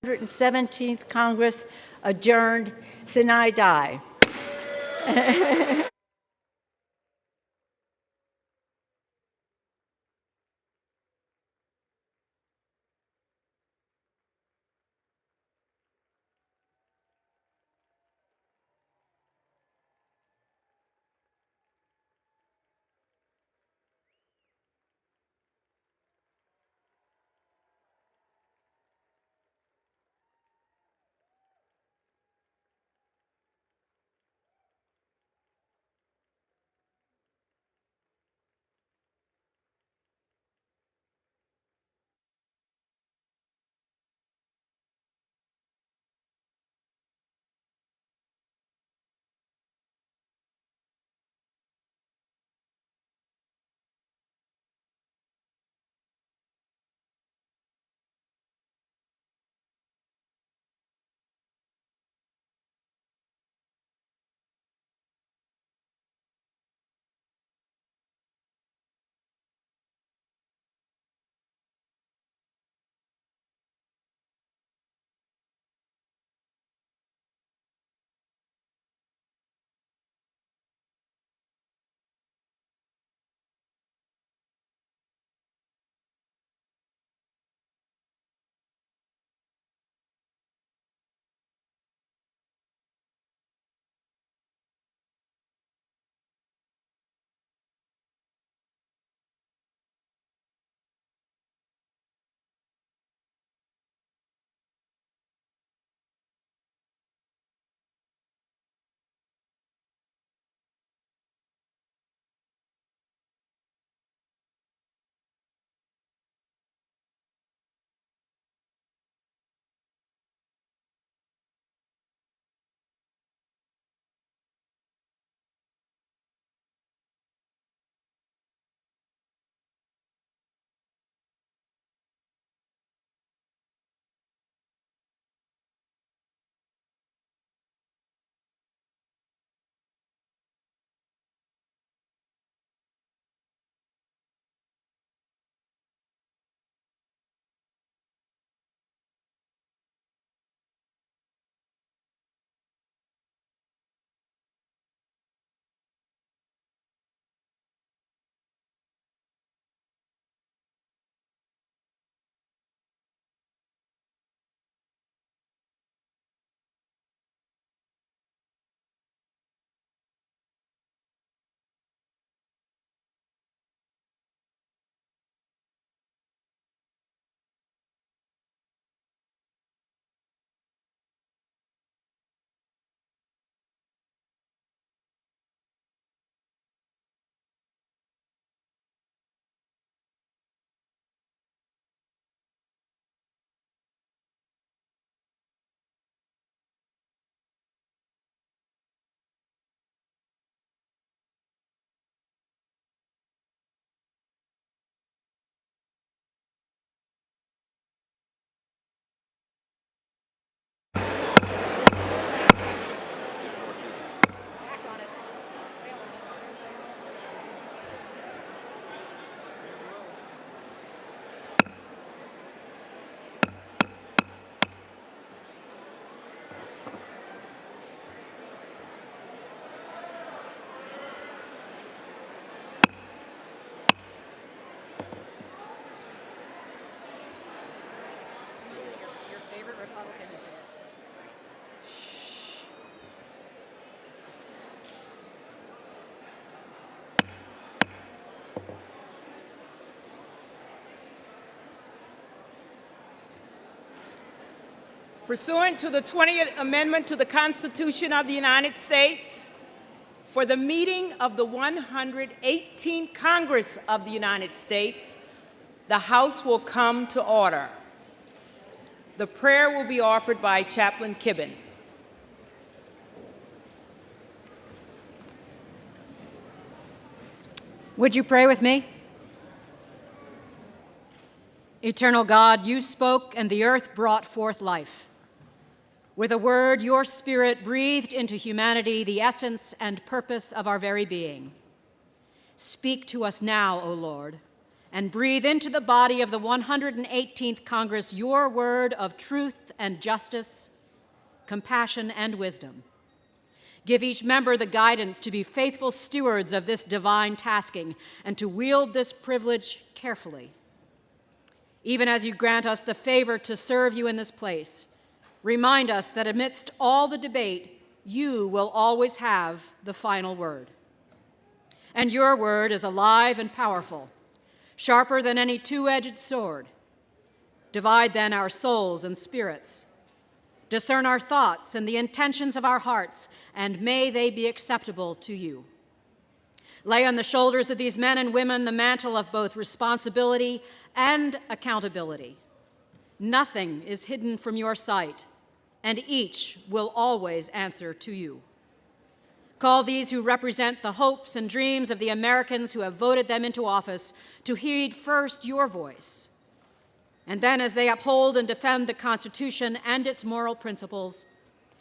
117th Congress adjourned sine die. Pursuant to the 20th Amendment to the Constitution of the United States, for the meeting of the 118th Congress of the United States, the House will come to order. The prayer will be offered by Chaplain Kibben. Would you pray with me? Eternal God, you spoke and the earth brought forth life. With a word, your Spirit breathed into humanity the essence and purpose of our very being. Speak to us now, O Lord, and breathe into the body of the 118th Congress your word of truth and justice, compassion and wisdom. Give each member the guidance to be faithful stewards of this divine tasking and to wield this privilege carefully. Even as you grant us the favor to serve you in this place, remind us that amidst all the debate, you will always have the final word. And your word is alive and powerful, sharper than any two-edged sword. Divide then our souls and spirits. Discern our thoughts and the intentions of our hearts, and may they be acceptable to you. Lay on the shoulders of these men and women the mantle of both responsibility and accountability. Nothing is hidden from your sight, and each will always answer to you. Call these who represent the hopes and dreams of the Americans who have voted them into office to heed first your voice. And then, as they uphold and defend the Constitution and its moral principles,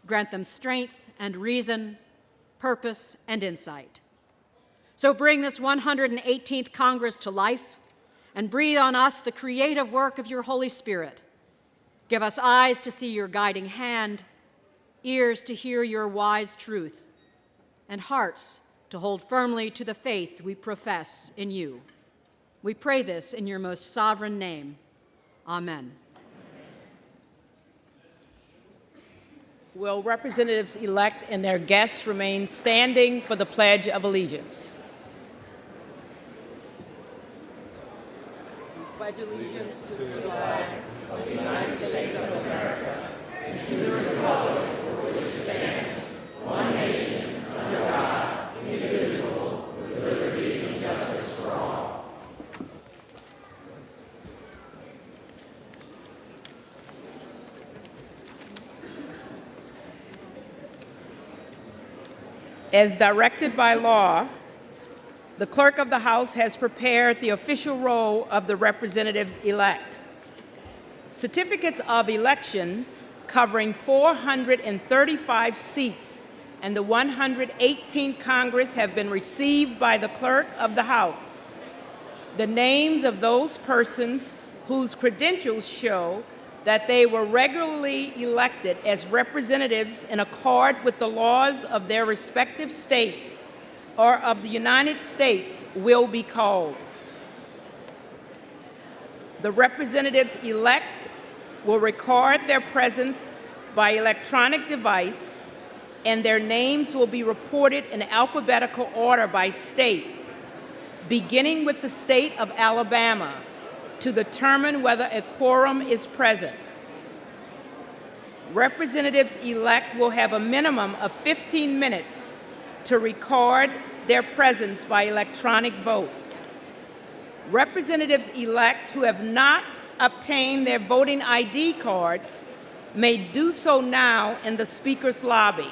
grant them strength and reason, purpose and insight. So bring this 118th Congress to life and breathe on us the creative work of your Holy Spirit. Give us eyes to see your guiding hand, ears to hear your wise truth, and hearts to hold firmly to the faith we profess in you. We pray this in your most sovereign name. Amen. Will representatives-elect and their guests remain standing for the Pledge of Allegiance? Pledge allegiance to the flag of the United States of America and to the republic for which it stands, one nation, under God, indivisible, with liberty and justice for all. As directed by law, the Clerk of the House has prepared the official roll of the representatives-elect. Certificates of election covering 435 seats and the 118th Congress have been received by the Clerk of the House. The names of those persons whose credentials show that they were regularly elected as representatives in accord with the laws of their respective states or of the United States will be called. The representatives-elect will record their presence by electronic device, and their names will be reported in alphabetical order by state, beginning with the state of Alabama, to determine whether a quorum is present. Representatives-elect will have a minimum of 15 minutes to record their presence by electronic vote. Representatives-elect who have not obtained their voting ID cards may do so now in the Speaker's lobby.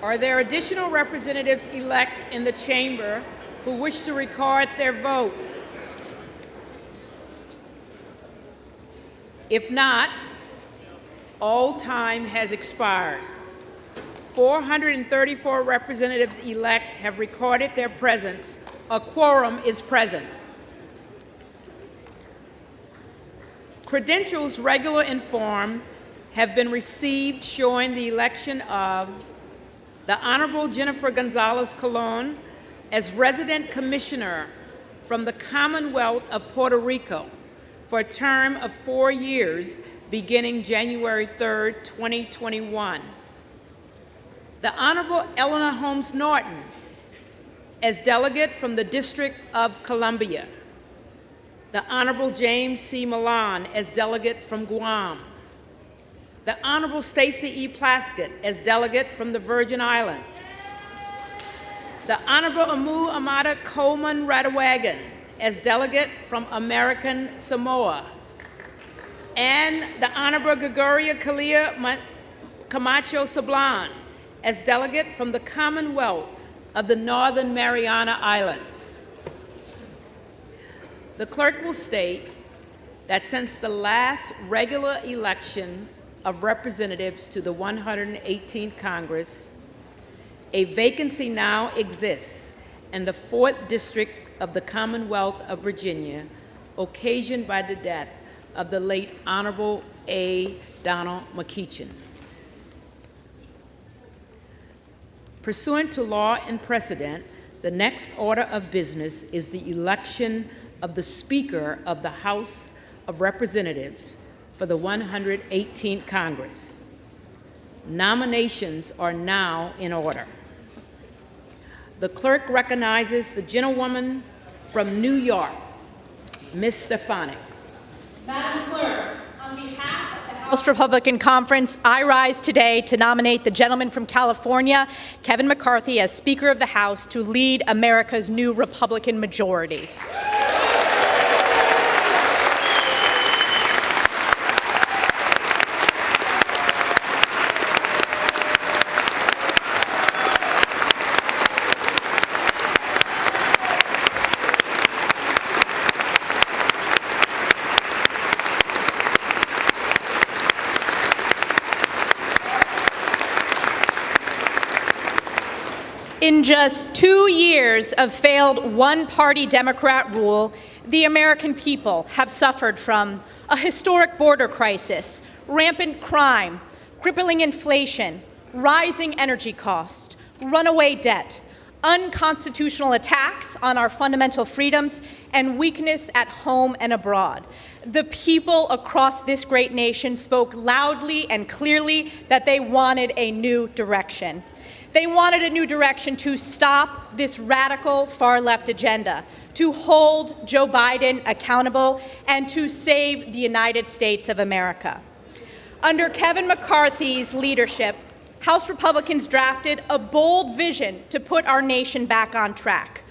Are there additional representatives-elect in the chamber who wish to record their vote? If not, all time has expired. 434 representatives-elect have recorded their presence. A quorum is present. Credentials, regular and form, have been received showing the election of the Honorable Jennifer Gonzalez Colon as resident commissioner from the Commonwealth of Puerto Rico for a term of 4 years beginning January 3rd, 2021. The Honorable Eleanor Holmes Norton as delegate from the District of Columbia. The Honorable James C. Milan as delegate from Guam. The Honorable Stacey E. Plaskett as delegate from the Virgin Islands. The Honorable Amu Amada Coleman Radawagan as delegate from American Samoa. And the Honorable Gregoria Kalia Camacho Sablan as delegate from the Commonwealth of the Northern Mariana Islands. The clerk will state that since the last regular election of representatives to the 118th Congress, a vacancy now exists in the 4th District of the Commonwealth of Virginia, occasioned by the death of the late Honorable A. Donald McEachin. Pursuant to law and precedent, the next order of business is the election of the Speaker of the House of Representatives for the 118th Congress. Nominations are now in order. The clerk recognizes the gentlewoman from New York, Ms. Stefanik. Madam Clerk, on behalf of the House Republican Conference, I rise today to nominate the gentleman from California, Kevin McCarthy, as Speaker of the House to lead America's new Republican majority. In just 2 years of failed one-party Democrat rule, the American people have suffered from a historic border crisis, rampant crime, crippling inflation, rising energy costs, runaway debt, unconstitutional attacks on our fundamental freedoms, and weakness at home and abroad. The people across this great nation spoke loudly and clearly that they wanted a new direction. They wanted a new direction to stop this radical far-left agenda, to hold Joe Biden accountable, and to save the United States of America. Under Kevin McCarthy's leadership, House Republicans drafted a bold vision to put our nation back on track.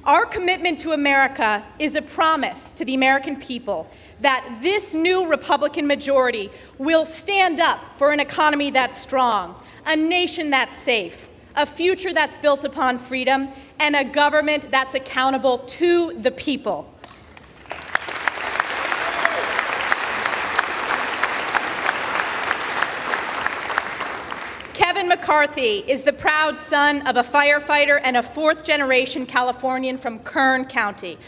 Our commitment to America is a promise to the American people that this new Republican majority will stand up for an economy that's strong, a nation that's safe, a future that's built upon freedom, and a government that's accountable to the people. Kevin McCarthy is the proud son of a firefighter and a fourth-generation Californian from Kern County.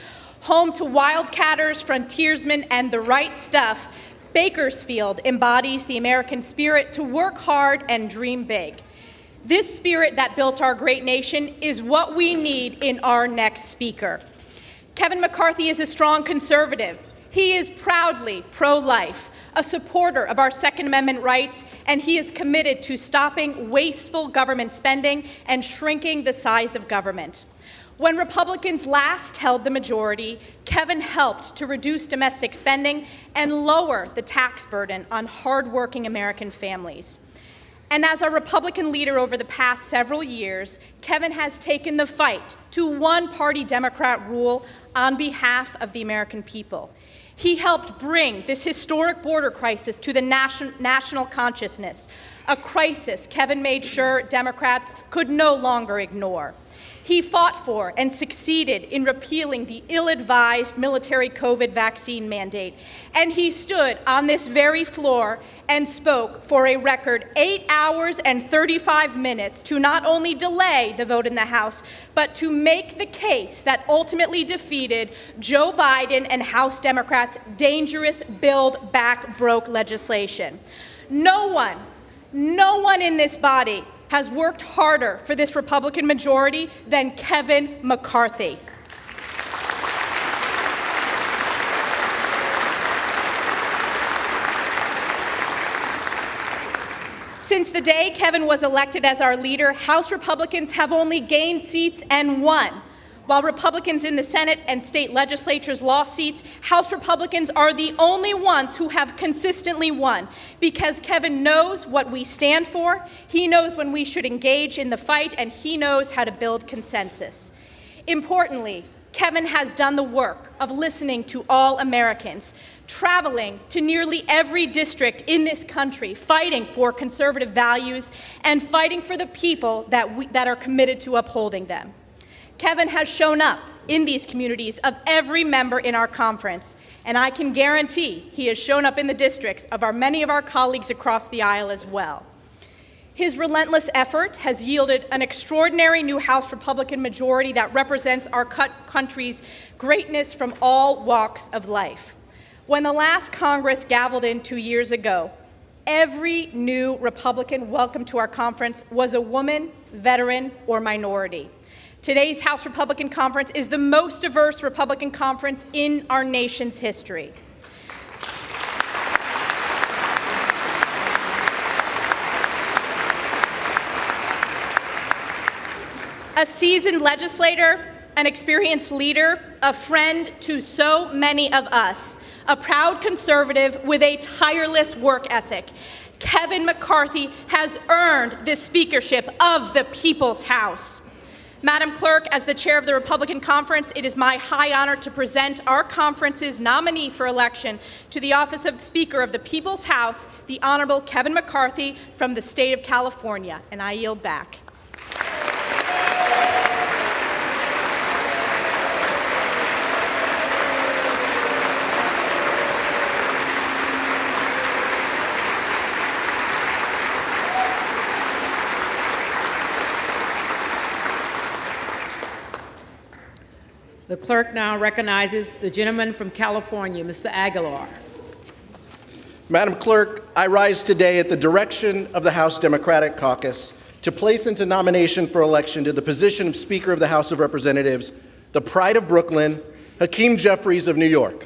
Home to wildcatters, frontiersmen, and the right stuff, Bakersfield embodies the American spirit to work hard and dream big. This spirit that built our great nation is what we need in our next speaker. Kevin McCarthy is a strong conservative. He is proudly pro-life, a supporter of our Second Amendment rights, and he is committed to stopping wasteful government spending and shrinking the size of government. When Republicans last held the majority, Kevin helped to reduce domestic spending and lower the tax burden on hardworking American families. And as our Republican leader over the past several years, Kevin has taken the fight to one-party Democrat rule on behalf of the American people. He helped bring this historic border crisis to the national consciousness, a crisis Kevin made sure Democrats could no longer ignore. He fought for and succeeded in repealing the ill-advised military COVID vaccine mandate. And he stood on this very floor and spoke for a record 8 hours and 35 minutes to not only delay the vote in the House, but to make the case that ultimately defeated Joe Biden and House Democrats' dangerous Build Back Broke legislation. No one in this body has worked harder for this Republican majority than Kevin McCarthy. Since the day Kevin was elected as our leader, House Republicans have only gained seats and won. While Republicans in the Senate and state legislatures lost seats, House Republicans are the only ones who have consistently won, because Kevin knows what we stand for, he knows when we should engage in the fight, and he knows how to build consensus. Importantly, Kevin has done the work of listening to all Americans, traveling to nearly every district in this country, fighting for conservative values and fighting for the people that are committed to upholding them. Kevin has shown up in these communities of every member in our conference, and I can guarantee he has shown up in the districts of many of our colleagues across the aisle as well. His relentless effort has yielded an extraordinary new House Republican majority that represents our country's greatness from all walks of life. When the last Congress gavelled in 2 years ago, every new Republican welcomed to our conference was a woman, veteran, or minority. Today's House Republican Conference is the most diverse Republican conference in our nation's history. A seasoned legislator, an experienced leader, a friend to so many of us, a proud conservative with a tireless work ethic, Kevin McCarthy has earned this speakership of the People's House. Madam Clerk, as the chair of the Republican Conference, it is my high honor to present our conference's nominee for election to the office of Speaker of the People's House, the Honorable Kevin McCarthy from the state of California, and I yield back. The clerk now recognizes the gentleman from California, Mr. Aguilar. Madam Clerk, I rise today at the direction of the House Democratic Caucus to place into nomination for election to the position of Speaker of the House of Representatives the pride of Brooklyn, Hakeem Jeffries of New York.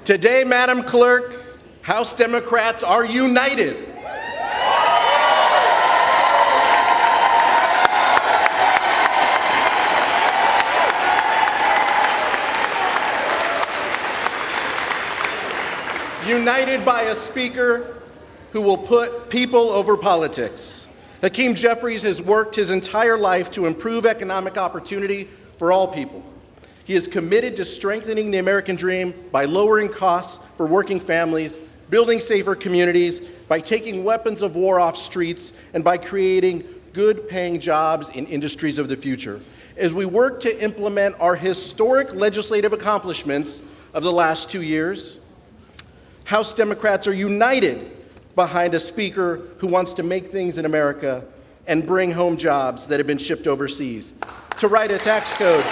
Today, Madam Clerk, House Democrats are united. United by a Speaker who will put people over politics. Hakeem Jeffries has worked his entire life to improve economic opportunity for all people. He is committed to strengthening the American dream by lowering costs for working families, building safer communities, by taking weapons of war off streets, and by creating good-paying jobs in industries of the future. As we work to implement our historic legislative accomplishments of the last 2 years, House Democrats are united behind a Speaker who wants to make things in America and bring home jobs that have been shipped overseas, to write a tax code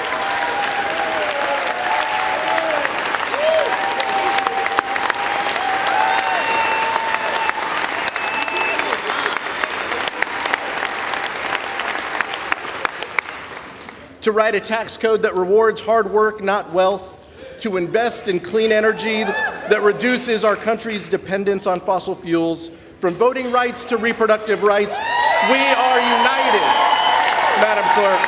that rewards hard work, not wealth, to invest in clean energy that reduces our country's dependence on fossil fuels, from voting rights to reproductive rights. We are united, Madam Clerk.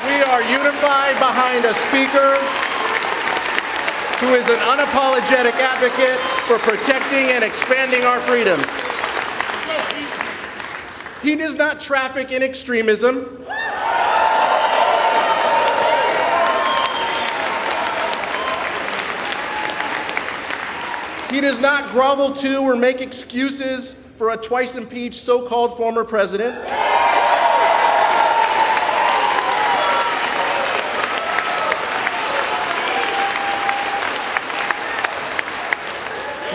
We are unified behind a speaker who is an unapologetic advocate for protecting and expanding our freedoms. He does not traffic in extremism. He does not grovel to or make excuses for a twice-impeached so-called former president.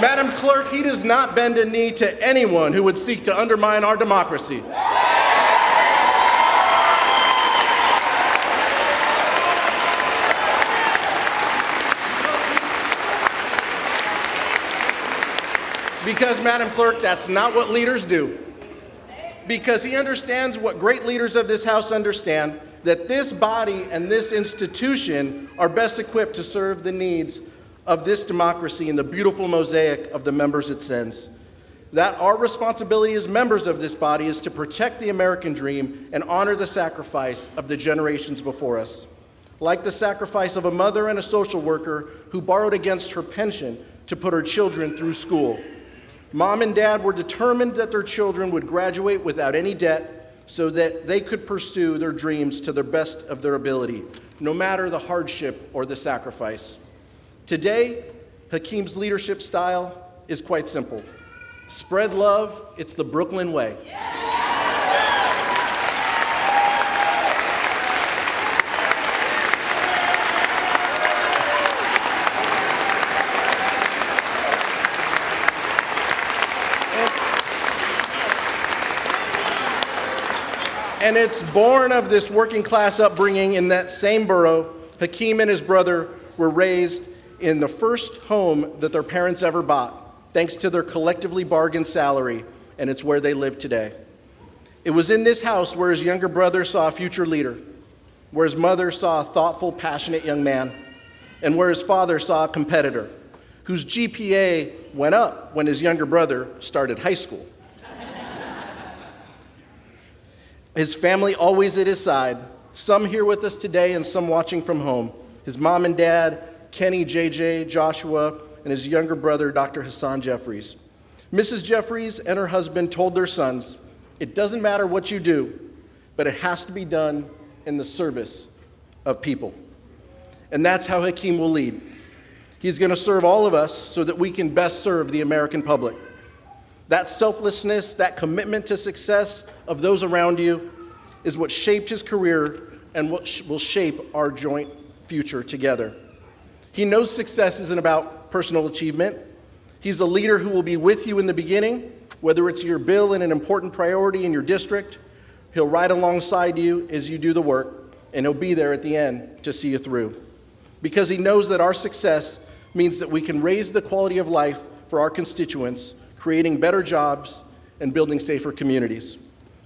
Madam Clerk, he does not bend a knee to anyone who would seek to undermine our democracy. Because, Madam Clerk, that's not what leaders do. Because he understands what great leaders of this House understand, that this body and this institution are best equipped to serve the needs of this democracy and the beautiful mosaic of the members it sends. That our responsibility as members of this body is to protect the American dream and honor the sacrifice of the generations before us. Like the sacrifice of a mother and a social worker who borrowed against her pension to put her children through school. Mom and Dad were determined that their children would graduate without any debt so that they could pursue their dreams to the best of their ability, no matter the hardship or the sacrifice. Today, Hakeem's leadership style is quite simple. Spread love, it's the Brooklyn way. And it's born of this working class upbringing in that same borough. Hakeem and his brother were raised in the first home that their parents ever bought, thanks to their collectively bargained salary, and it's where they live today. It was in this house where his younger brother saw a future leader, where his mother saw a thoughtful, passionate young man, and where his father saw a competitor whose GPA went up when his younger brother started high school. His family always at his side, some here with us today and some watching from home. His mom and dad, Kenny, JJ, Joshua, and his younger brother, Dr. Hassan Jeffries. Mrs. Jeffries and her husband told their sons, it doesn't matter what you do, but it has to be done in the service of people. And that's how Hakeem will lead. He's going to serve all of us so that we can best serve the American public. That selflessness, that commitment to success of those around you is what shaped his career and what will shape our joint future together. He knows success isn't about personal achievement. He's a leader who will be with you in the beginning, whether it's your bill and an important priority in your district. He'll ride alongside you as you do the work, and he'll be there at the end to see you through. Because he knows that our success means that we can raise the quality of life for our constituents, creating better jobs and building safer communities.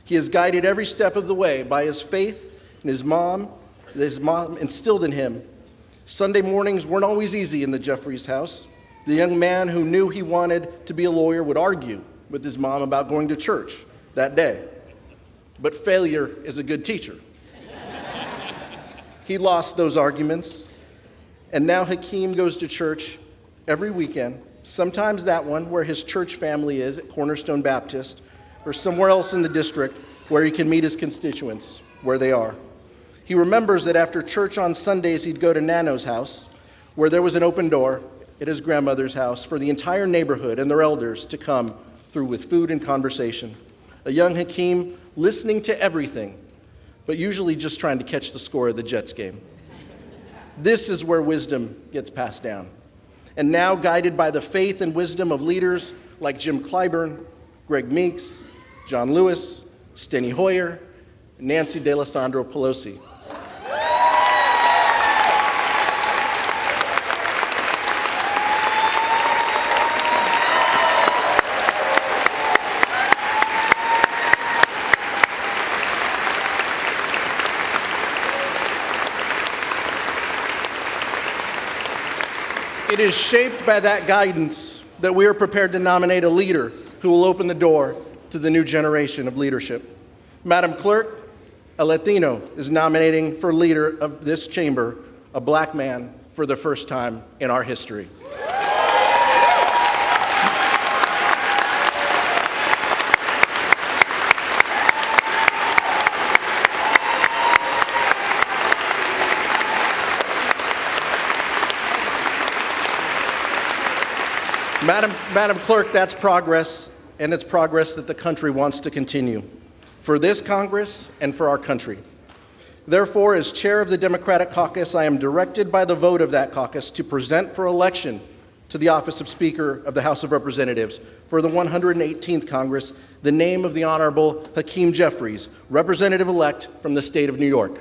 He has guided every step of the way by his faith and his mom instilled in him. Sunday mornings weren't always easy in the Jeffries house. The young man who knew he wanted to be a lawyer would argue with his mom about going to church that day. But failure is a good teacher. He lost those arguments, and now Hakeem goes to church every weekend, sometimes that one where his church family is at Cornerstone Baptist, or somewhere else in the district where he can meet his constituents where they are. He remembers that after church on Sundays, he'd go to Nano's house, where there was an open door at his grandmother's house for the entire neighborhood and their elders to come through with food and conversation. A young Hakeem listening to everything, but usually just trying to catch the score of the Jets game. This is where wisdom gets passed down. And now, guided by the faith and wisdom of leaders like Jim Clyburn, Greg Meeks, John Lewis, Steny Hoyer, and Nancy D'Alessandro Pelosi. It is shaped by that guidance that we are prepared to nominate a leader who will open the door to the new generation of leadership. Madam Clerk, a Latino is nominating for leader of this chamber a black man for the first time in our history. Madam Clerk, that's progress, and it's progress that the country wants to continue, for this Congress and for our country. Therefore, as chair of the Democratic caucus, I am directed by the vote of that caucus to present for election to the office of Speaker of the House of Representatives for the 118th Congress the name of the Honorable Hakeem Jeffries, Representative-elect from the state of New York.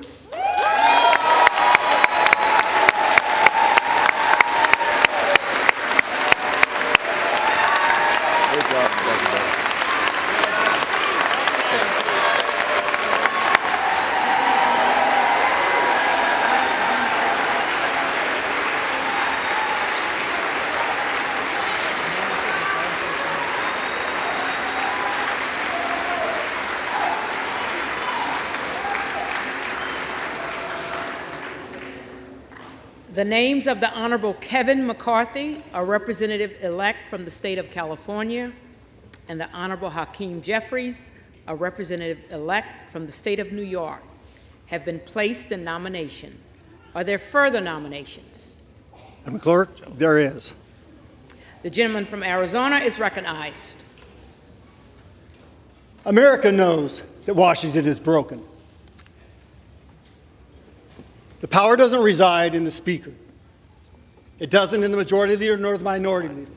The names of the Honorable Kevin McCarthy, a representative-elect from the state of California, and the Honorable Hakeem Jeffries, a representative-elect from the state of New York, have been placed in nomination. Are there further nominations? Madam Clerk, there is. The gentleman from Arizona is recognized. America knows that Washington is broken. The power doesn't reside in the Speaker. It doesn't in the Majority Leader, nor the Minority Leader,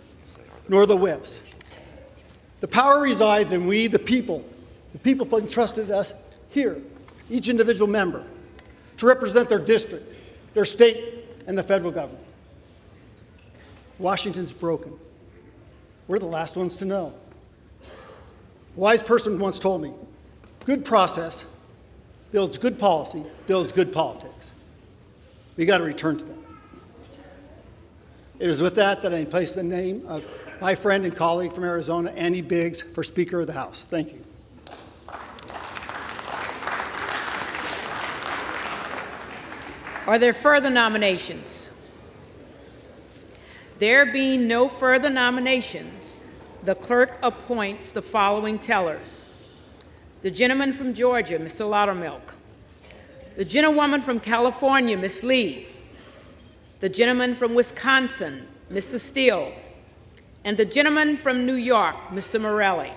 nor the whips. The power resides in we, the people. The people entrusted us here, each individual member, to represent their district, their state, and the federal government. Washington's broken. We're the last ones to know. A wise person once told me, good process builds good policy, builds good politics. We got to return to that. It is with that I place the name of my friend and colleague from Arizona, Andy Biggs, for Speaker of the House. Thank you. Are there further nominations? There being no further nominations, the clerk appoints the following tellers. The gentleman from Georgia, Mr. Loudermilk. The gentlewoman from California, Ms. Lee. The gentleman from Wisconsin, Mr. Steele. And the gentleman from New York, Mr. Morelli.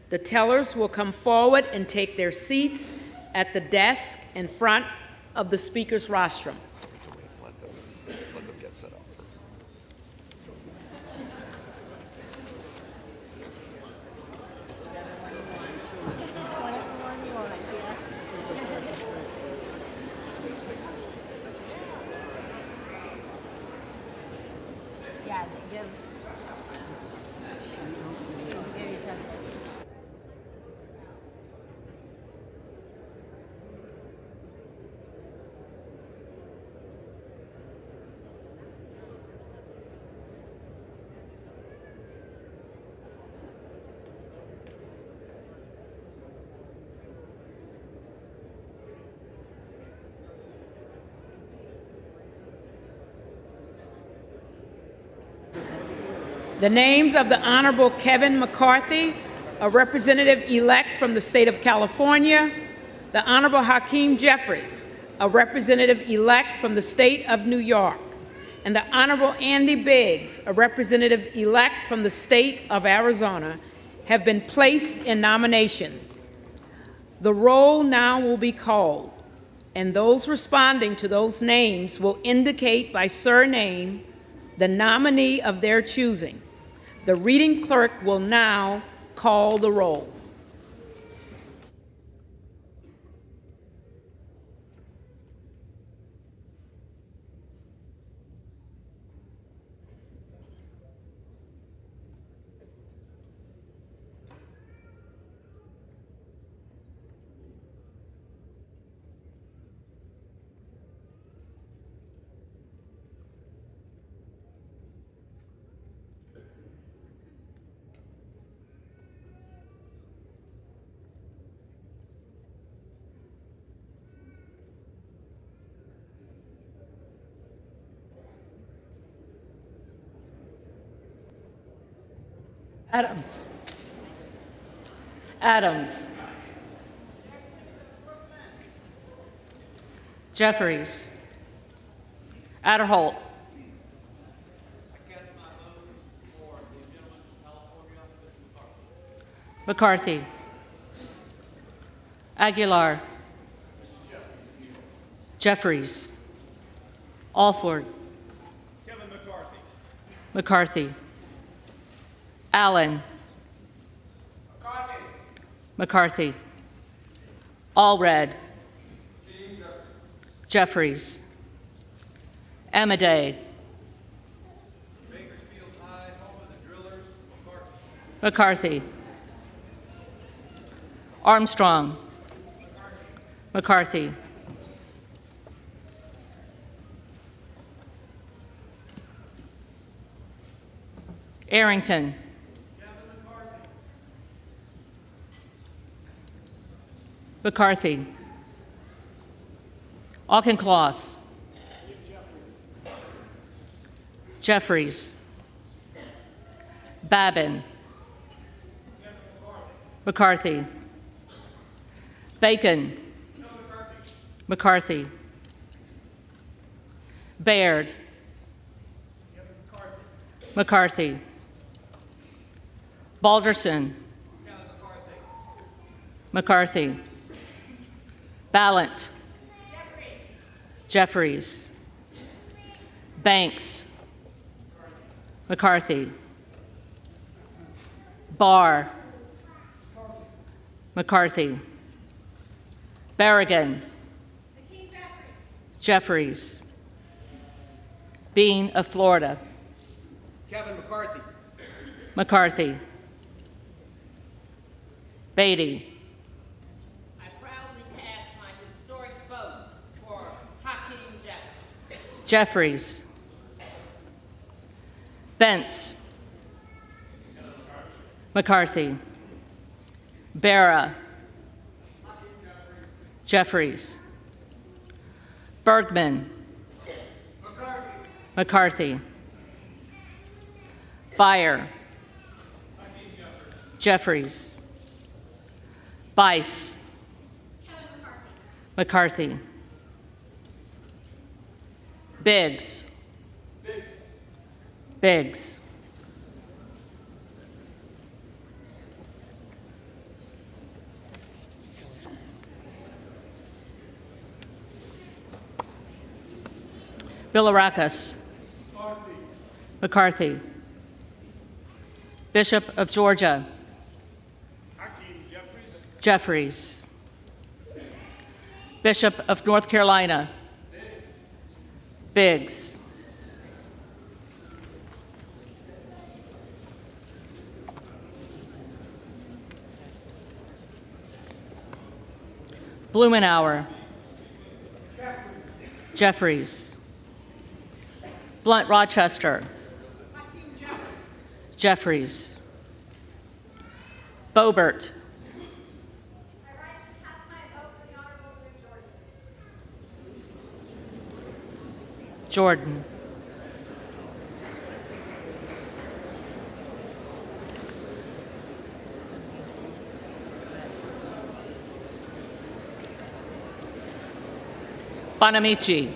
The tellers will come forward and take their seats at the desk in front of the Speaker's rostrum. Let them get set up first. The names of the Honorable Kevin McCarthy, a representative-elect from the state of California, the Honorable Hakeem Jeffries, a representative-elect from the state of New York, and the Honorable Andy Biggs, a representative-elect from the state of Arizona, have been placed in nomination. The roll now will be called, and those responding to those names will indicate by surname the nominee of their choosing. The reading clerk will now call the roll. Adams. Adams. Jeffries. Adderholt. McCarthy. Aguilar. Jeffries. Alford. Kevin McCarthy. McCarthy. Allen. McCarthy. McCarthy. Allred. Jeffries. Amaday. Bakersfield High, home of the Drillers, McCarthy. Armstrong. McCarthy. Arrington. McCarthy. Auchincloss. Jeffries. Babin. McCarthy. Bacon. McCarthy. Baird. McCarthy. Balderson. McCarthy. Ballant. Jeffries. Banks. McCarthy. Barr. McCarthy. Berrigan. Jeffries. Bean of Florida. Kevin McCarthy. McCarthy. Beatty. I proudly cast my historic vote for Hakeem Jeffries. Jeffries. Bentz. McCarthy. Barra. Jeffries. Bergman. McCarthy. Beyer. Jeffries. Bice. McCarthy. Biggs. Biggs. Bilirakis. McCarthy. Bishop of Georgia. Hakeem Jeffries. Jeffries. Bishop of North Carolina. Biggs. Blumenauer. Jeffries. Blunt Rochester. Jeffries. Boebert. Jordan. Bonamici.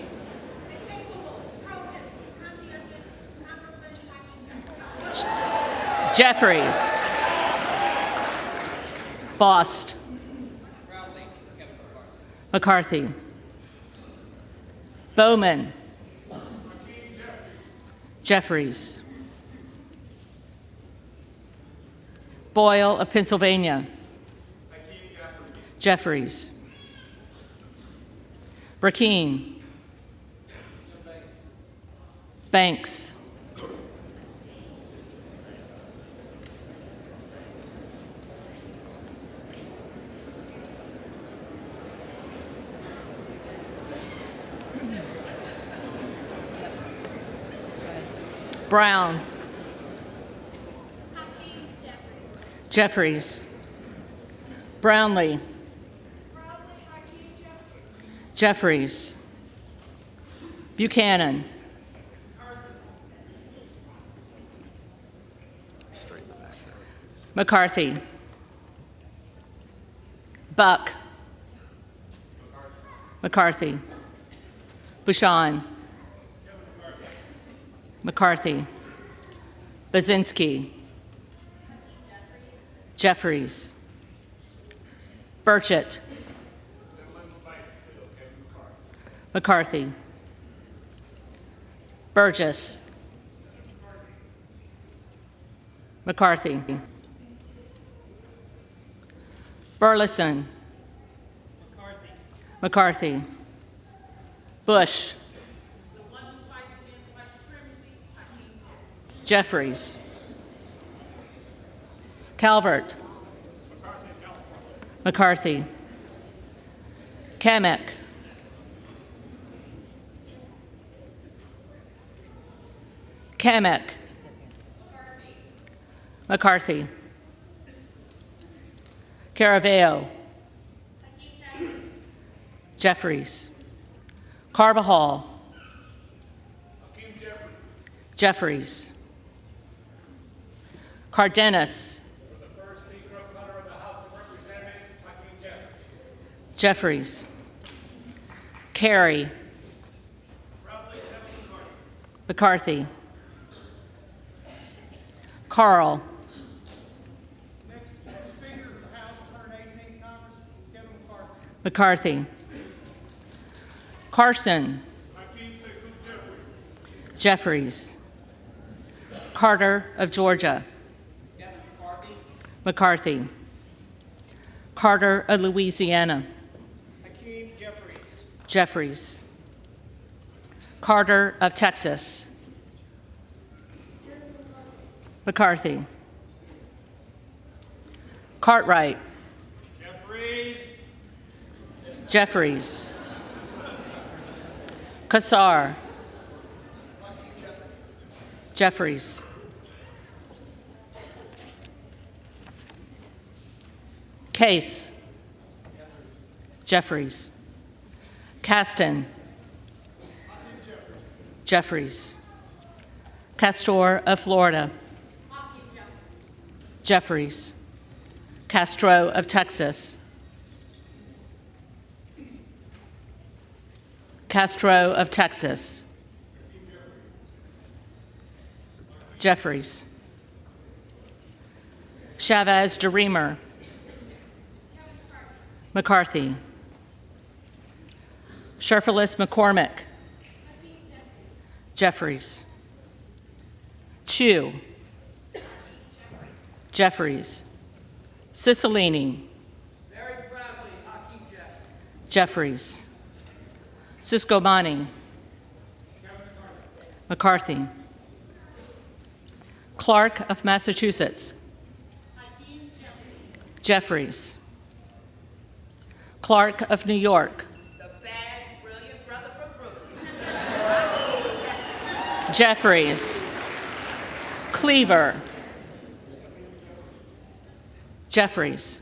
Jeffries. Bost. McCarthy. Bowman. Jeffries. Boyle of Pennsylvania. Jeffries. Brackeen. Banks. Brown. Jeffries. Brownlee. Jeffries. Buchanan. McCarthy. Buck. McCarthy. Bouchon. McCarthy. Baczynski. Jeffries. Burchett. McCarthy. Burgess. McCarthy. Burleson. McCarthy. Bush. Jeffries. Calvert. McCarthy. Kamek. Kamek. McCarthy. Caraveo. Jeffries. Carbajal. Jeffries. Cardenas. Jeffries. Kerry. McCarthy. Carl. Speaker of the House, 118th Congress, Kevin McCarthy. McCarthy. Carson. Jeffries. Carter of Georgia. McCarthy. Carter of Louisiana. Hakeem Jeffries. Jeffries. Carter of Texas. McCarthy. Cartwright. Jeffries. Kassar. Jeffries. Case. Jeffries. Caston. Jeffries. Castor of Florida. Jeffries. Castro of Texas. Castro of Texas. Jeffries. Chavez DeReamer. McCarthy. Sherfilis McCormick. Jeffries. Chu. Jeffries. Cicilline. Very proudly, Hakeem Jeffries. Jeffries. Siscobani. McCarthy. Clark of Massachusetts. Jeffries. Clark of New York. The bad, brilliant brother from Brooklyn. Jeffries. Cleaver. Jeffries.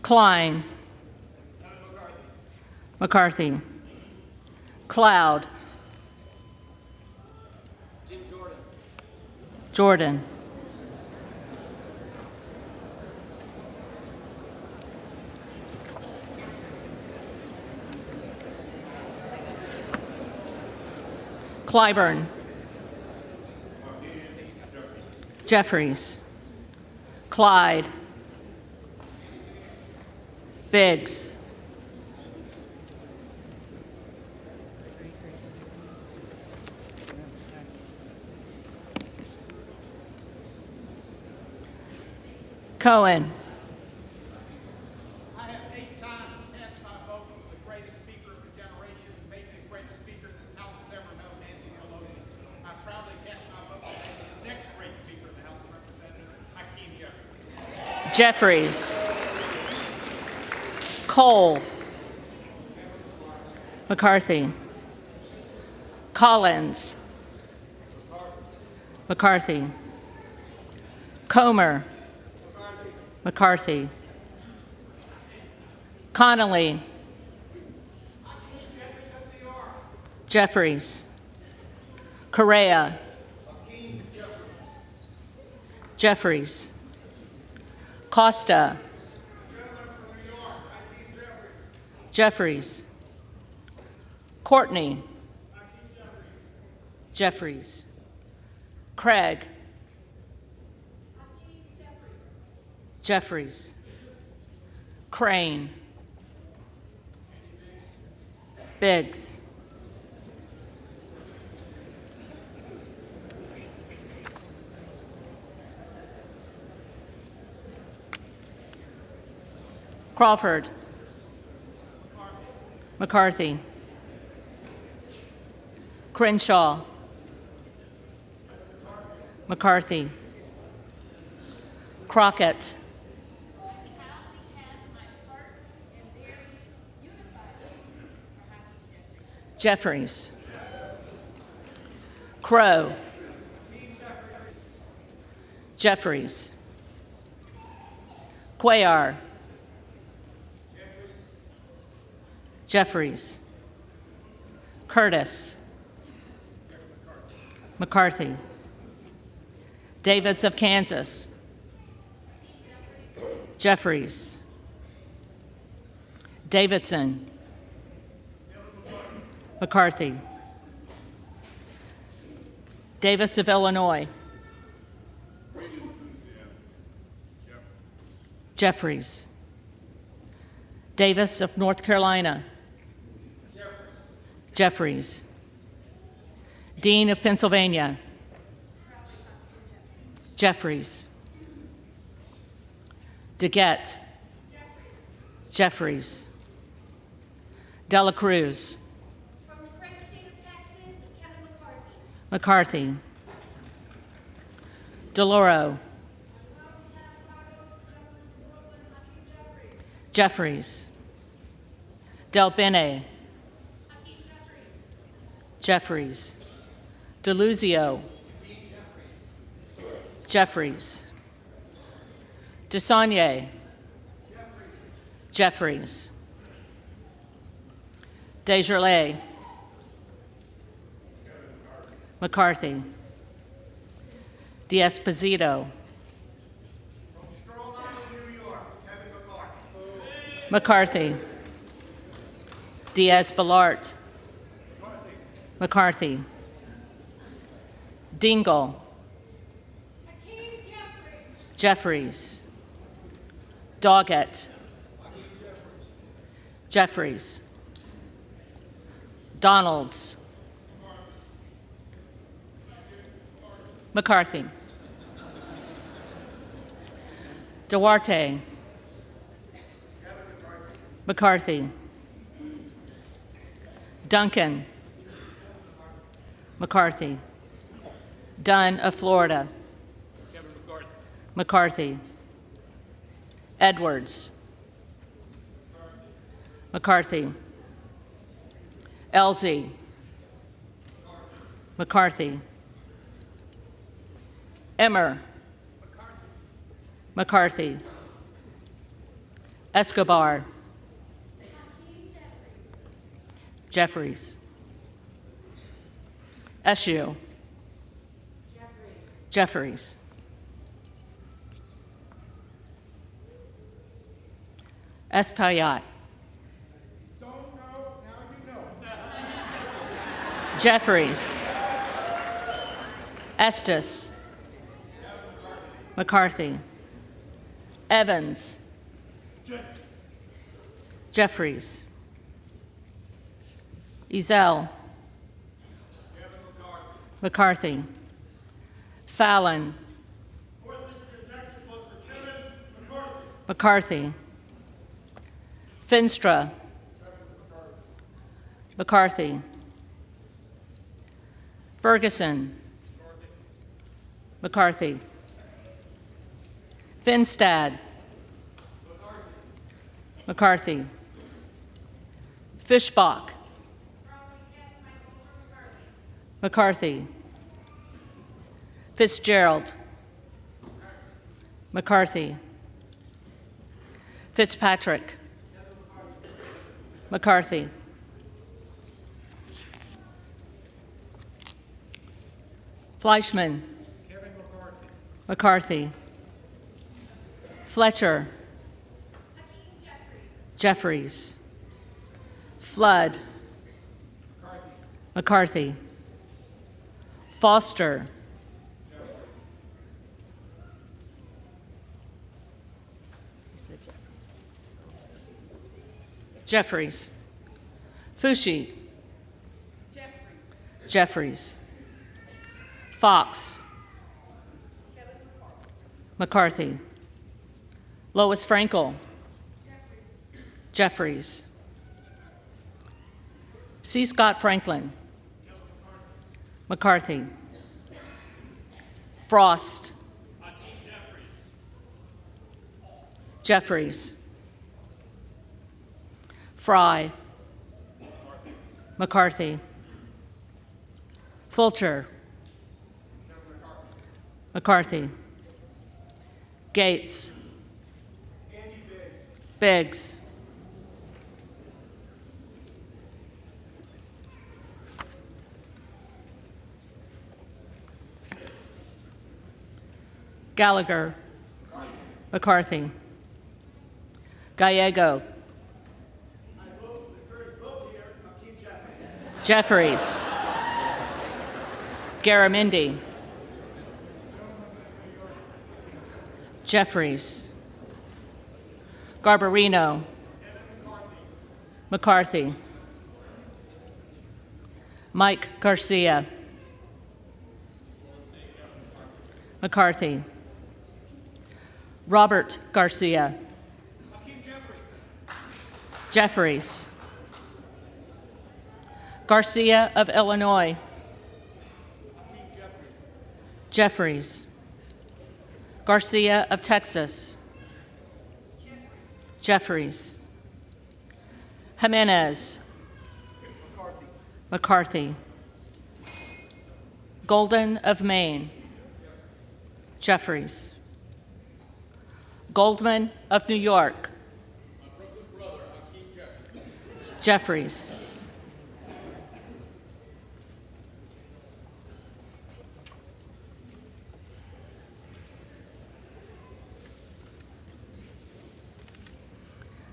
Klein. McCarthy. Cloud. Jordan. Clyburn. Jeffries. Clyde. Biggs. Cohen. I have 8 times cast my vote for the greatest speaker of the generation and maybe the greatest speaker this House has ever known, Nancy Pelosi. I proudly cast my vote for the next great speaker of the House of Representatives, Hakeem Jeffries. Jeffries. Cole. McCarthy. Collins. McCarthy. Comer. McCarthy. Connolly. Jeffries. Correa. Jeffries. Costa. Jeffries. Courtney. Jeffries. Craig. Jeffries. Crane. Biggs. Crawford. McCarthy. Crenshaw. McCarthy. Crockett. Jeffries. Crow. Jeffries. Cuellar. Jeffries. Curtis. McCarthy. Davids of Kansas. Jeffries. Davidson. McCarthy. Davis of Illinois. Jeffries. Davis of North Carolina. Jeffries. Dean of Pennsylvania. Jeffries. DeGette. Jeffries. Dela Cruz. From the great state of Texas, Kevin McCarthy. McCarthy. DeLauro. Jeffries. Del Bene. Jeffries. DeLuzio. Jeffries. DeSaulnier. Jeffries. Desjardins. McCarthy. D'Esposito. From Strong Island, New York, Kevin McCarthy. McCarthy. Diaz-Balart. McCarthy. Dingle. Hakeem Jeffries. Jeffries. Doggett. Jeffries. Donalds. McCarthy. Duarte. McCarthy. Duncan. McCarthy. Dunn of Florida. McCarthy. Edwards. McCarthy. Elsie. McCarthy. Emmer. McCarthy. Escobar. Jeffries. Eshue. Jeffries. Espaillat. Don't know, now you know. Jeffries. Estes. McCarthy. Evans. Jeffries. Ezell. McCarthy. Fallon. McCarthy. Finstra. McCarthy. Ferguson. McCarthy. Finstad. McCarthy. Fishbach. McCarthy. Fitzgerald. McCarthy. Fitzpatrick. McCarthy. Fleischman. Kevin McCarthy. McCarthy. Fletcher. Hakeem Jeffries. Jeffries. Flood. McCarthy. Foster. Jeffries. Fushi. Jeffries. Fox. McCarthy. Lois Frankel. Jeffries. C. Scott Franklin. McCarthy. Frost. Jeffries. Fry. McCarthy. Fulcher. McCarthy. Gates. Biggs. Gallagher. McCarthy. Gallego. Jeffries. Garamendi. Jeffries. Garbarino. McCarthy. Mike Garcia. McCarthy. Robert Garcia. Jeffries. Garcia of Illinois. Jeffries. Garcia of Texas. Jeffries. Jimenez. McCarthy. Golden of Maine. Jeffries. Goldman of New York. Jeffries.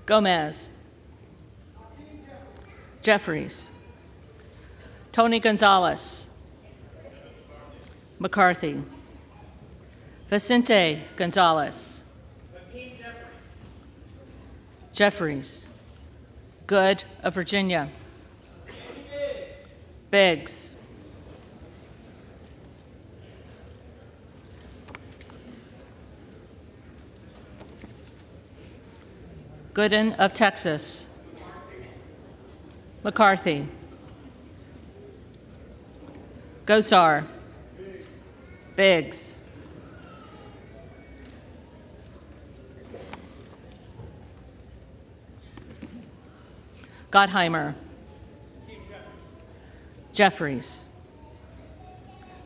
Gomez. Jeffries. Tony Gonzalez. McCarthy. Vicente Gonzalez. Jeffries. Good of Virginia. Biggs. Gooden of Texas. McCarthy. Gosar. Biggs. Gottheimer. Jeffries.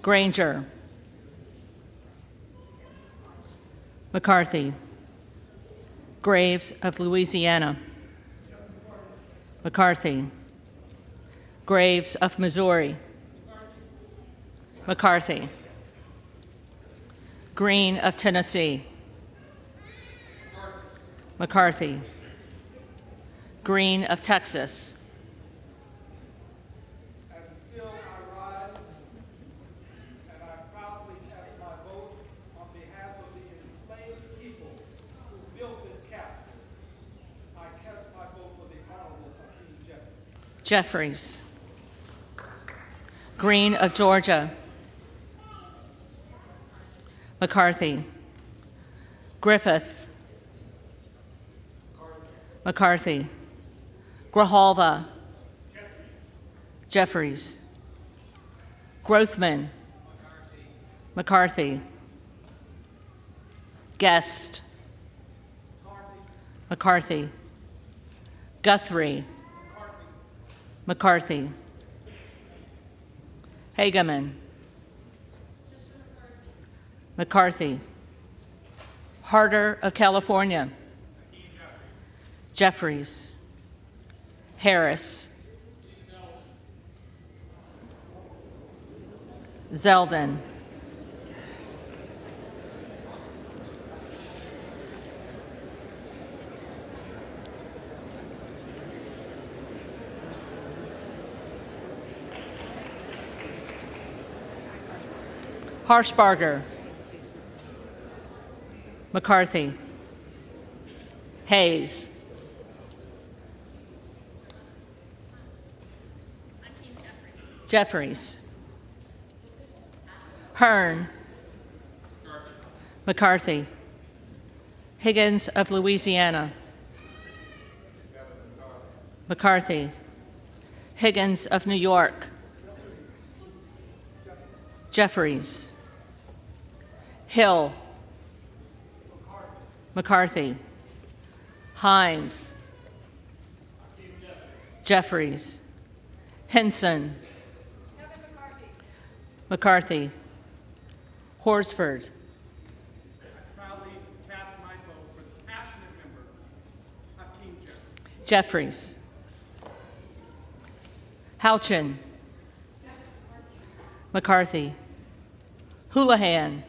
Granger. McCarthy. Graves of Louisiana. McCarthy. Graves of Missouri. McCarthy. Green of Tennessee. McCarthy. Green of Texas. And still I rise, and I proudly cast my vote on behalf of the enslaved people who built this capital. I cast my vote for the Honorable Hakeem Jeffries. Jeffries. Green of Georgia. McCarthy. Griffith. McCarthy. Grijalva. Jeffries. Grothman. McCarthy. Guest. McCarthy. Guthrie. McCarthy. Hageman. McCarthy. Harder of California. Jeffries. Harris. Zeldin. Harshbarger, McCarthy, Hayes, Jeffries, Hearn, McCarthy, Higgins of Louisiana, McCarthy, Higgins of New York, Jeffries, Hill, McCarthy, Himes, Jeffries, Henson, McCarthy, Horsford, Proudly cast my vote for the passionate member, Hakeem Jeffries. Jeffries, Houchin, McCarthy, Houlihan,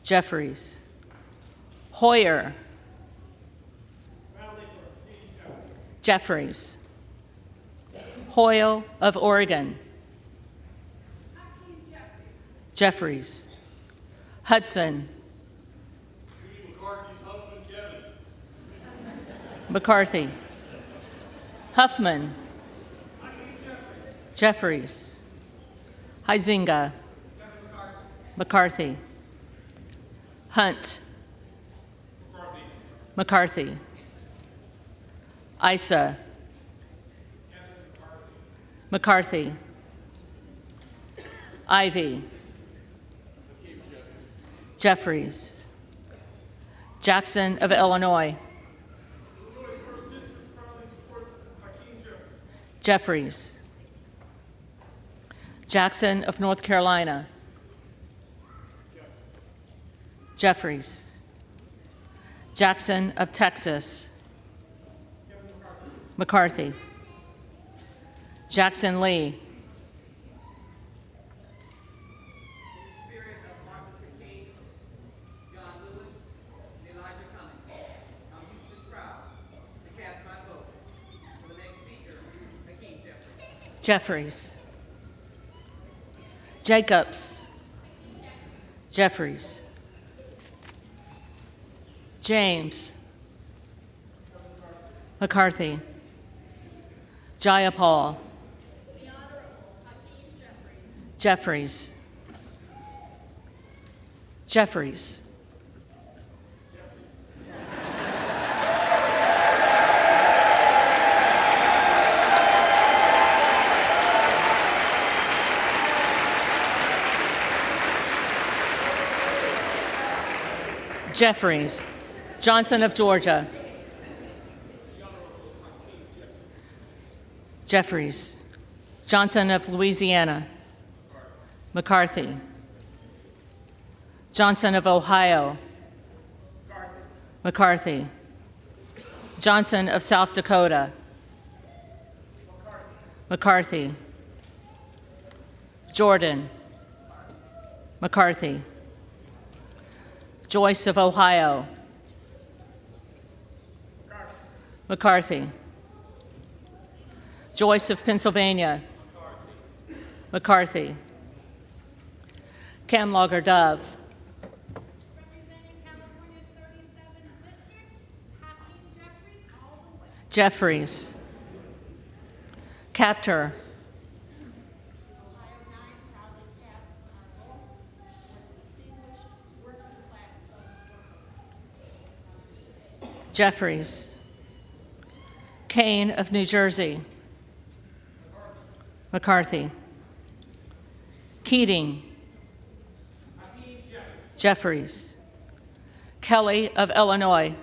Jeffries, Hoyer, Jeffries, Hoyle of Oregon, Jeffries, Hudson, McCarthy, Huffman, Jeffries, Huizinga, McCarthy, Hunt, McCarthy, Issa, McCarthy, Ivy, Jeffries, Jackson of Illinois, Jeffries, Jackson of North Carolina, Jeffries, Jackson of Texas, McCarthy, Jackson Lee, Jeffries, Jacobs, Jeffries, James, McCarthy, Jayapal, Jeffries, Jeffries, Jeffries, Johnson of Georgia, Jeffries, Johnson of Louisiana, McCarthy, Johnson of Ohio, McCarthy, Johnson of South Dakota, McCarthy, Jordan, McCarthy, Joyce of Ohio, McCarthy, Joyce of Pennsylvania, McCarthy, Camlogger Dove, Representing California's 37th District, Hakeem Jeffries, all the way. Jeffries, Captor, Ohio 9 proudly casts our vote for the distinguished working class son of Jeffries, Kane of New Jersey, McCarthy, Keating, Jeffries, Kelly of Illinois,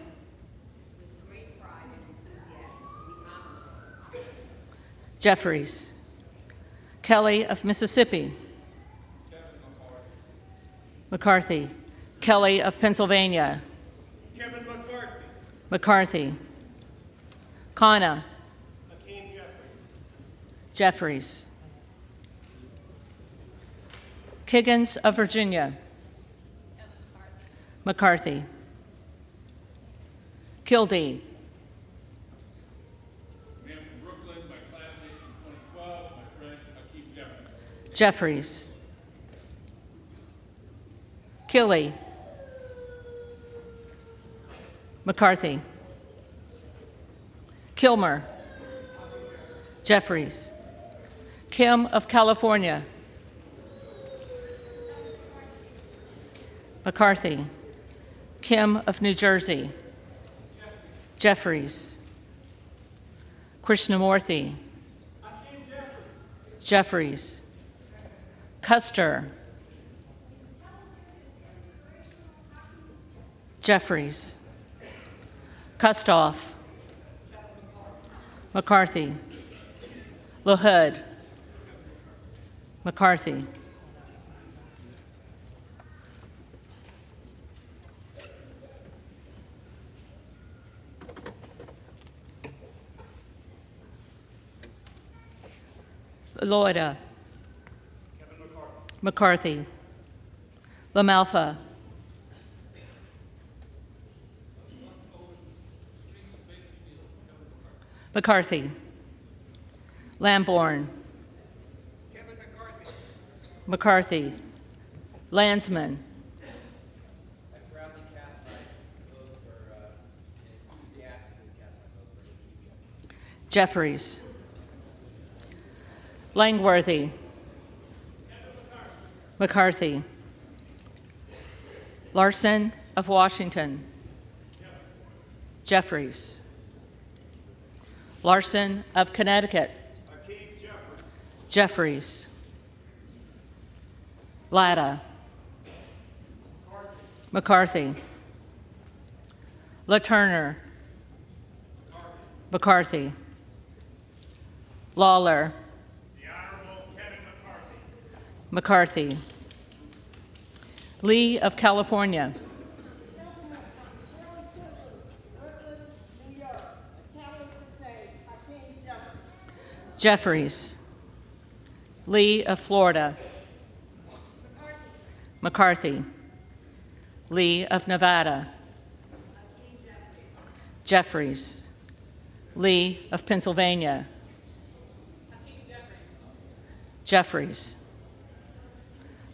Jeffries, Kelly of Mississippi, McCarthy, Kelly of Pennsylvania, Kevin McCarthy. McCarthy, Kana, Hakeem Jeffries. Jeffries, Kiggins of Virginia, McCarthy, Kildee, Man from Brooklyn, my classmate from 2012, my friend Hakeem Jeffries. Jeffries, Killey, McCarthy, Kilmer, Jeffries, Kim of California, McCarthy, Kim of New Jersey, Jeffries, Krishnamurthy, Jeffries, Custer, Jeffries, Kustoff, McCarthy, LaHood, McCarthy, Loida, McCarthy, LaMalfa, McCarthy, Lamborn, Kevin McCarthy. McCarthy, Landsman, I proudly cast my vote for, enthusiastically cast my vote for the Jeffries, Langworthy, McCarthy, Larson of Washington, Jeffries, Larson of Connecticut, Hakeem Jeffries. Jeffries, Latta, McCarthy, LaTurner, McCarthy, Lawler, The Honorable Kevin McCarthy. McCarthy, Lee of California, Jeffries, Lee of Florida, McCarthy, Lee of Nevada, Jeffries, Lee of Pennsylvania, Jeffries,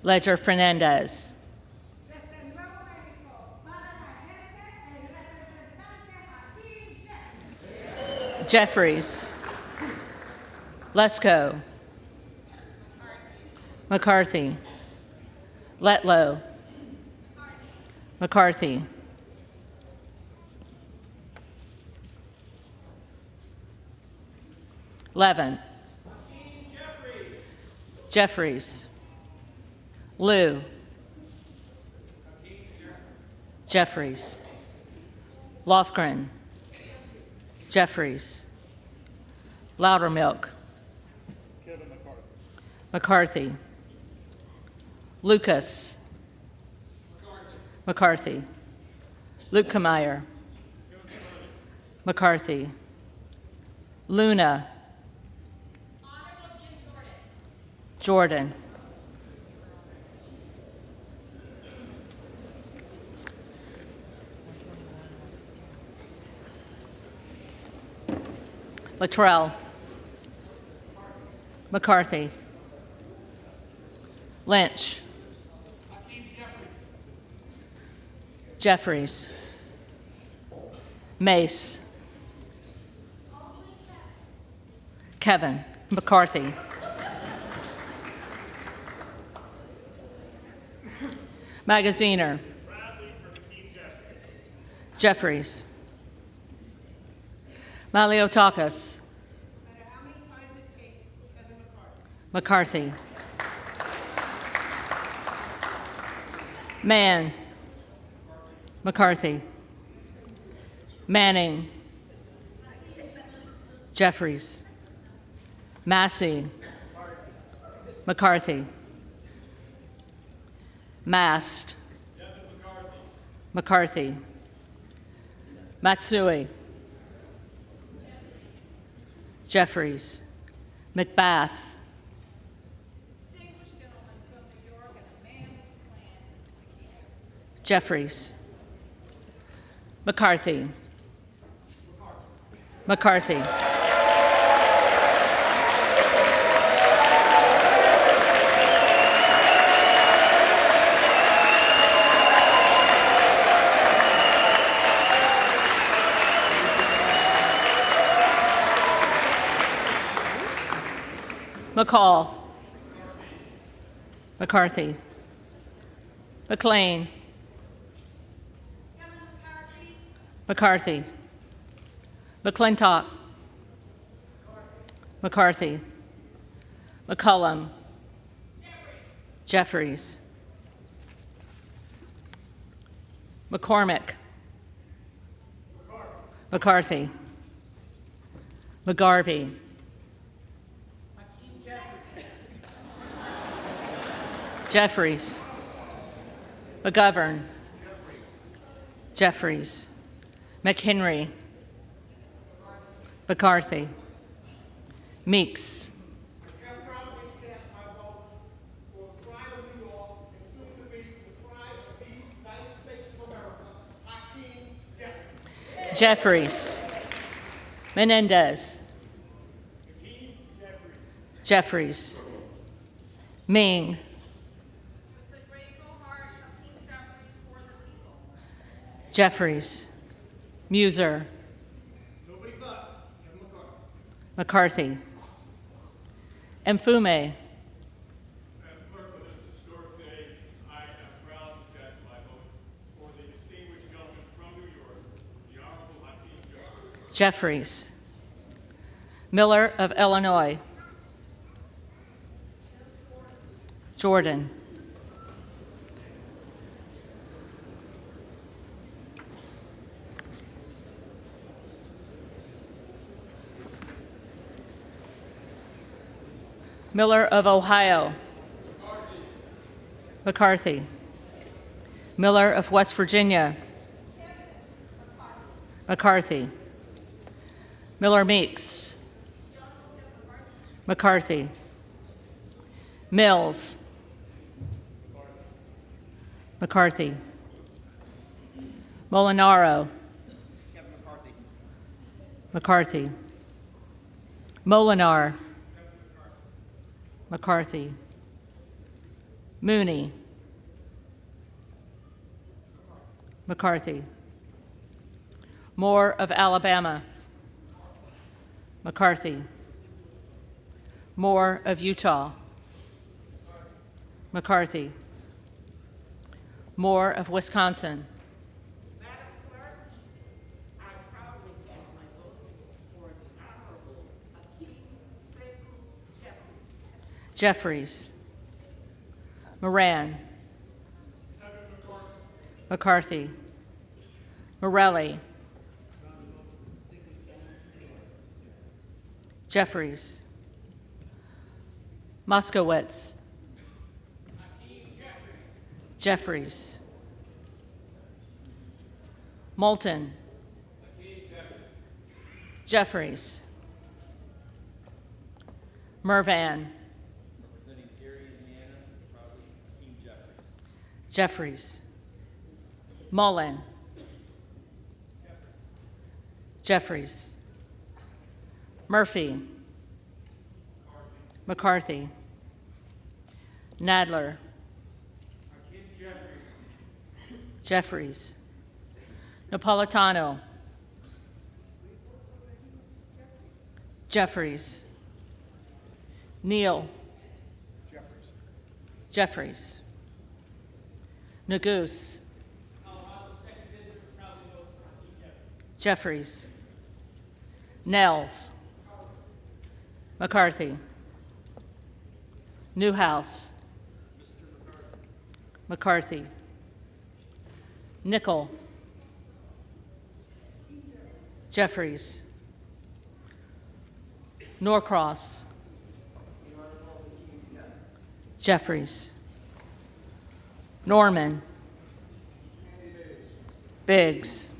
Ledger Fernandez, Jeffries, Lesko, McCarthy, Letlow, McCarthy, Levin, Jeffries, Liu, Jeffries, Lofgren, Jeffries, Loudermilk, McCarthy, Lucas, McCarthy, Lukemeyer, McCarthy, Luna, Jordan, Luttrell, McCarthy, Lynch, Jeffries, Mace, Kevin McCarthy, Magaziner, Jeffries, Maliotakis, McCarthy, Mann, McCarthy, Manning, Jeffries, Massey, McCarthy, Mast, McCarthy, Matsui, Jeffries, McBath, Jeffries, McCarthy, McCarthy, McCall. McCarthy. McLean. McCarthy. McClintock. McCarthy. McCullum. Jeffries. McCormick. McCarthy. McGarvey. Jeffries. McGovern. Jeffries. McHenry. McCarthy. Meeks. Jeffries. Menendez. Jeffries. Ming. Jeffries. Muser. McCarthy. Mfume. Madam Clerk, on this historic day, I am proud to cast my vote for the distinguished gentleman from New York, the Honorable Hakeem Jeffries. Jeffries. Miller of Illinois. Jordan. Miller of Ohio. McCarthy. Miller of West Virginia. McCarthy. Miller Meeks. McCarthy. Mills. McCarthy. Molinaro. McCarthy. Molinar. McCarthy. Mooney. McCarthy. Moore of Alabama. McCarthy. Moore of Utah. McCarthy. Moore of Wisconsin. Madam Clerk, I proudly cast my vote for the Honorable Hakeem Jeffries. Jeffries. Moran. McCarthy. Morelli. Jeffries. Moskowitz. Jeffries. Moulton. Jeffries. Mervan. Representing Gary, Indiana, proudly Hakeem Jeffries. Jeffries. Mullen. Jeffries. Murphy. McCarthy. Nadler. Jeffries. Napolitano. Jeffries. Neal. Jeffries. Nagoose. Jeffries. Nels. McCarthy. Newhouse. McCarthy. Nickel. Jeffries. Norcross. Jeffries. Norman. Biggs.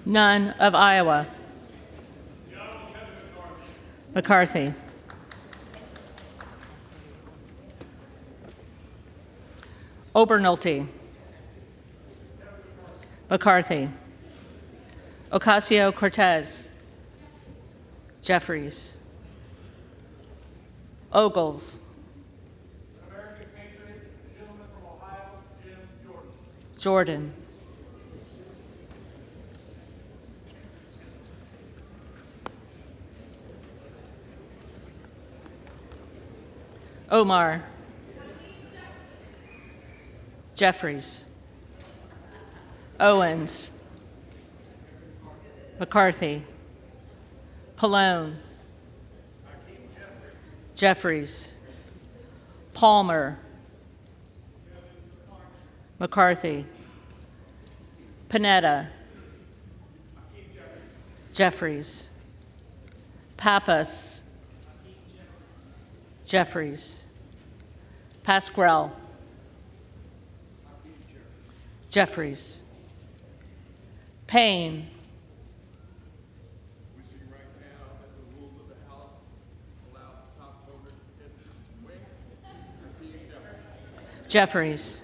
None of Iowa. McCarthy. Obernolte. McCarthy. Ocasio-Cortez. Jeffries. Ogles. American patriot, the gentleman from Ohio, Jim Jordan. Jordan. Omar. Jeffries. Owens. McCarthy. Pallone. Jeffries. Palmer. McCarthy. Panetta. Jeffries. Pappas. Jeffries. Pasquarel. Jeffries. Payne. Wishing right now that the rules of the House allow the top voter to get this wing. Hakeem Jeffries. Jeffries.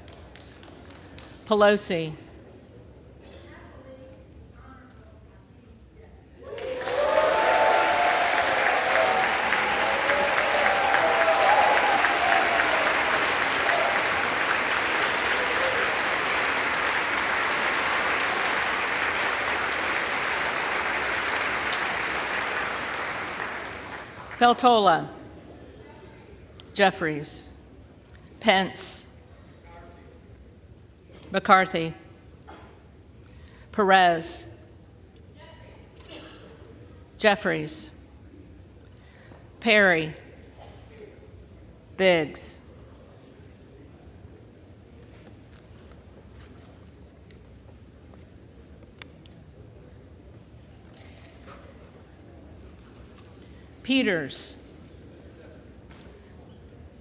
Pelosi. Peltola. Jeffries. Pence. McCarthy. Perez. Jeffries. Perry. Biggs. Peters.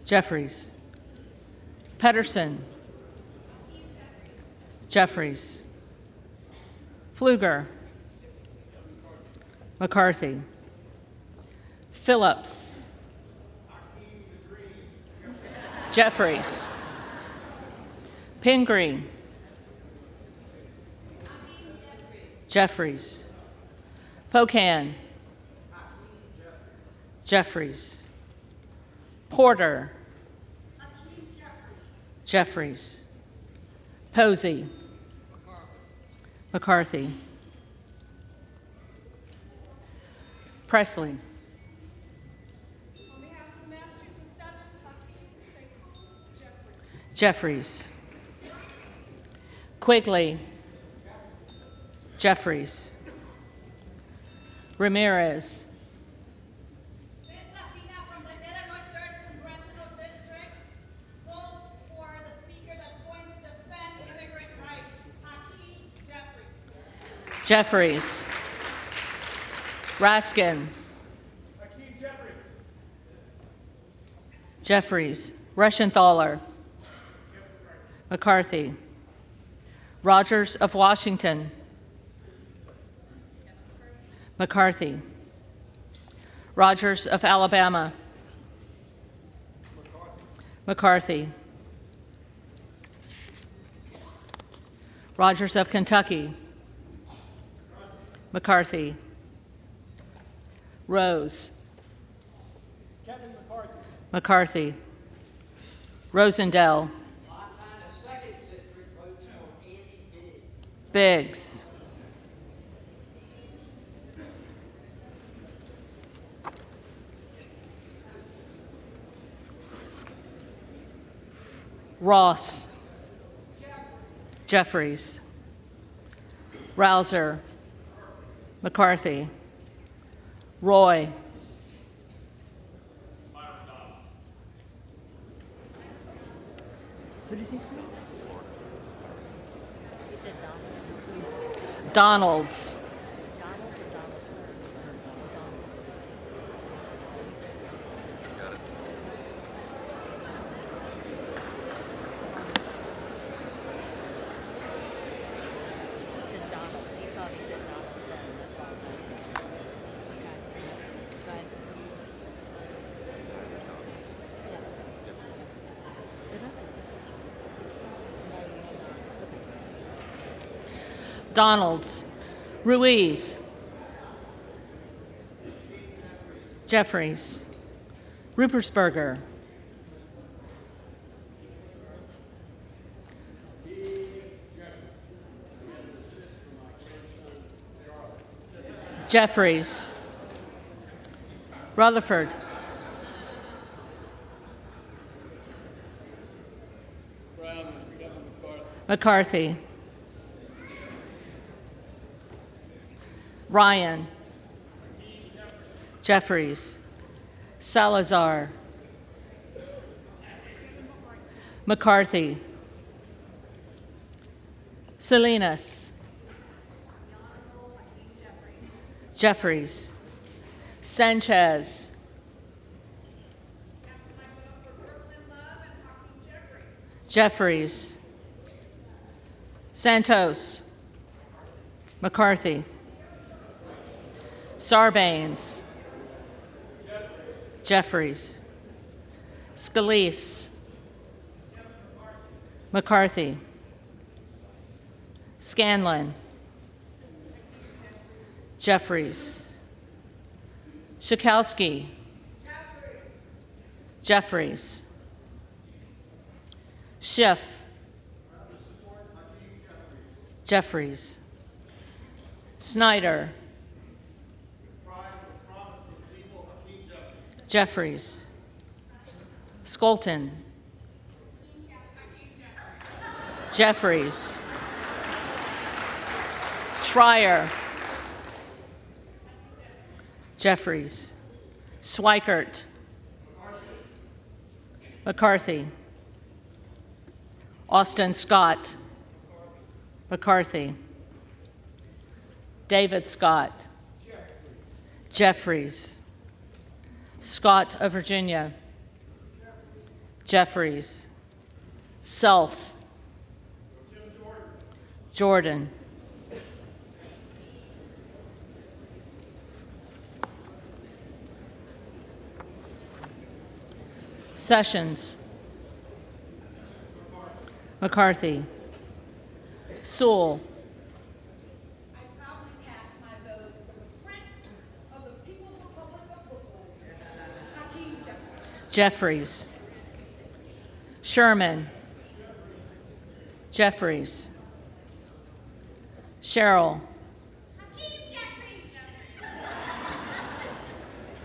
Jeffries. Pedersen. Jeffries. Pfluger. McCarthy. Phillips. Jeffries. Pingree. Jeffries. Pocan. Jeffries. Porter. Jeffries. Posey. McCarthy. Presley. On behalf of Massachusetts 7, Hakeem Jeffries. Quigley. Jeffries. Ramirez. From the Illinois 3rd Congressional District votes for the speaker that's going to defend immigrant rights, Hakeem Jeffries. Jeffries. Raskin. Hakeem Jeffries. Jeffries. Reschenthaler. McCarthy. Rogers of Washington. McCarthy. Rogers of Alabama. McCarthy. Rogers of Kentucky. McCarthy. Rose. Kevin McCarthy. McCarthy. Rosendale. Biggs. Ross. Jeffries. Rouser. McCarthy. Roy. Who did he say? He said Donalds. Got it. He said Donaldson. He thought he said Donaldson. That's why I was asking. Okay. Go ahead. Donalds. Ruiz. Jeffries. Rupersberger. Jeffries. Rutherford. McCarthy. Ryan. Jeffries. Salazar. McCarthy. Salinas. Jeffries. Sanchez. Jeffries. Santos. McCarthy. Sarbanes. Jeffries. Scalise. McCarthy. Scanlon. Jeffries. Schakowsky. Jeffries. Schiff. Jeffries. Snyder. Jeffries. Skolton. Jeffries. Schreier. Jeffries. Swikert. McCarthy. Austin Scott. McCarthy. David Scott. Jeffries. Scott of Virginia. Jeffries. Self. Jordan. Sessions. McCarthy. Sewell. I proudly cast my vote for the Prince of the People's Republic of Brooklyn, Hakeem Jeffries. Jeffries. Sherman. Jeffries. Sherrill. Hakeem Jeffries.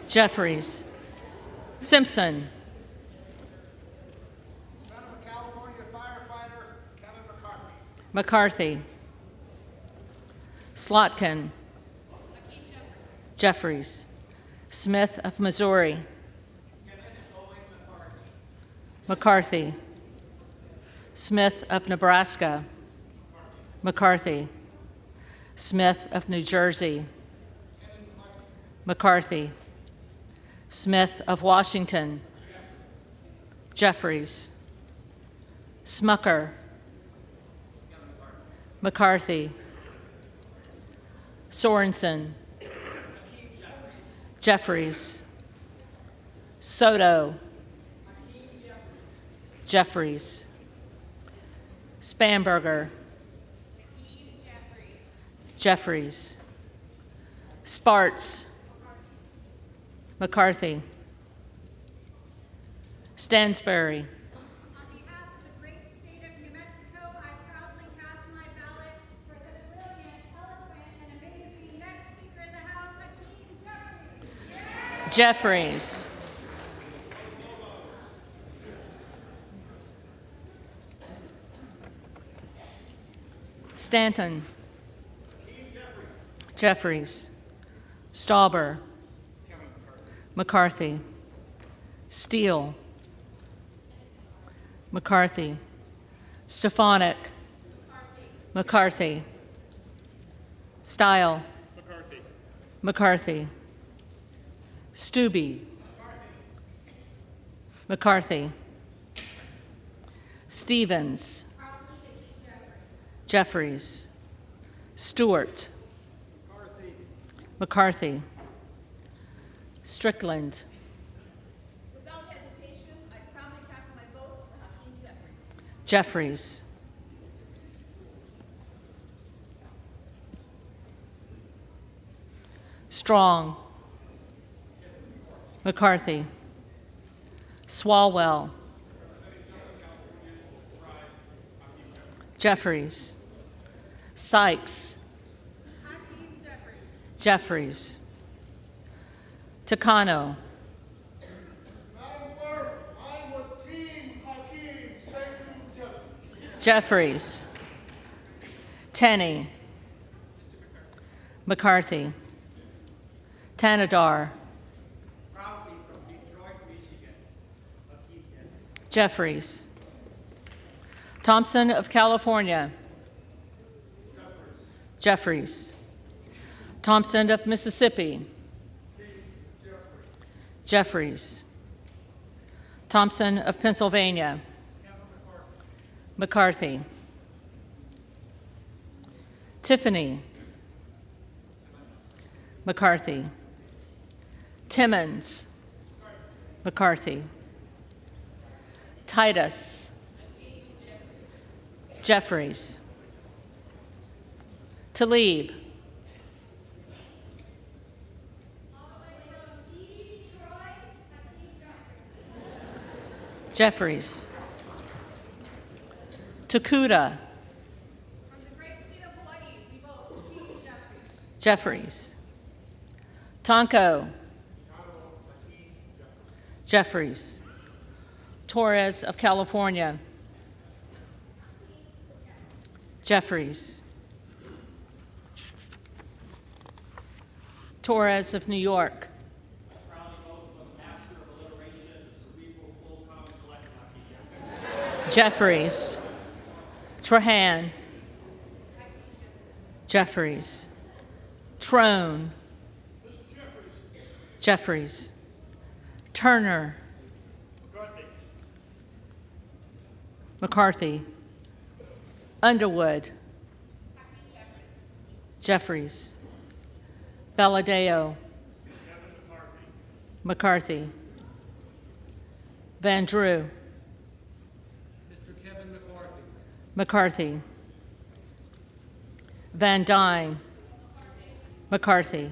Jeffries. Simpson. Son of a California firefighter, Kevin McCarthy. McCarthy. Slotkin. Jeffries. Smith of Missouri. McCarthy. Smith of Nebraska. McCarthy. Smith of New Jersey. McCarthy. Smith of Washington. Jeffries. Smucker. McCarthy. Sorensen. Jeffries. Soto. Jeffries. Spanberger. Jeffries. Sparts. McCarthy. Stansberry. On behalf of the great state of New Mexico, I proudly cast my ballot for the brilliant, eloquent, and amazing next Speaker of the House, Hakeem Jeffries. Jeffries. Stanton. Jeffries. Stauber. McCarthy. Steele. McCarthy. Stefanik. McCarthy. Stile. McCarthy. Stubbe. McCarthy. Stevens. Jeffries. Stewart. McCarthy. Strickland. Without hesitation, I proudly cast my vote for Hakeem Jeffries. Jeffries. Strong. McCarthy. Swalwell. Jeffries. Sykes. Hakeem Jeffries. Jeffries. Takano. Madam Clerk, I'm with Team Hakeem Jeffries. Jeffries. Tenney. McCarthy. Tanadar. Proudly from Detroit, Michigan, Hakeem Jeffries. Jeffries. Thompson of California. Jeffries. Thompson of Mississippi. Jeffries. Thompson of Pennsylvania. McCarthy. Tiffany. McCarthy. Timmons. McCarthy. Titus. Jeffries. Tlaib. Jeffries. Takuda. From the great state of Hawaii, we vote Hakeem Jeffries. Jeffries. Tonko. Jeffries. Torres of California. Jeffries. Torres of New York. Jeffries. Trahan. Jeffries. Trone. Jeffries. Turner. McCarthy. Underwood. Jeffries. Valadeo. McCarthy. Van Drew. Mr. Kevin McCarthy. McCarthy. Van Dyne. McCarthy.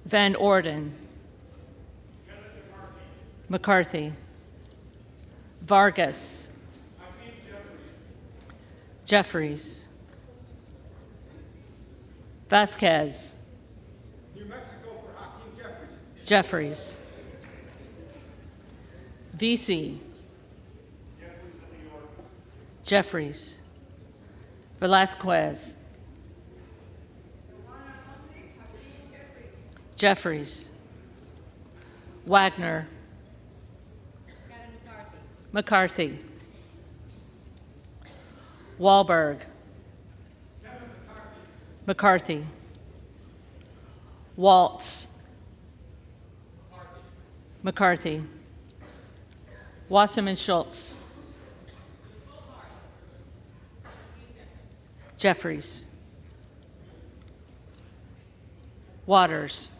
Van Orden. McCarthy. Vargas. Jeffries. Vasquez. New Mexico for Hakeem Jeffries. Jeffries. VC. Jeffries. Velasquez. Jeffries. Wagner. McCarthy. Wahlberg. McCarthy. Waltz. McCarthy. Wasserman Schultz. Jeffries. Waters.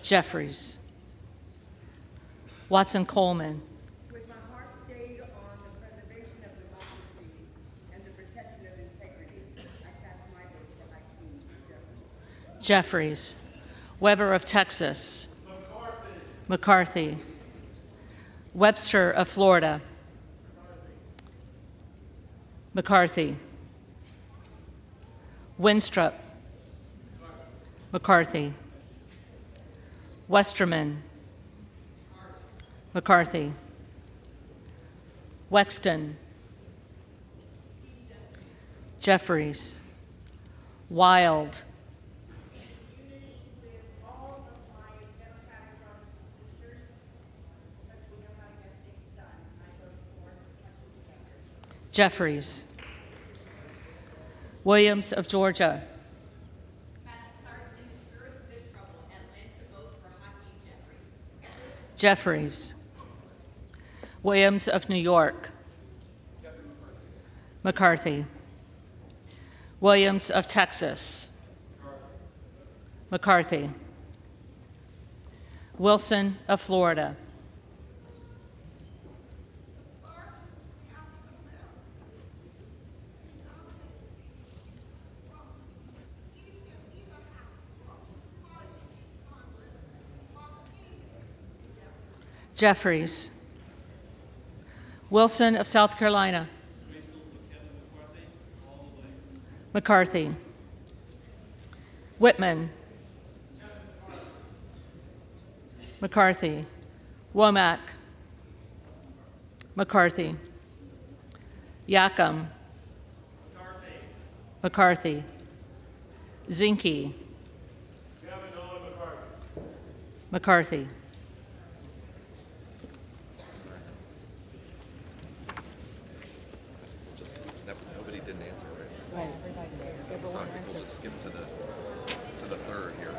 Jeffries. Watson Coleman. With my heart stayed on the preservation of democracy and the protection of integrity, I cast my vote for Hakeem Jeffries. Jeffries. Weber of Texas. McCarthy. Webster of Florida. McCarthy. Winstrup. McCarthy. Westerman. McCarthy. Wexton. Jeffries. Wild. Unity with all of my Democratic brothers and sisters, because we know how to get things done. I vote for Hakeem Jeffries. Jeffries. Williams of Georgia. Jeffries. Williams of New York. McCarthy. Williams of Texas. McCarthy. Wilson of Florida. Jeffries. Wilson of South Carolina. McCarthy. Whitman. McCarthy. Womack. McCarthy. Yackham. McCarthy. Zinke. McCarthy. Nobody didn't answer, right? So I think we'll just skip to the third here.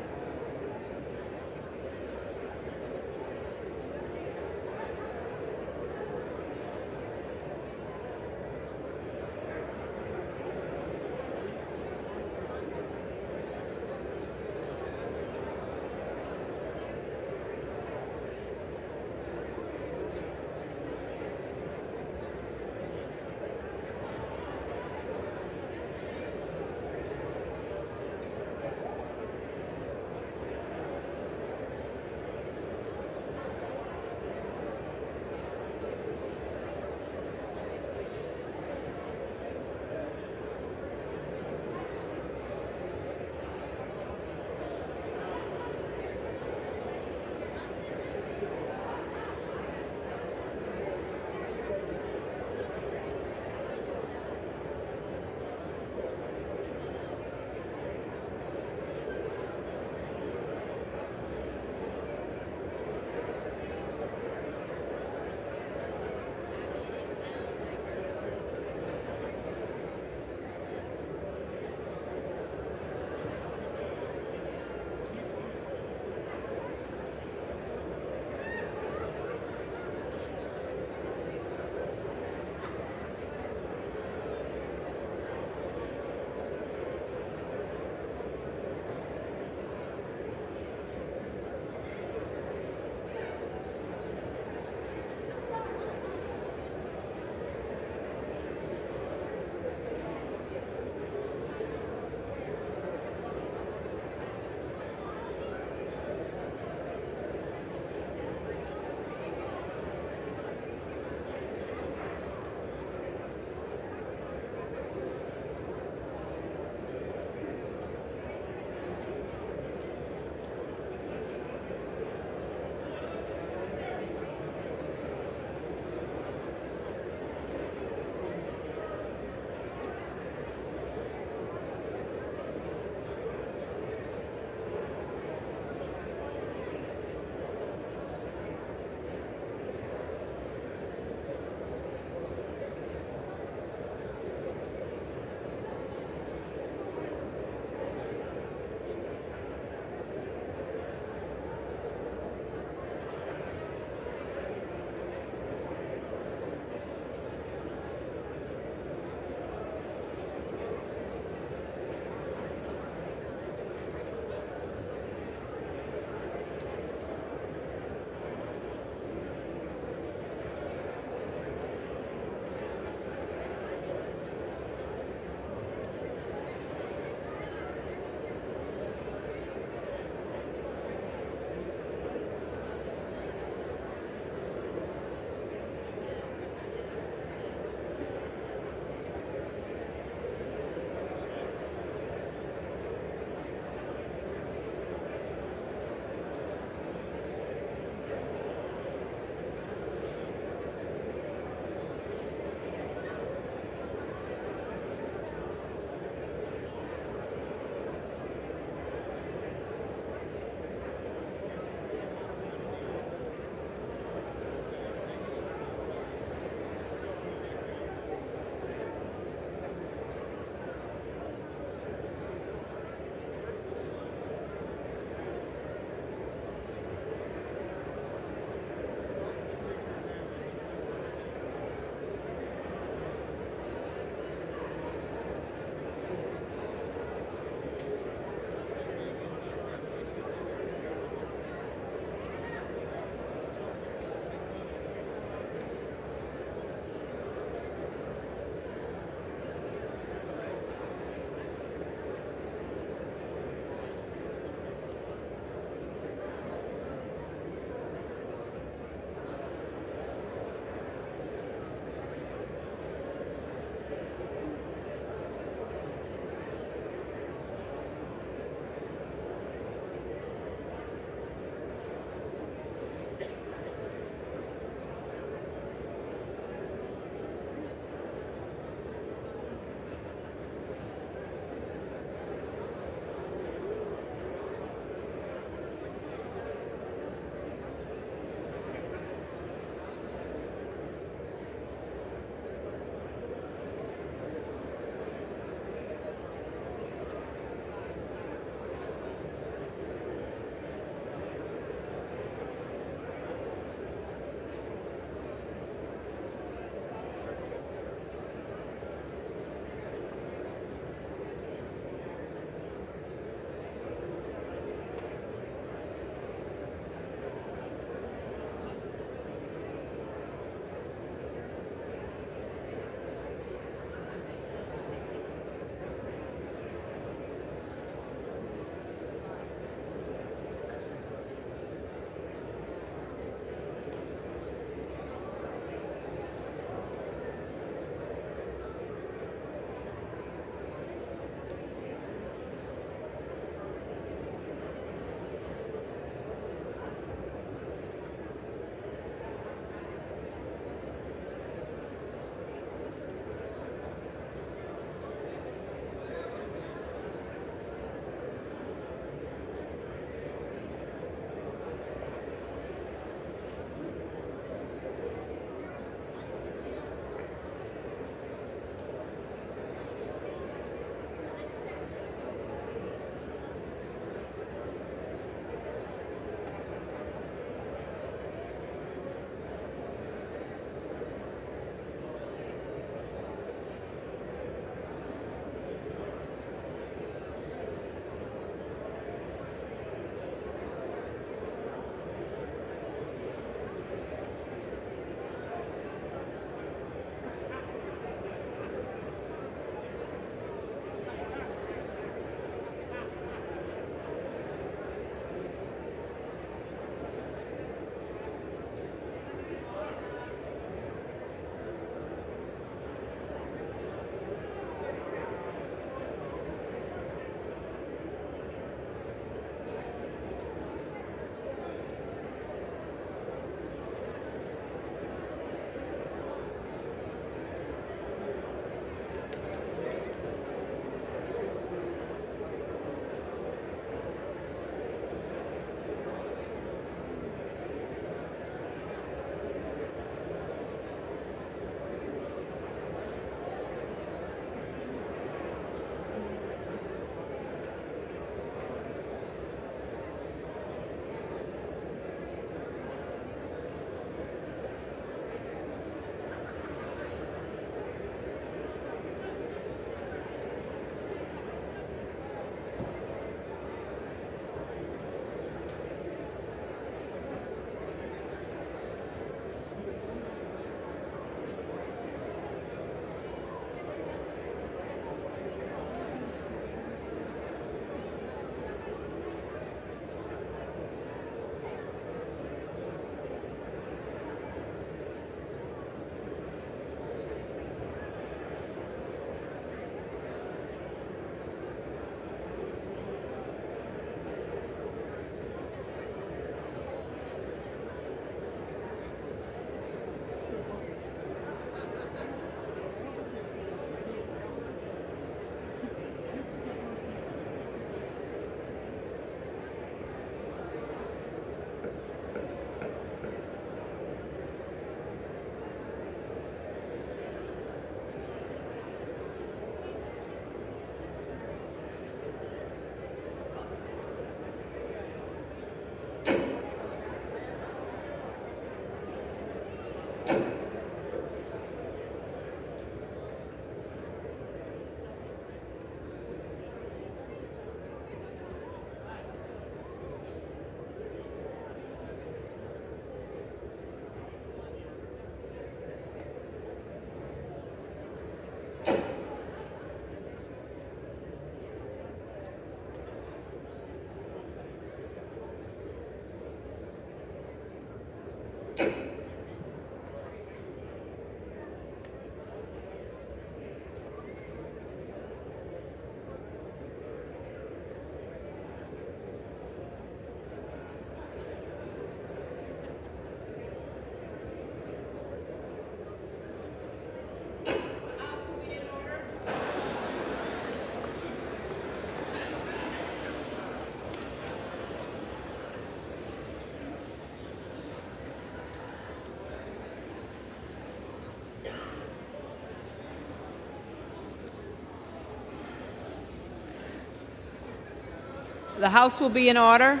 The House will be in order.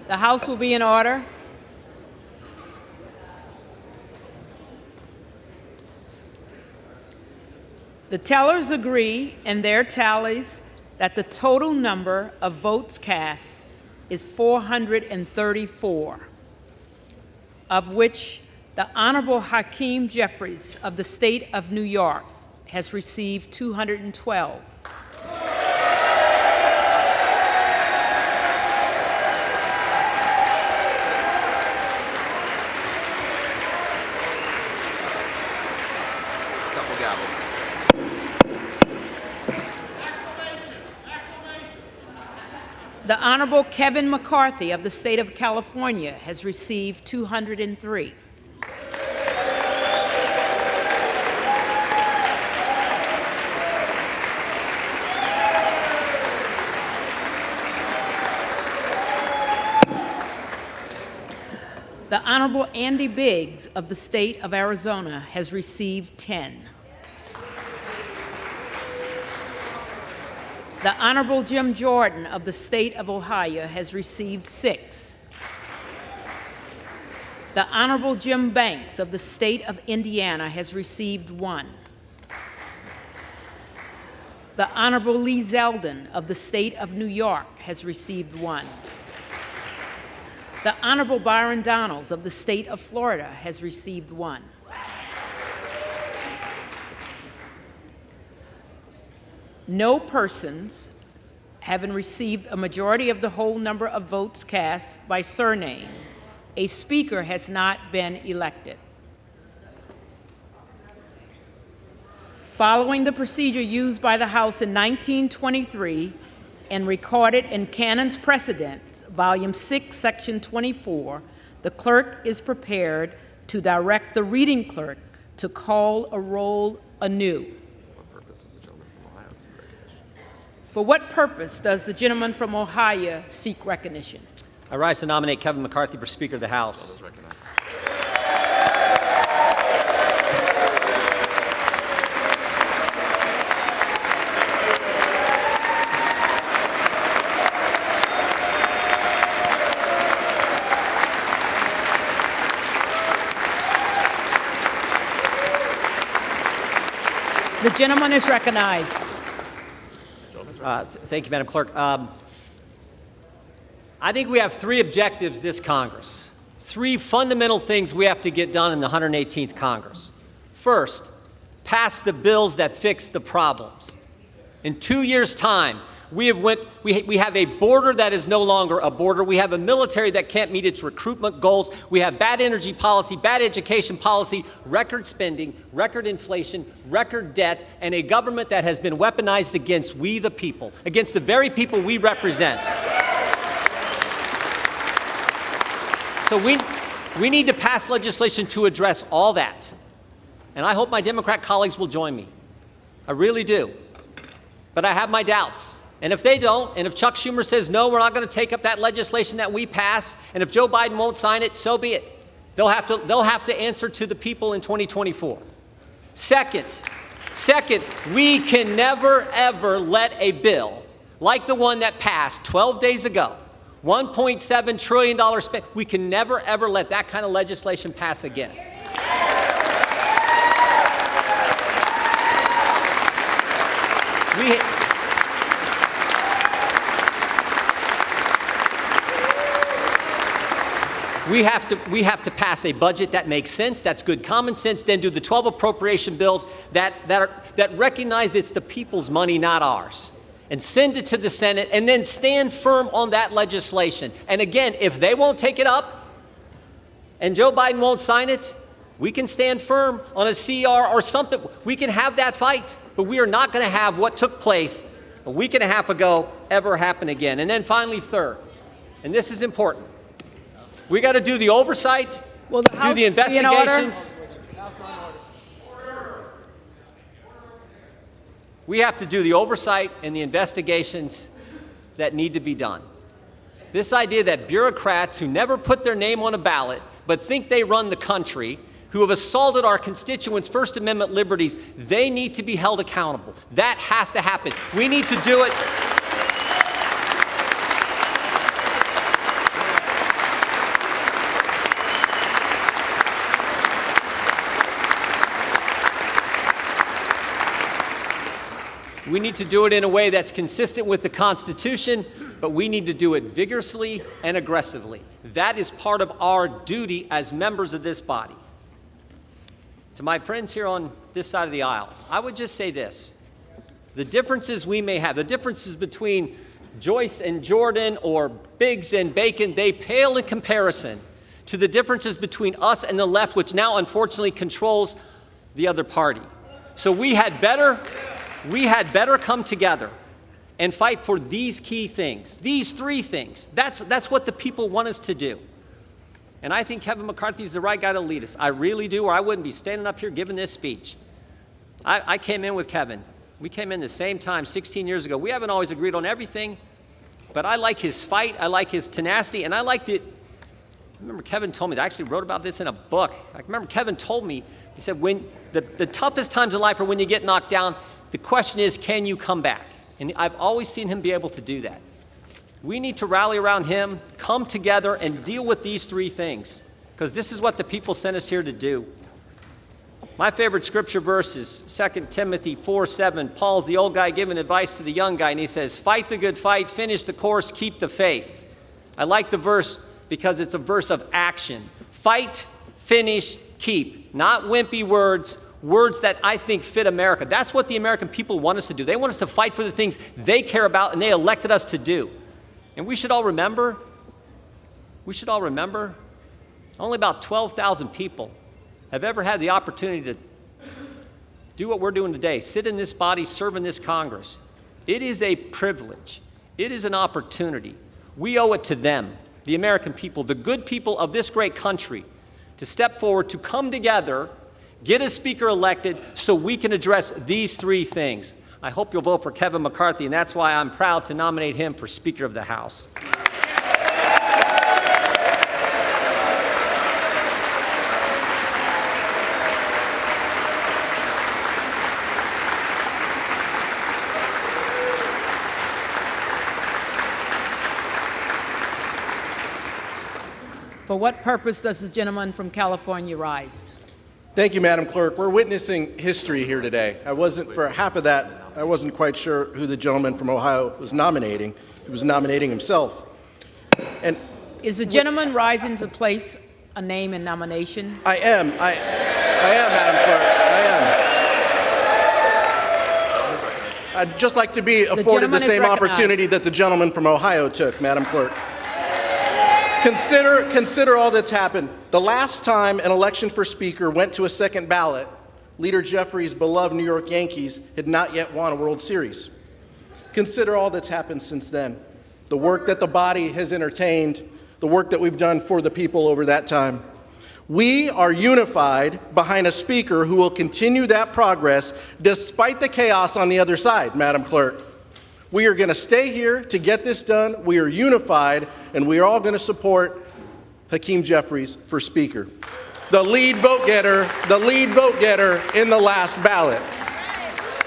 The House will be in order. The tellers agree in their tallies that the total number of votes cast is 434, of which the Honorable Hakeem Jeffries of the state of New York has received 212. The Honorable Kevin McCarthy of the state of California has received 203. The Honorable Andy Biggs of the state of Arizona has received 10. The Honorable Jim Jordan of the state of Ohio has received 6. The Honorable Jim Banks of the state of Indiana has received 1. The Honorable Lee Zeldin of the state of New York has received 1. The Honorable Byron Donalds of the state of Florida has received 1. No persons having received a majority of the whole number of votes cast by surname, a speaker has not been elected. Following the procedure used by the House in 1923 and recorded in Canons Precedents, Volume 6, Section 24, the clerk is prepared to direct the reading clerk to call a roll anew. For what purpose does the gentleman from Ohio seek recognition? I rise to nominate Kevin McCarthy for Speaker of the House. The gentleman is recognized. Thank you, Madam Clerk. I think we have 3 objectives this Congress, 3 fundamental things we have to get done in the 118th Congress. First, pass the bills that fix the problems. In 2 years' time, we have a border that is no longer a border. We have a military that can't meet its recruitment goals. We have bad energy policy, bad education policy, record spending, record inflation, record debt, and a government that has been weaponized against we the people, against the very people we represent. So we need to pass legislation to address all that. And I hope my Democrat colleagues will join me. I really do. But I have my doubts. And if they don't, and if Chuck Schumer says, no, we're not going to take up that legislation that we pass, and if Joe Biden won't sign it, so be it. They'll have to answer to the people in 2024. Second, we can never, ever let a bill like the one that passed 12 days ago, $1.7 trillion spent, we can never, ever let that kind of legislation pass again. We have to pass a budget that makes sense, that's good common sense, then do the 12 appropriation bills that recognize it's the people's money, not ours, and send it to the Senate, and then stand firm on that legislation. And again, if they won't take it up and Joe Biden won't sign it, we can stand firm on a CR or something. We can have that fight, but we are not going to have what took place a week and a half ago ever happen again. And then finally, third, and this is important, we got to do the oversight, do the investigations. We have to do the oversight and the investigations that need to be done. This idea that bureaucrats who never put their name on a ballot but think they run the country, who have assaulted our constituents' First Amendment liberties, they need to be held accountable. That has to happen. We need to do it. We need to do it in a way that's consistent with the Constitution, but we need to do it vigorously and aggressively. That is part of our duty as members of this body. To my friends here on this side of the aisle, I would just say this. The differences we may have, the differences between Joyce and Jordan or Biggs and Bacon, they pale in comparison to the differences between us and the left, which now unfortunately controls the other party. So we had better come together and fight for these key things, these three things. That's what the people want us to do. And I think Kevin McCarthy is the right guy to lead us. I really do, or I wouldn't be standing up here giving this speech. I came in with Kevin. We came in the same time 16 years ago. We haven't always agreed on everything, but I like his fight. I like his tenacity, and I like it. I remember Kevin told me, I actually wrote about this in a book. I remember Kevin told me, he said, when the toughest times in life are when you get knocked down, the question is, can you come back? And I've always seen him be able to do that. We need to rally around him, come together, and deal with these three things, because this is what the people sent us here to do. My favorite scripture verse is 2 Timothy 4:7. Paul's the old guy giving advice to the young guy, and he says, fight the good fight, finish the course, keep the faith. I like the verse because it's a verse of action. Fight, finish, keep. Not wimpy words, words that I think fit America. That's what the American people want us to do. They want us to fight for the things they care about and they elected us to do. And we should all remember, only about 12,000 people have ever had the opportunity to do what we're doing today, sit in this body, serve in this Congress. It is a privilege. It is an opportunity. We owe it to them, the American people, the good people of this great country, to step forward, to come together, get a speaker elected so we can address these three things. I hope you'll vote for Kevin McCarthy, and that's why I'm proud to nominate him for Speaker of the House. For what purpose does the gentleman from California rise? Thank you, Madam Clerk. We're witnessing history here today. For half of that, I wasn't quite sure who the gentleman from Ohio was nominating. He was nominating himself. And is the gentleman rising to place a name in nomination? I am, Madam Clerk. I am. I'd just like to be afforded the same opportunity that the gentleman from Ohio took, Madam Clerk. Consider all that's happened. The last time an election for Speaker went to a second ballot, Leader Jeffries' beloved New York Yankees had not yet won a World Series. Consider all that's happened since then. The work that the body has entertained, the work that we've done for the people over that time. We are unified behind a Speaker who will continue that progress despite the chaos on the other side, Madam Clerk. We are going to stay here to get this done. We are unified, and we are all going to support Hakeem Jeffries for Speaker. The lead vote getter in the last ballot.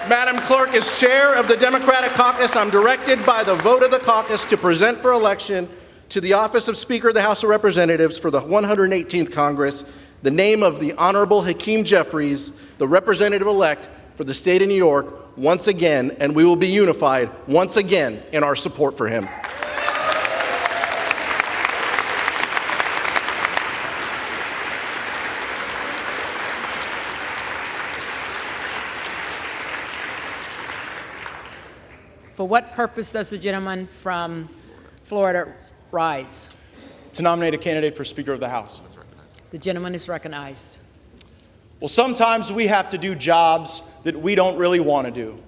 Madam Clerk, as chair of the Democratic caucus, I'm directed by the vote of the caucus to present for election to the office of Speaker of the House of Representatives for the 118th Congress the name of the Honorable Hakeem Jeffries, the representative-elect for the state of New York, once again, and we will be unified once again in our support for him. For what purpose does the gentleman from Florida rise? To nominate a candidate for Speaker of the House. The gentleman is recognized. Well, sometimes we have to do jobs that we don't really want to do.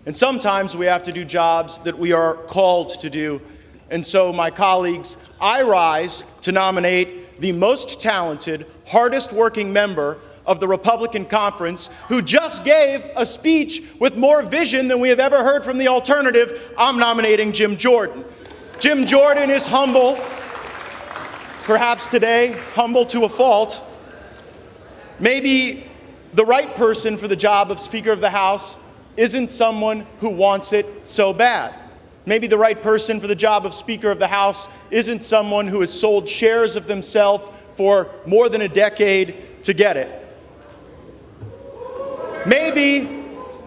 And sometimes we have to do jobs that we are called to do. And so, my colleagues, I rise to nominate the most talented, hardest working member of the Republican Conference who just gave a speech with more vision than we have ever heard from the alternative. I'm nominating Jim Jordan. Jim Jordan is humble, perhaps today humble to a fault. Maybe the right person for the job of Speaker of the House isn't someone who wants it so bad. Maybe the right person for the job of Speaker of the House isn't someone who has sold shares of themselves for more than a decade to get it. Maybe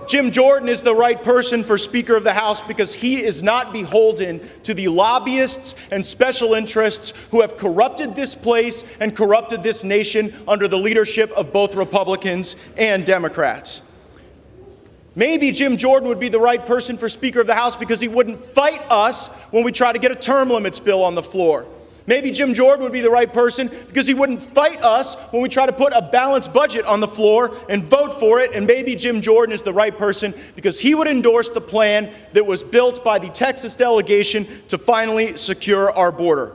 Jim Jordan is the right person for Speaker of the House because he is not beholden to the lobbyists and special interests who have corrupted this place and corrupted this nation under the leadership of both Republicans and Democrats. Maybe Jim Jordan would be the right person for Speaker of the House because he wouldn't fight us when we try to get a term limits bill on the floor. Maybe Jim Jordan would be the right person because he wouldn't fight us when we try to put a balanced budget on the floor and vote for it. And maybe Jim Jordan is the right person because he would endorse the plan that was built by the Texas delegation to finally secure our border.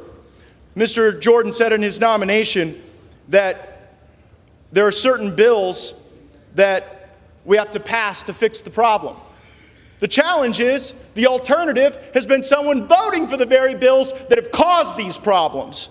Mr. Jordan said in his nomination that there are certain bills that we have to pass to fix the problem. The challenge is the alternative has been someone voting for the very bills that have caused these problems.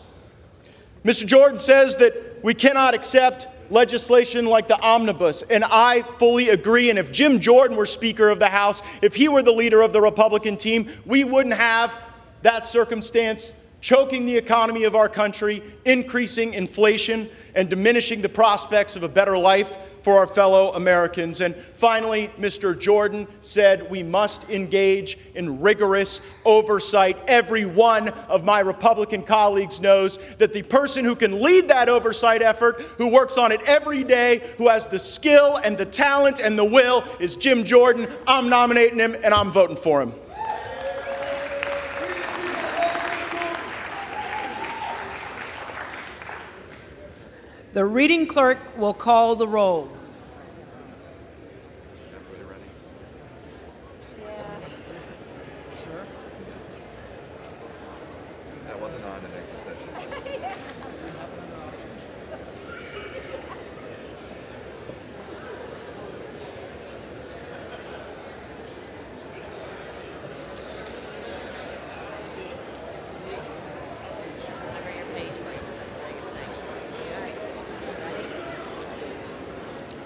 Mr. Jordan says that we cannot accept legislation like the omnibus, and I fully agree. And if Jim Jordan were Speaker of the House, if he were the leader of the Republican team, we wouldn't have that circumstance choking the economy of our country, increasing inflation, and diminishing the prospects of a better life for our fellow Americans. And finally, Mr. Jordan said we must engage in rigorous oversight. Every one of my Republican colleagues knows that the person who can lead that oversight effort, who works on it every day, who has the skill and the talent and the will, is Jim Jordan. I'm nominating him, and I'm voting for him. The reading clerk will call the roll. Everybody ready? Sure. That wasn't on an existential.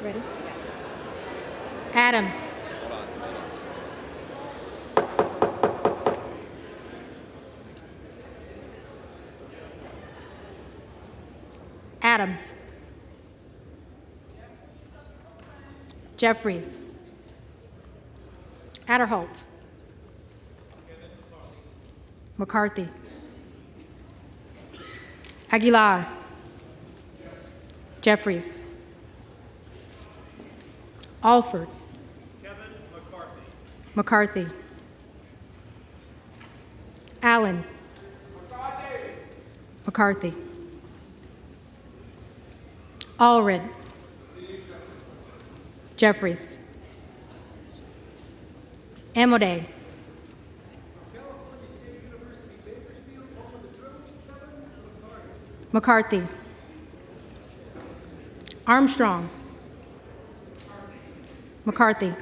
Ready? Adams. Adams. Jeffries. Adderholt. McCarthy. Aguilar. Jeffries. Alford. Kevin McCarthy. McCarthy. Allen. McCarthy. Allred. Jeffries. Amodei. McCarthy. Armstrong. McCarthy.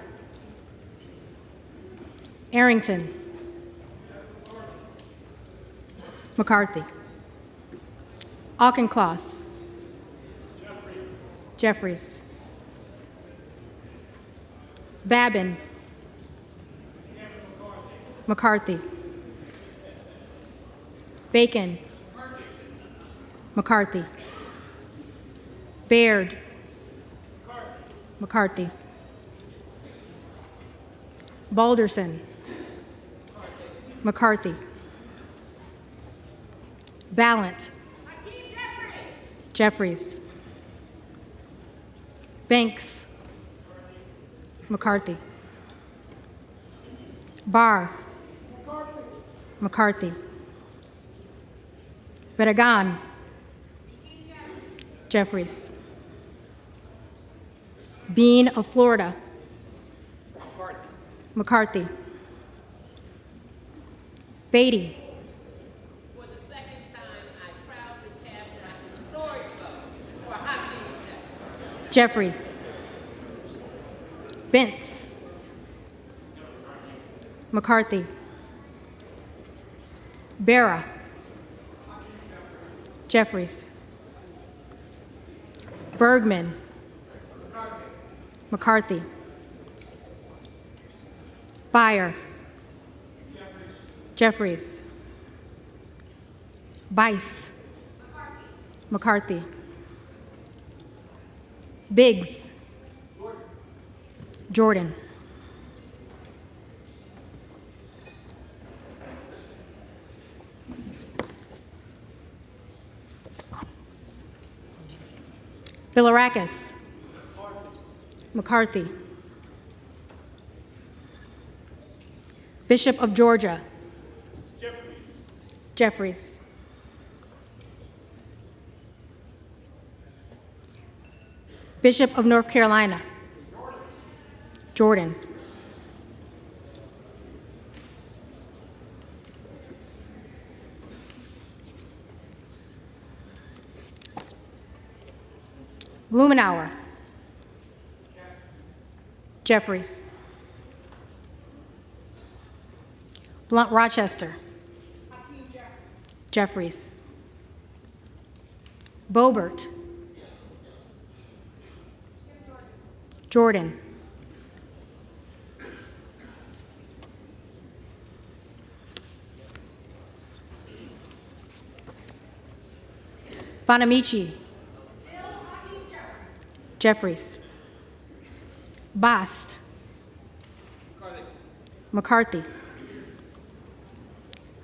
Arrington. McCarthy. Auchincloss. Jeffries. Babin. McCarthy. Bacon. McCarthy. Baird. McCarthy. Balderson. McCarthy. Ballant. Jeffries. Banks. McCarthy. Barr. McCarthy. Barragan. Jeffries. Bean of Florida. McCarthy. Beatty. For the second time, I proudly cast my historic vote for Hakeem Jeffries. Bentz. McCarthy. Barra. Jeffries. Bergman. McCarthy. Byer. Jeffries. Bice. McCarthy. Biggs. Jordan. Bilirakis. McCarthy. Bishop of Georgia. Jeffries. Bishop of North Carolina. Jordan. Blumenauer. Jeffries. Blunt Rochester. Jeffries. Boebert. Jordan. Bonamici. Jeffries. Bast. McCarthy.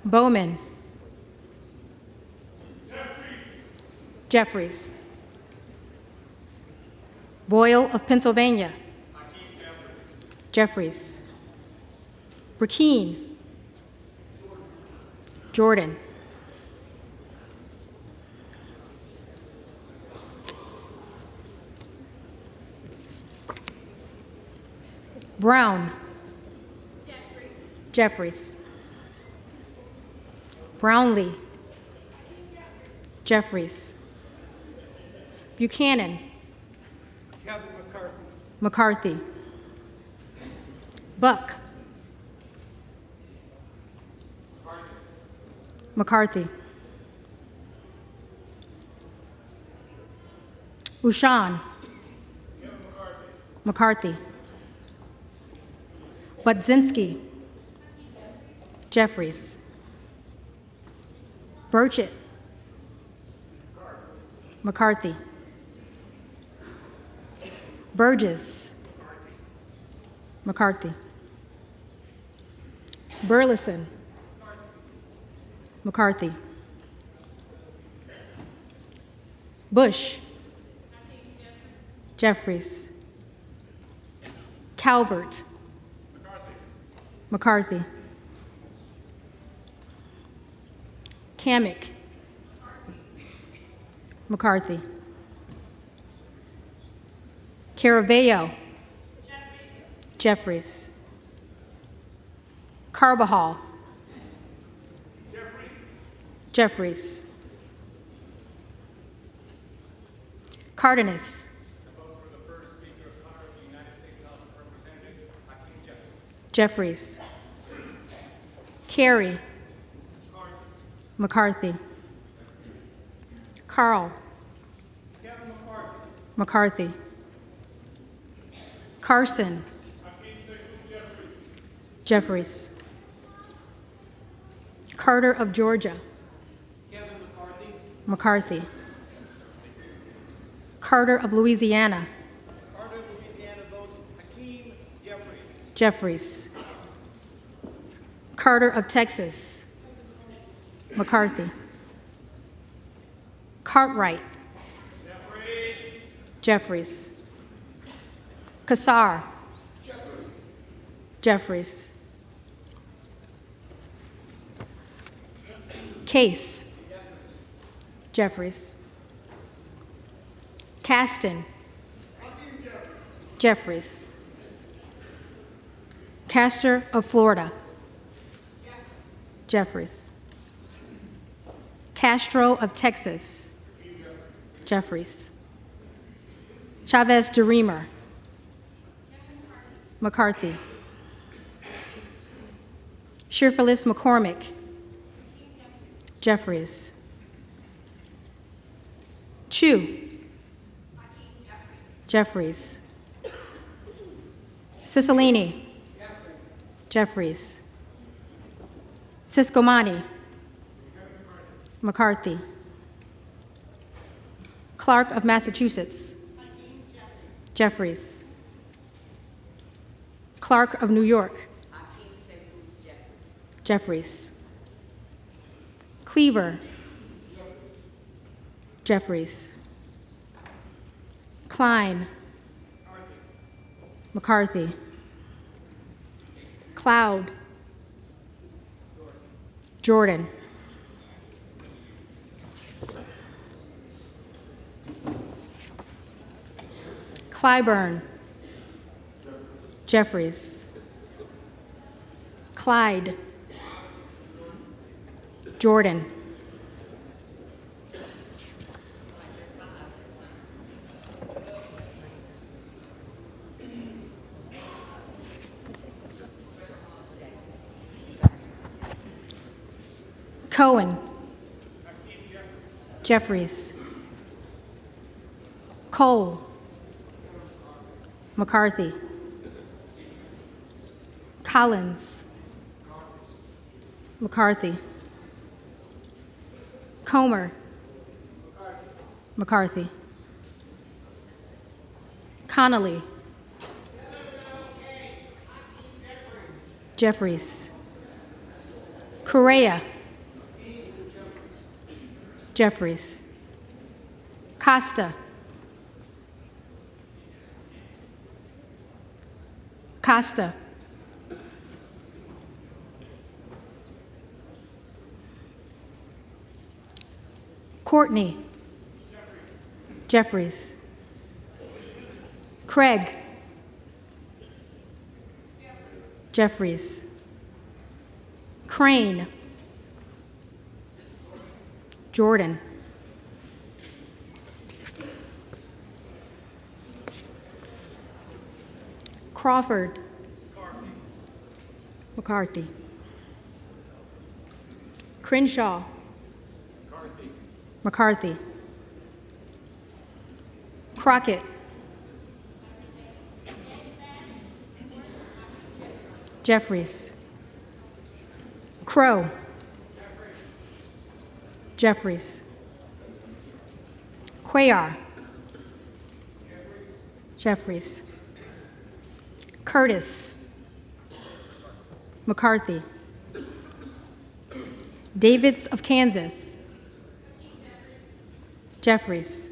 Bowman. Jeffries. Boyle of Pennsylvania. Jeffries. Burkeen. Jordan. Brown. Jeffries. Brownlee. Jeffries. Buchanan. Kevin McCarthy. McCarthy. Buck. McCarthy. Ushan. McCarthy. Budzinski. Jeffries. Burchett. McCarthy. Burgess. McCarthy. Burleson. McCarthy. Bush. Jeffries. Calvert. McCarthy. Kamek. McCarthy. Caravello. Jeffries. Carbajal. Jeffries. Cardenas. Jeffries. Carey. McCarthy. Carl. McCarthy. Carson. Jeffries. Carter of Georgia. McCarthy. Carter of Louisiana. Carter of Louisiana votes Hakeem Jeffries. Jeffries. Carter of Texas. McCarthy. Cartwright. Jeffries. Kassar. Jeffries. Case. Jeffries. Caston. Jeffries. Castor of Florida. Jeffries. Castro of Texas. Jeffries. Chavez DeRemer. McCarthy. Shirfalis McCormick. Jeffries. Chu. Jeffries. Cicilline. Jeffries. Siscomani. McCarthy. Clark of Massachusetts. Jeffries. Clark of New York. Jeffries. Cleaver. Jeffries. Klein. McCarthy. Cloud. Jordan. Clyburn. Jeffries. Clyde. Jordan. Cohen. Jeffries. Cole. McCarthy. Collins. McCarthy. Comer. McCarthy. Connolly. Jeffries. Correa. Jeffries. Costa. Costa. Courtney. Jeffries. Craig. Jeffries. Crane. Jordan. Crawford. McCarthy. Crenshaw. McCarthy. Crockett. Jeffries. Crow. Jeffries. Cuellar. Jeffries. Curtis. McCarthy. Davids of Kansas. Jeffries.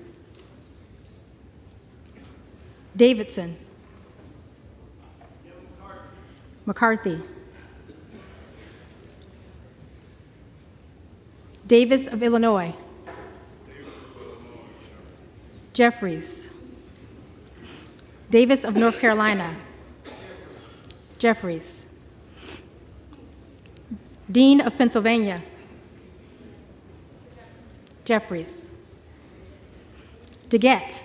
Davidson. McCarthy. Davis of Illinois. Jeffries. Davis of North Carolina. Jeffries. Dean of Pennsylvania. Jeffries. DeGette.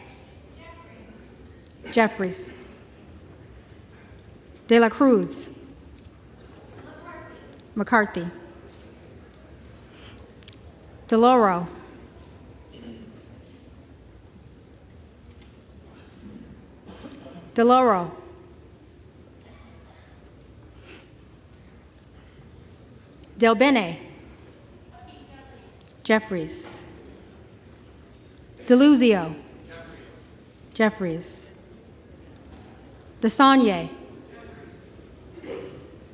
Jeffries. De la Cruz. McCarthy. DeLauro. DeLauro. Del Bene. Jeffries. DeLuzio. Jeffries. DeSaulnier.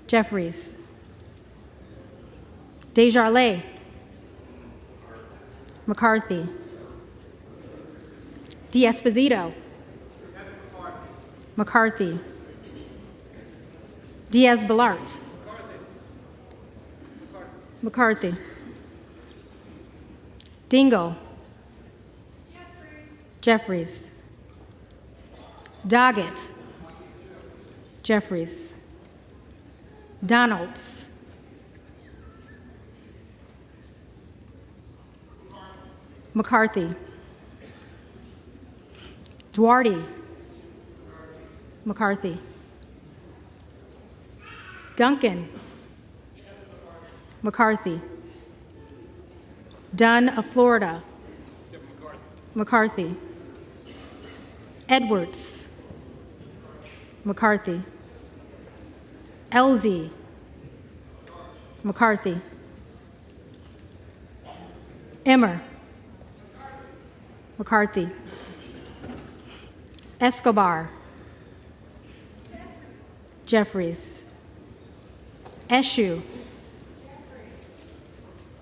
Jeffries. Desjardins. McCarthy. D'Esposito. McCarthy. Diaz-Balart. McCarthy. Dingle. Jeffries. Doggett. Jeffries. Donalds. McCarthy. Duarte. McCarthy. Duncan. McCarthy. Dunn of Florida. McCarthy. Edwards. McCarthy. Elsie McCarthy. Emmer McCarthy. Escobar Jeffries. Eshu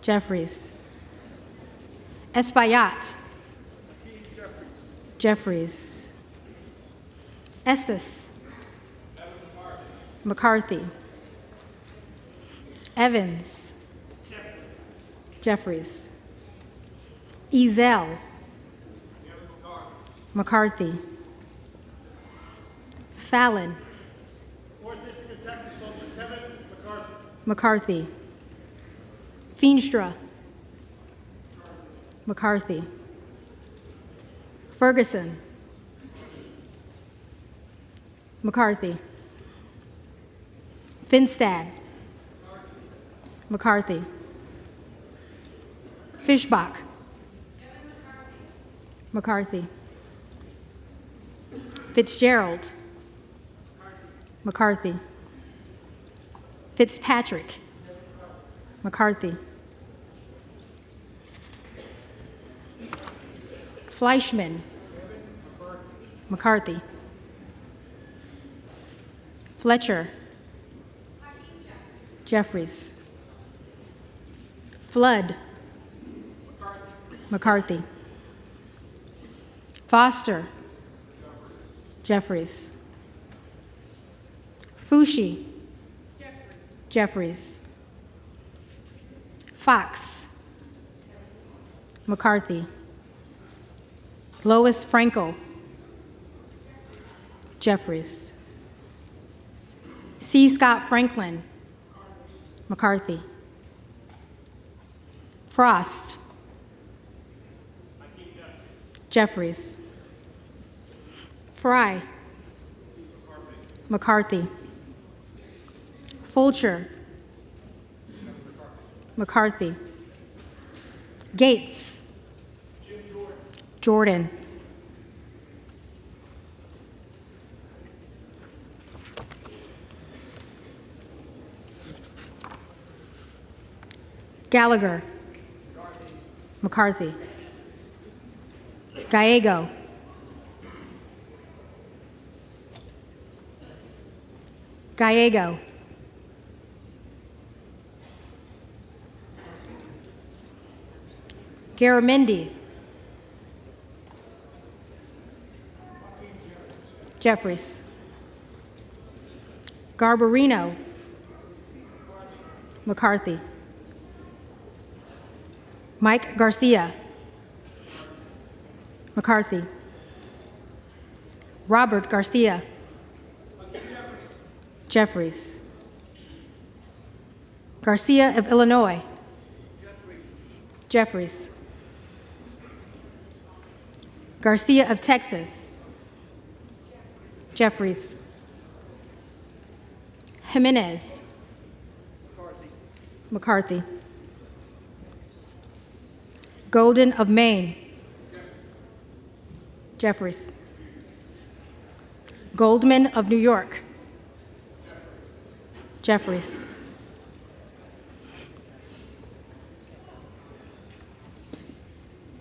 Jeffries. Espaillat Jeffries. Estes McCarthy. Evans Jeffries. Ezel McCarthy. Fallon Kevin McCarthy. McCarthy. Feenstra McCarthy. Ferguson McCarthy. Finstad McCarthy. Fischbach McCarthy. Fitzgerald McCarthy. Fitzpatrick McCarthy. Fleischman McCarthy. Fletcher Jeffries. Flood McCarthy. Foster Jeffries. Fushi Jeffries. Fox McCarthy. Lois Frankel Jeffries. C. Scott Franklin McCarthy. Frost Jeffries. Fry McCarthy. Fulcher McCarthy. Gates Jordan. Gallagher McCarthy. Gallego Gallego. Garamendi Jeffries. Garbarino McCarthy. Mike Garcia McCarthy. Robert Garcia Jeffries. Garcia of Illinois Jeffries. Garcia of Texas Jeffries. Jimenez McCarthy. Golden of Maine Jeffries. Goldman of New York Jeffries.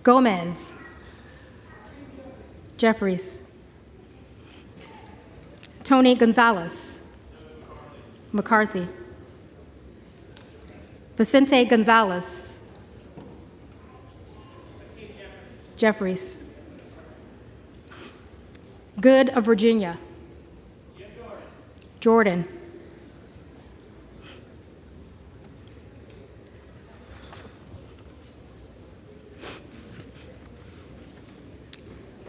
Gomez Jeffries. Tony Gonzalez McCarthy. Vicente Gonzalez Jeffries. Good of Virginia Jordan.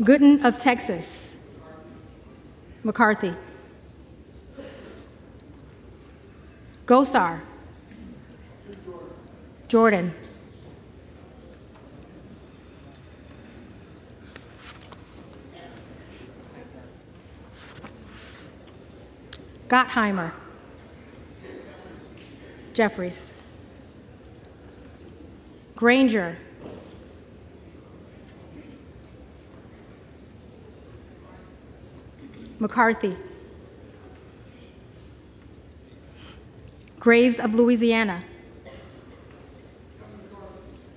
Gooden of Texas McCarthy. Gosar Jordan. Gottheimer Jeffries. Granger McCarthy. Graves of Louisiana.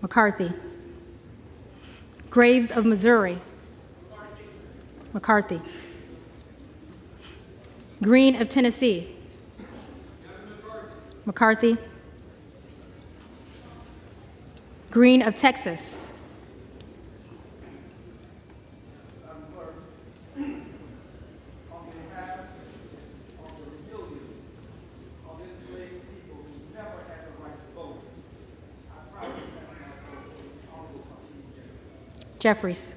McCarthy. Graves of Missouri. McCarthy. Green of Tennessee. McCarthy. Green of Texas. Jeffries.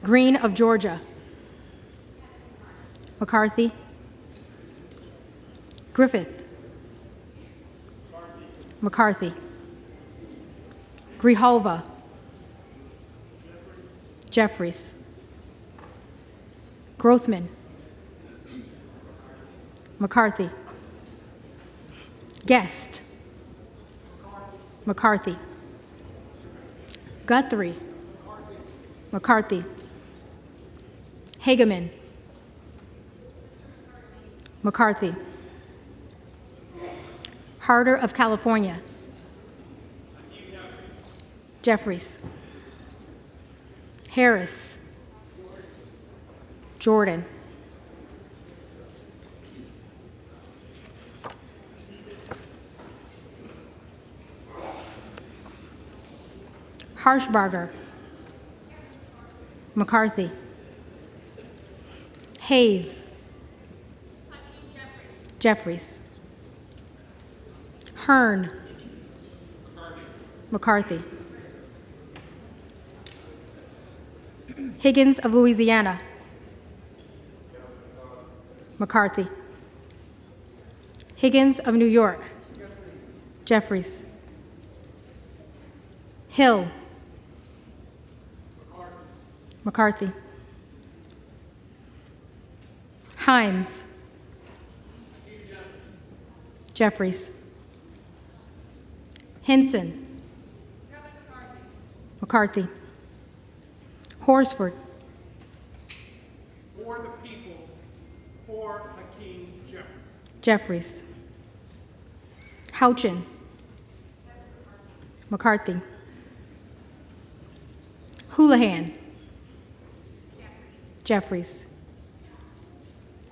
Green of Georgia. McCarthy. Griffith. McCarthy. Grijalva. Jeffries. Grothman. McCarthy. Guest. McCarthy. Guthrie. McCarthy. Hageman. McCarthy. Harder of California. Jeffries. Harris. Jordan. Harshbarger. McCarthy. Hayes. Jeffries. Hearn. McCarthy. Higgins of Louisiana. McCarthy. Higgins of New York. Jeffries. Hill. McCarthy. Himes. Jeffries. Henson. McCarthy. Horsford. For the people, for Hakeem Jeffries. Jeffries. Houchin. McCarthy. Houlihan. Jeffries.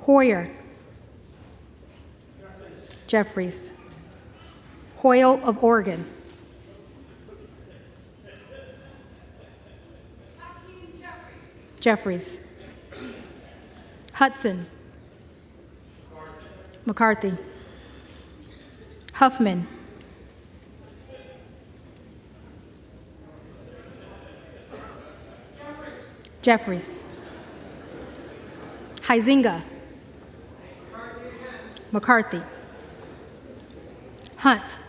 Hoyer. Jeffries. Hoyle of Oregon. Jeffries. Hudson. McCarthy. Huffman. Jeffries. Huizinga. McCarthy. Hunt.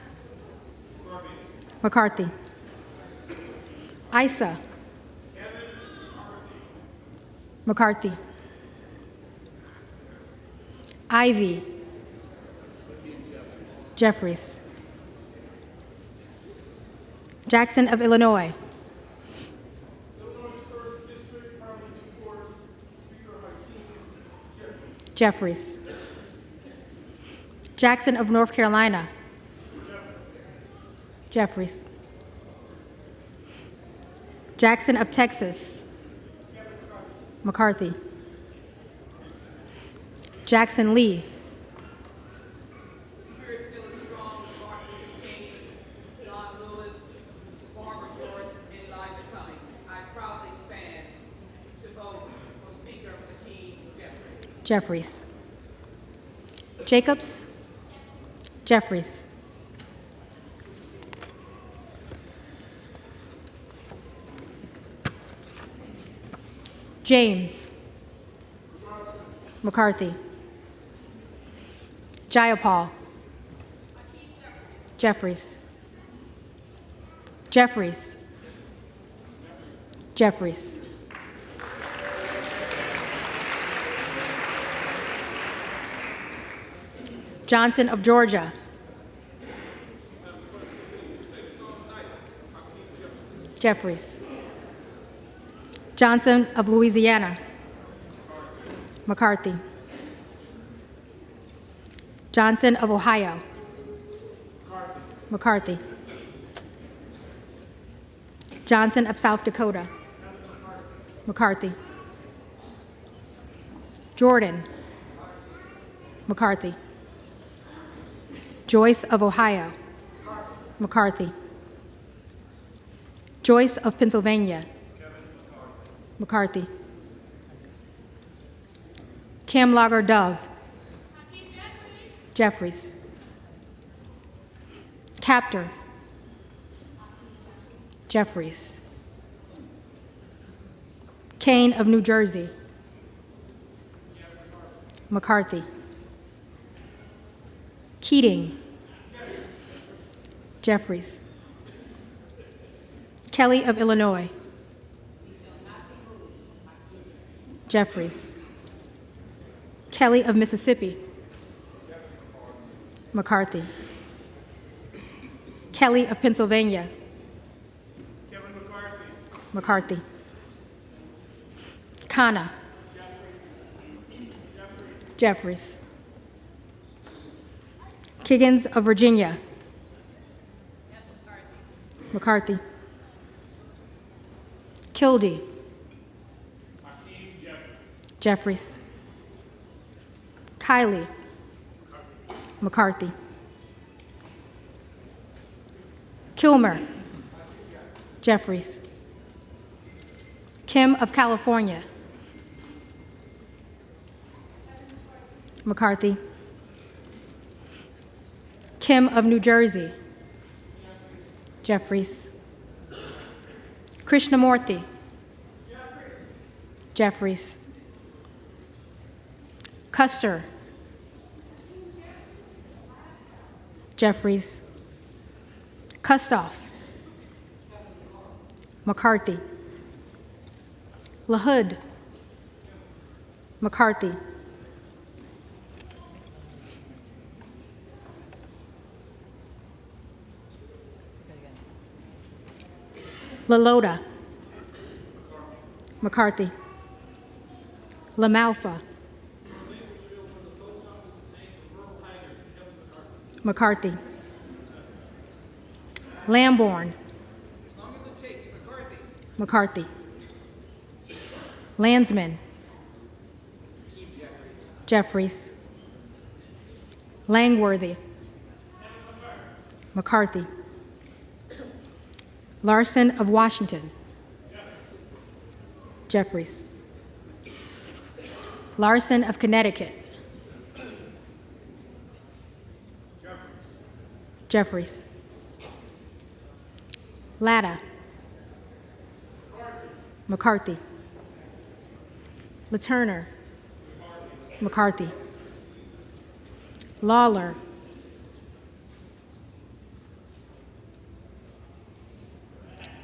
McCarthy. Issa. McCarthy. Ivy. Jeffries. Jackson of Illinois. Jeffries. Jackson of North Carolina. Jeffries. Jackson of Texas. McCarthy. Jackson Lee. Jeffries. Jacobs. Jeffries. James. McCarthy. Jayapal. Jeffries. Jeffries. Jeffries. Johnson of Georgia. Jeffries. Johnson of Louisiana. McCarthy. Johnson of Ohio. McCarthy. Johnson of South Dakota. McCarthy. Jordan. McCarthy. Joyce of Ohio. McCarthy. Joyce of Pennsylvania. McCarthy. Kim Lager Dove. Jeffries. Captor. Jeffries. Kane of New Jersey. McCarthy. Keating. Jeffries. Kelly of Illinois. Jeffries. Kelly of Mississippi. McCarthy. Kelly of Pennsylvania. Kevin McCarthy. McCarthy. Khanna. Jeffries. Kiggins of Virginia. McCarthy. Kildee. Jeffries. Kiley. McCarthy. Kilmer. Jeffries. Kim of California. McCarthy. Kim of New Jersey. Jeffries. Krishnamurthy. Jeffries. Custer. Jeffries. Kustoff. McCarthy. LaHood. McCarthy. LaLota. McCarthy. LaMalfa. McCarthy. Lamborn. As long as it takes, McCarthy. McCarthy. Landsman. Jeffries. Langworthy. McCarthy. Larson of Washington. Jeffries. Larson of Connecticut. Jeffries. Latta. McCarthy. LaTurner. McCarthy. Lawler.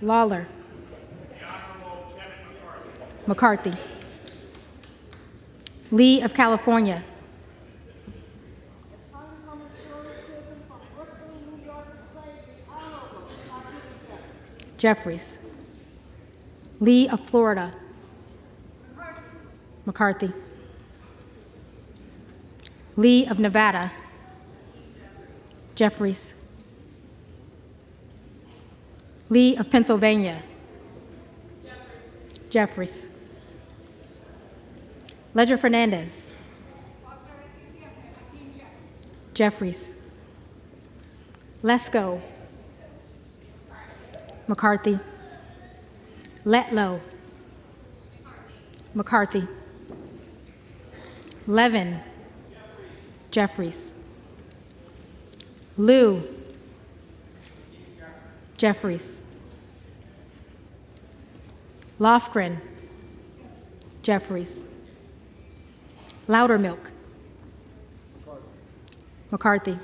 Lawler. McCarthy. Lee of California. Jeffries. Lee of Florida. McCarthy. Lee of Nevada. Jeffries. Lee of Pennsylvania. Jeffries. Ledger Fernandez. Jeffries. Lesko. McCarthy. Letlow. McCarthy. Levin. Jeffries. Liu. Jeffries. Lofgren. Jeffries. Loudermilk. McCarthy.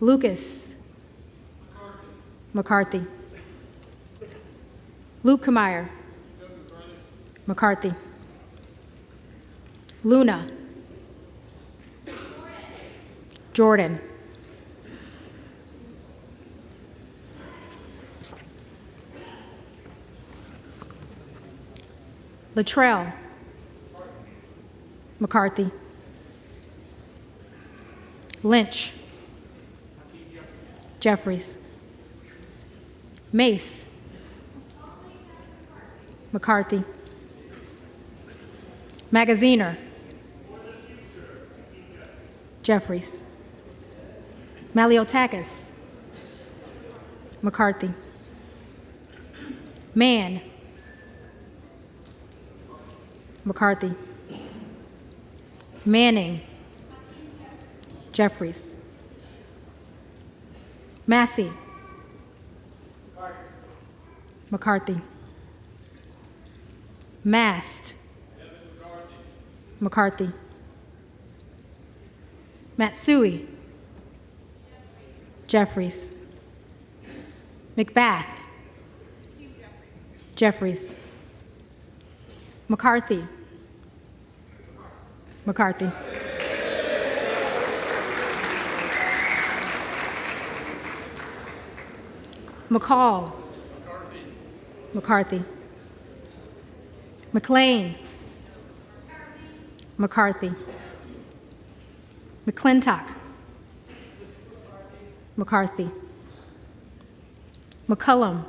Lucas. McCarthy. Lukemeyer. McCarthy. Luna. Jordan. Latrell. McCarthy. Lynch. Jeffries. Mace. McCarthy. Magaziner. Jeffries. Maliotakis. McCarthy. Mann. McCarthy. Manning. Jeffries. Massey. McCarthy. Mast. McCarthy. Matsui. Jeffries. McBath. Jeffries. McCarthy. McCarthy. McCall. McCarthy. McLean. McCarthy. McClintock. McCarthy. McCullum.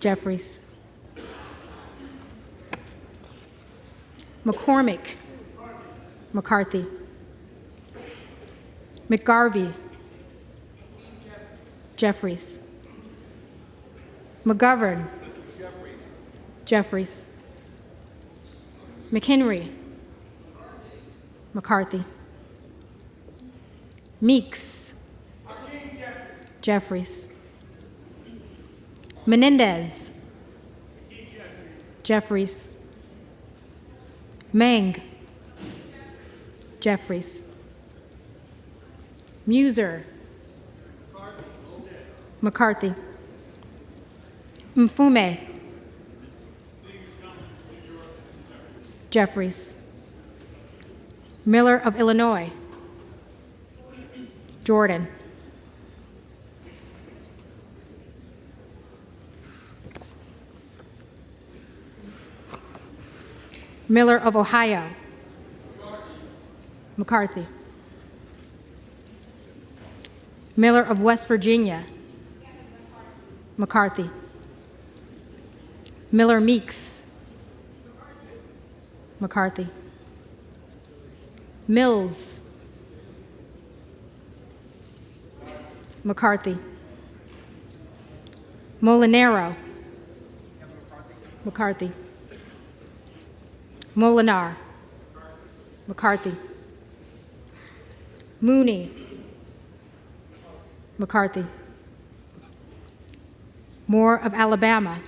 Jeffries. McCormick. McCarthy. McGarvey. Jeffries. McGovern. Jeffries. McHenry. McCarthy. Meeks. Jeffries. Menendez. Jeffries. Meng. Jeffries. Muser. McCarthy. Mfume. Jeffries. Miller of Illinois. Jordan. Miller of Ohio. McCarthy. Miller of West Virginia. McCarthy. Miller Meeks. McCarthy. Mills. McCarthy. Molinaro. McCarthy. Molinar. McCarthy. Mooney. McCarthy. Moore of Alabama.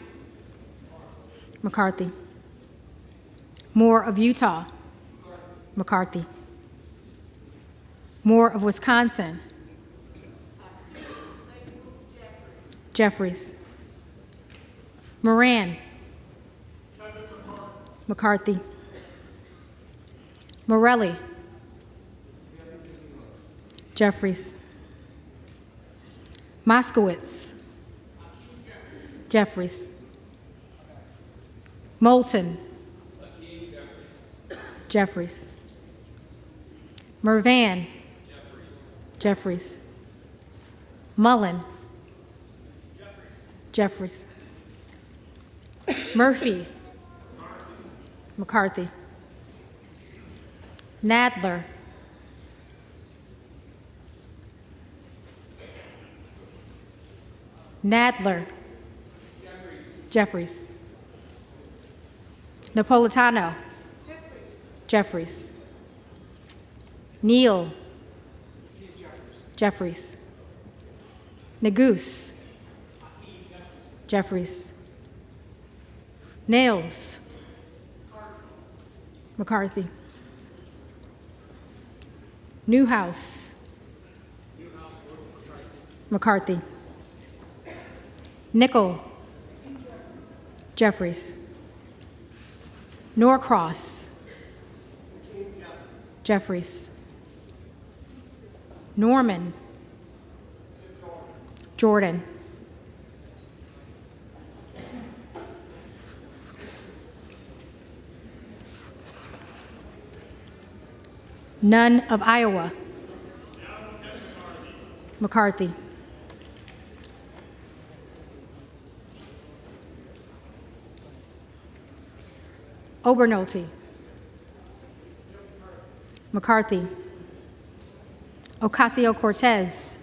McCarthy. Moore of Utah. McCarthy. Moore of Wisconsin. Jeffries. Moran. McCarthy. Morelli. Jeffries. Moskowitz. Jeffries. Moulton. Jeffries. Mervan. Jeffries. Mullen. Jeffries. Murphy. McCarthy. Nadler. Nadler. Jeffries. Napolitano. Jeffries. Neal. Jeffries. Nagoose. Jeffries. Nails. McCarthy. Newhouse. McCarthy. Nickel. Jeffries. Norcross. Jeffries. Norman. Jordan. None of Iowa. McCarthy. Obernolte. McCarthy. Ocasio-Cortez.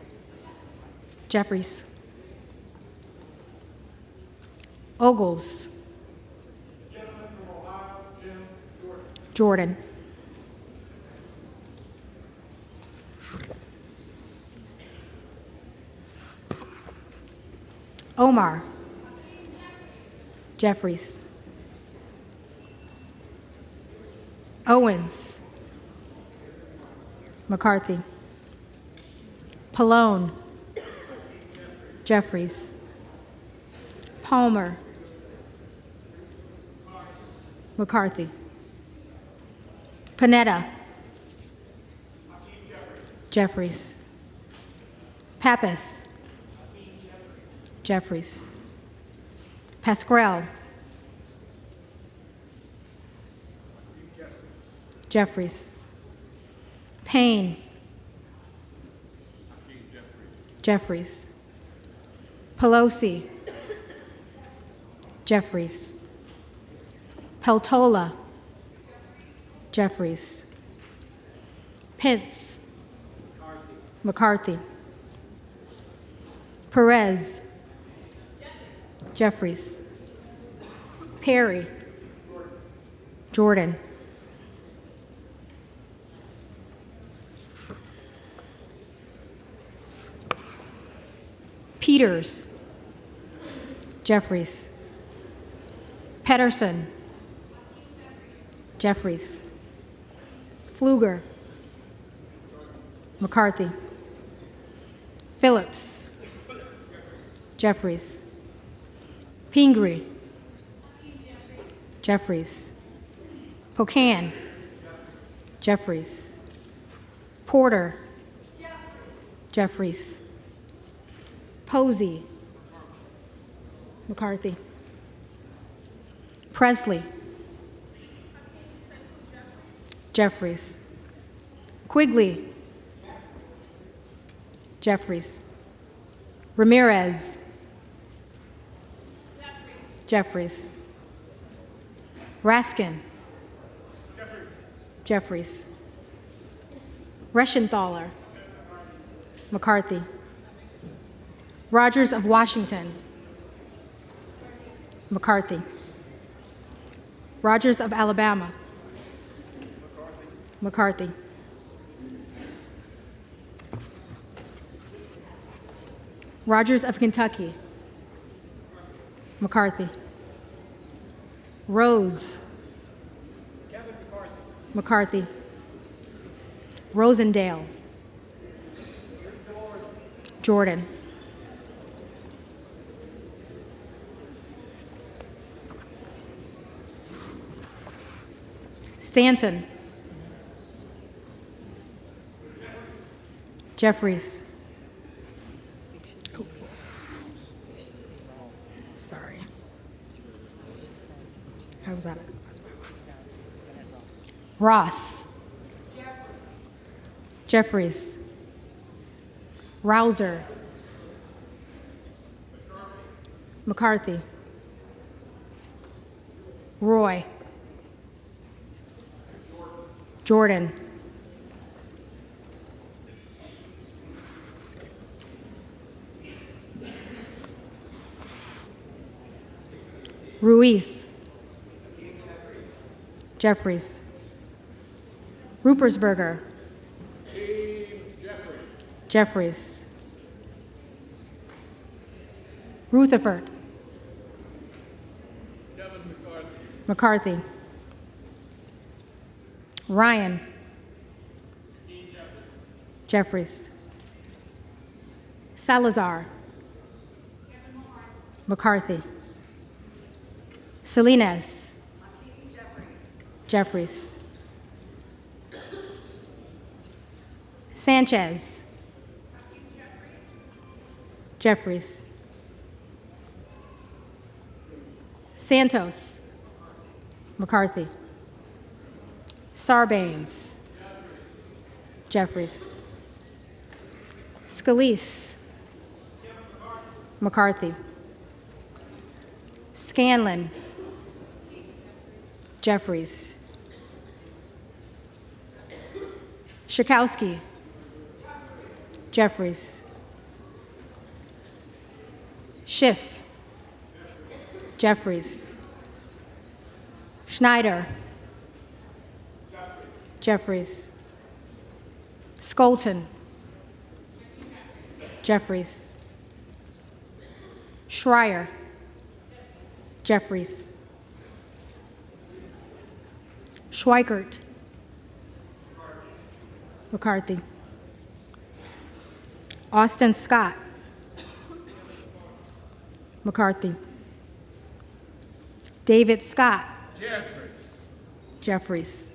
Jeffries. Ogles. Jordan. Omar. Jeffries. Owens. McCarthy. Pallone. Jeffries. Palmer. McCarthy. Panetta. Jeffries. Pappas. Jeffries. Pascrell. Jeffries. Payne. Jeffries. Pelosi. Jeffries. Peltola. Jeffries. Pence. McCarthy. Perez. Jeffries. Perry. Jordan. Peters. Jeffries. Pedersen. Jeffries. Pfluger. McCarthy. Phillips. Jeffries. Pingree. Jeffries. Pocan. Jeffries. Porter. Jeffries. Posey. McCarthy. Presley. Jeffries. Quigley. Jeffries. Ramirez. Jeffries. Raskin. Jeffries. Reschenthaler. McCarthy. Rogers of Washington. McCarthy. Rogers of Alabama. McCarthy. Rogers of Kentucky. McCarthy. Rose. Kevin McCarthy. McCarthy. Rosendale. Jordan. Stanton. Jeffries. Sorry. How was that? Ross. Jeffries. Rouser. McCarthy. Roy. Jordan. Ruiz. Jeffries. Rupersberger. Jeffries. Rutherford. McCarthy. Ryan. Jeffries. Salazar. McCarthy. Salinas. Jeffries. Sanchez. Jeffries. Santos. McCarthy. Sarbanes. Jeffries. Scalise. McCarthy. Scanlon. Jeffries. Schakowsky. Jeffries. Schiff. Jeffries. Schneider. Jeffries. Skolton. Jeffries. Schreier. Jeffries. Schweikert. McCarthy. Austin Scott. McCarthy. David Scott. Jeffries. Jeffries.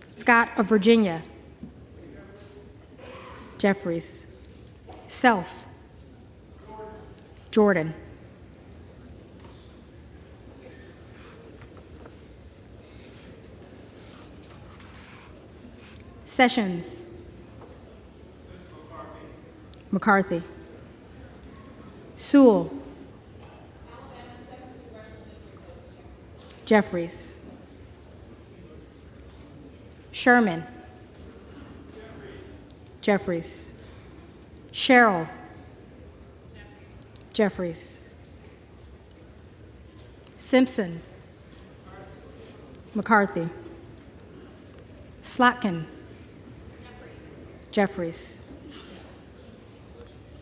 Scott of Virginia. Jeffries. Self. Jordan. Sessions. McCarthy. Sewell. Jeffries. Sherman. Jeffries. Sherrill. Jeffries. Simpson. McCarthy. Slotkin. Jeffries.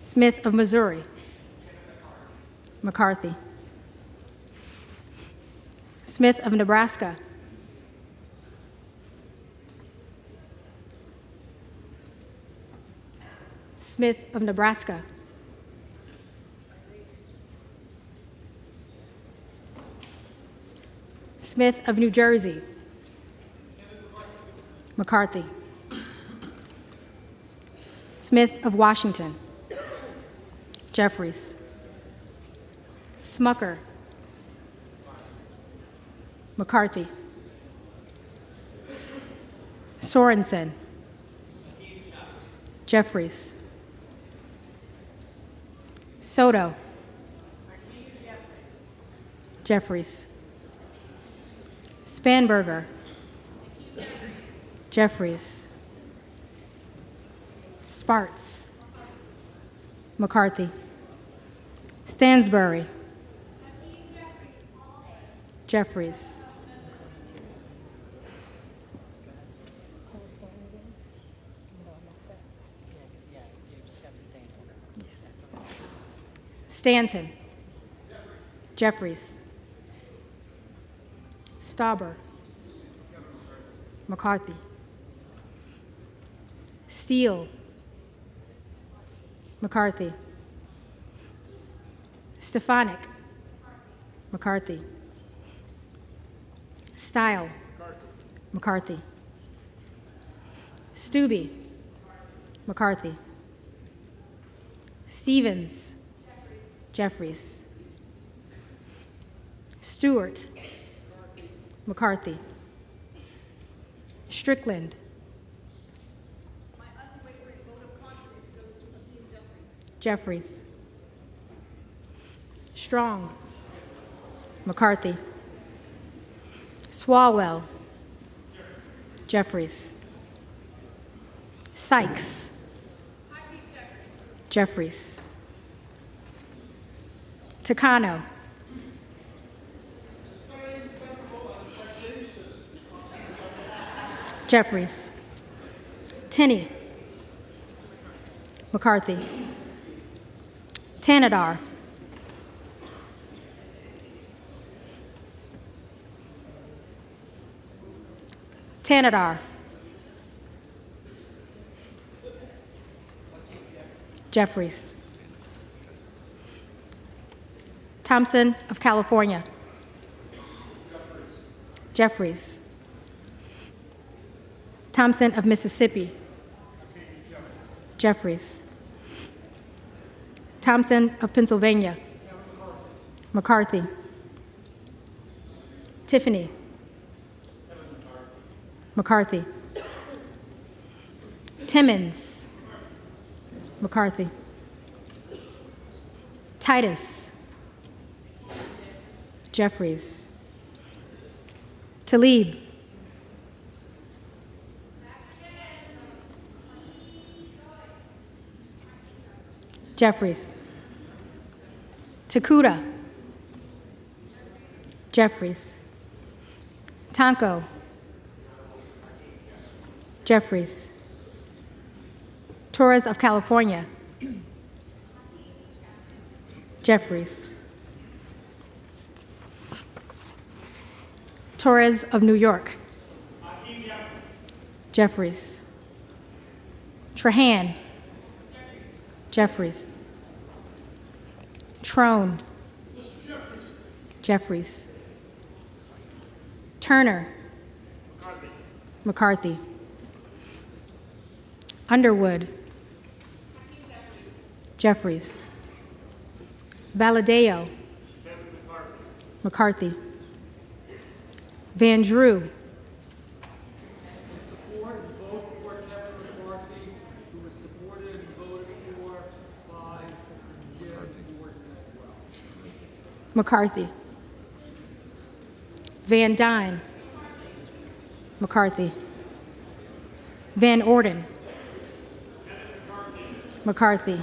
Smith of Missouri. McCarthy. Smith of Nebraska. Smith of Nebraska. Smith of New Jersey. McCarthy. Smith of Washington. Jeffries. Smucker. McCarthy. Sorensen. Jeffries. Soto. Jeffries. Spanberger. Jeffries. Sparts. McCarthy. Stansbury. Jeffries. Stanton. Jeffries. Stauber. McCarthy. Steele. McCarthy. Stefanik. McCarthy. Stile. McCarthy. Stubbe. McCarthy. Stevens. Jeffries. Stewart. McCarthy. Strickland. My unwavering vote of confidence goes to Hakeem Jeffries. Jeffries. Strong. McCarthy. Swalwell. Jeffries. Sykes. Jeffries. Takano. Jeffries. Tenney. McCarthy. Tanadar. Tanadar. Jeffries. Thompson of California. Jeffries. Thompson of Mississippi. Jeffries. Thompson of Pennsylvania. McCarthy. Tiffany. McCarthy. Timmons. McCarthy. Titus. Jeffries. Talib. Jeffries. Takuda. Jeffries. Tonko. Jeffries. Torres of California. Jeffries. Torres of New York. Jeffries. Trahan. Jeffries. Trone. Jeffries. Turner. McCarthy. Underwood. Jeffries. Valadeo. McCarthy. Van Drew. Support and vote for Kevin McCarthy, who was supported and voted for by Jim Gordon as well. McCarthy. Van Dyne. McCarthy. Van Orden. McCarthy.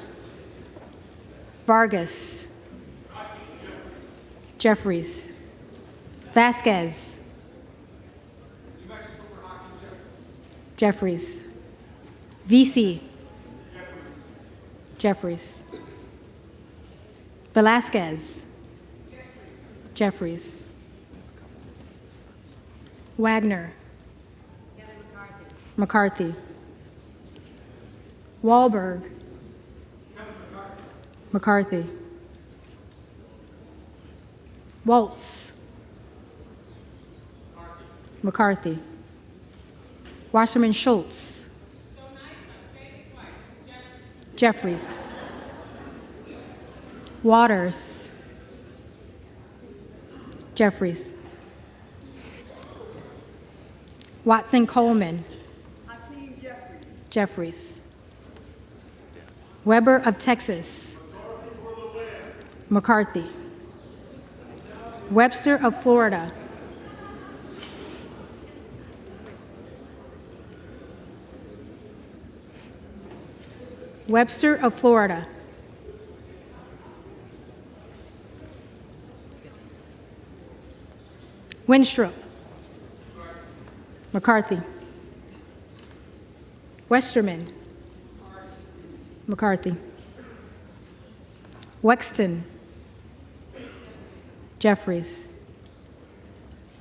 Vargas. Jeffries. Vasquez. Jeffries. VC. Jeffries. Velasquez. Jeffries. Wagner. McCarthy. Wahlberg. McCarthy. Waltz. McCarthy. Wasserman Schultz. Jeffries. Waters. Jeffries. Watson Coleman. Hakeem Jeffries. Jeffries. Weber of Texas. McCarthy. Webster of Florida. Webster of Florida. Winstrup. McCarthy. Westerman. McCarthy. Wexton. Jeffries.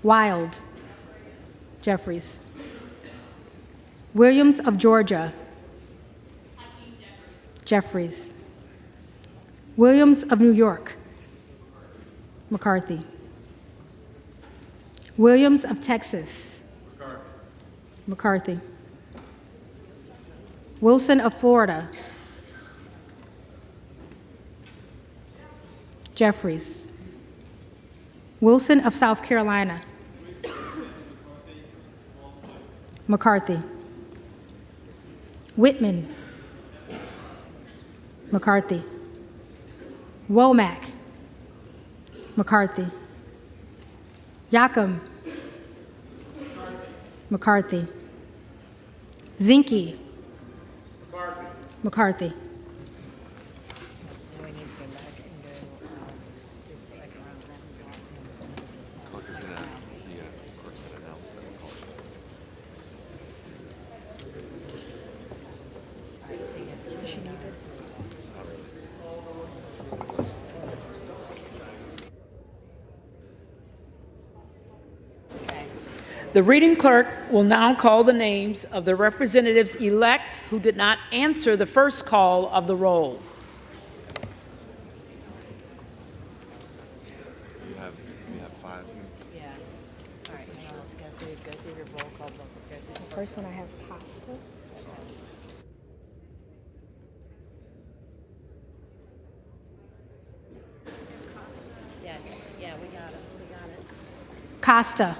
Wild. Jeffries. Williams of Georgia. Jeffries. Williams of New York. McCarthy. Williams of Texas. McCarthy. Wilson of Florida. Jeffries. Wilson of South Carolina. McCarthy. Whitman. McCarthy. Womack. McCarthy. Yakum. McCarthy. Zinke. McCarthy. The reading clerk will now call the names of the representatives-elect who did not answer the first call of the roll. We have 5 here. Yeah. All right, now let's go through your roll call vote. The first one I have pasta. Yeah, we got it. Costa.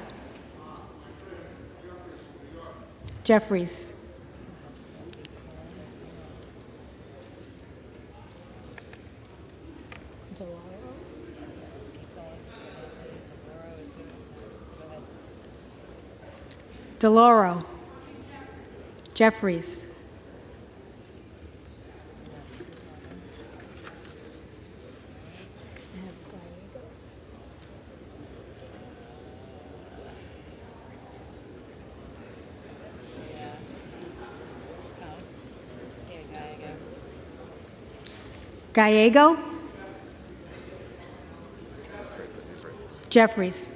DeLauro. Jeffries. Gallego. Jeffries.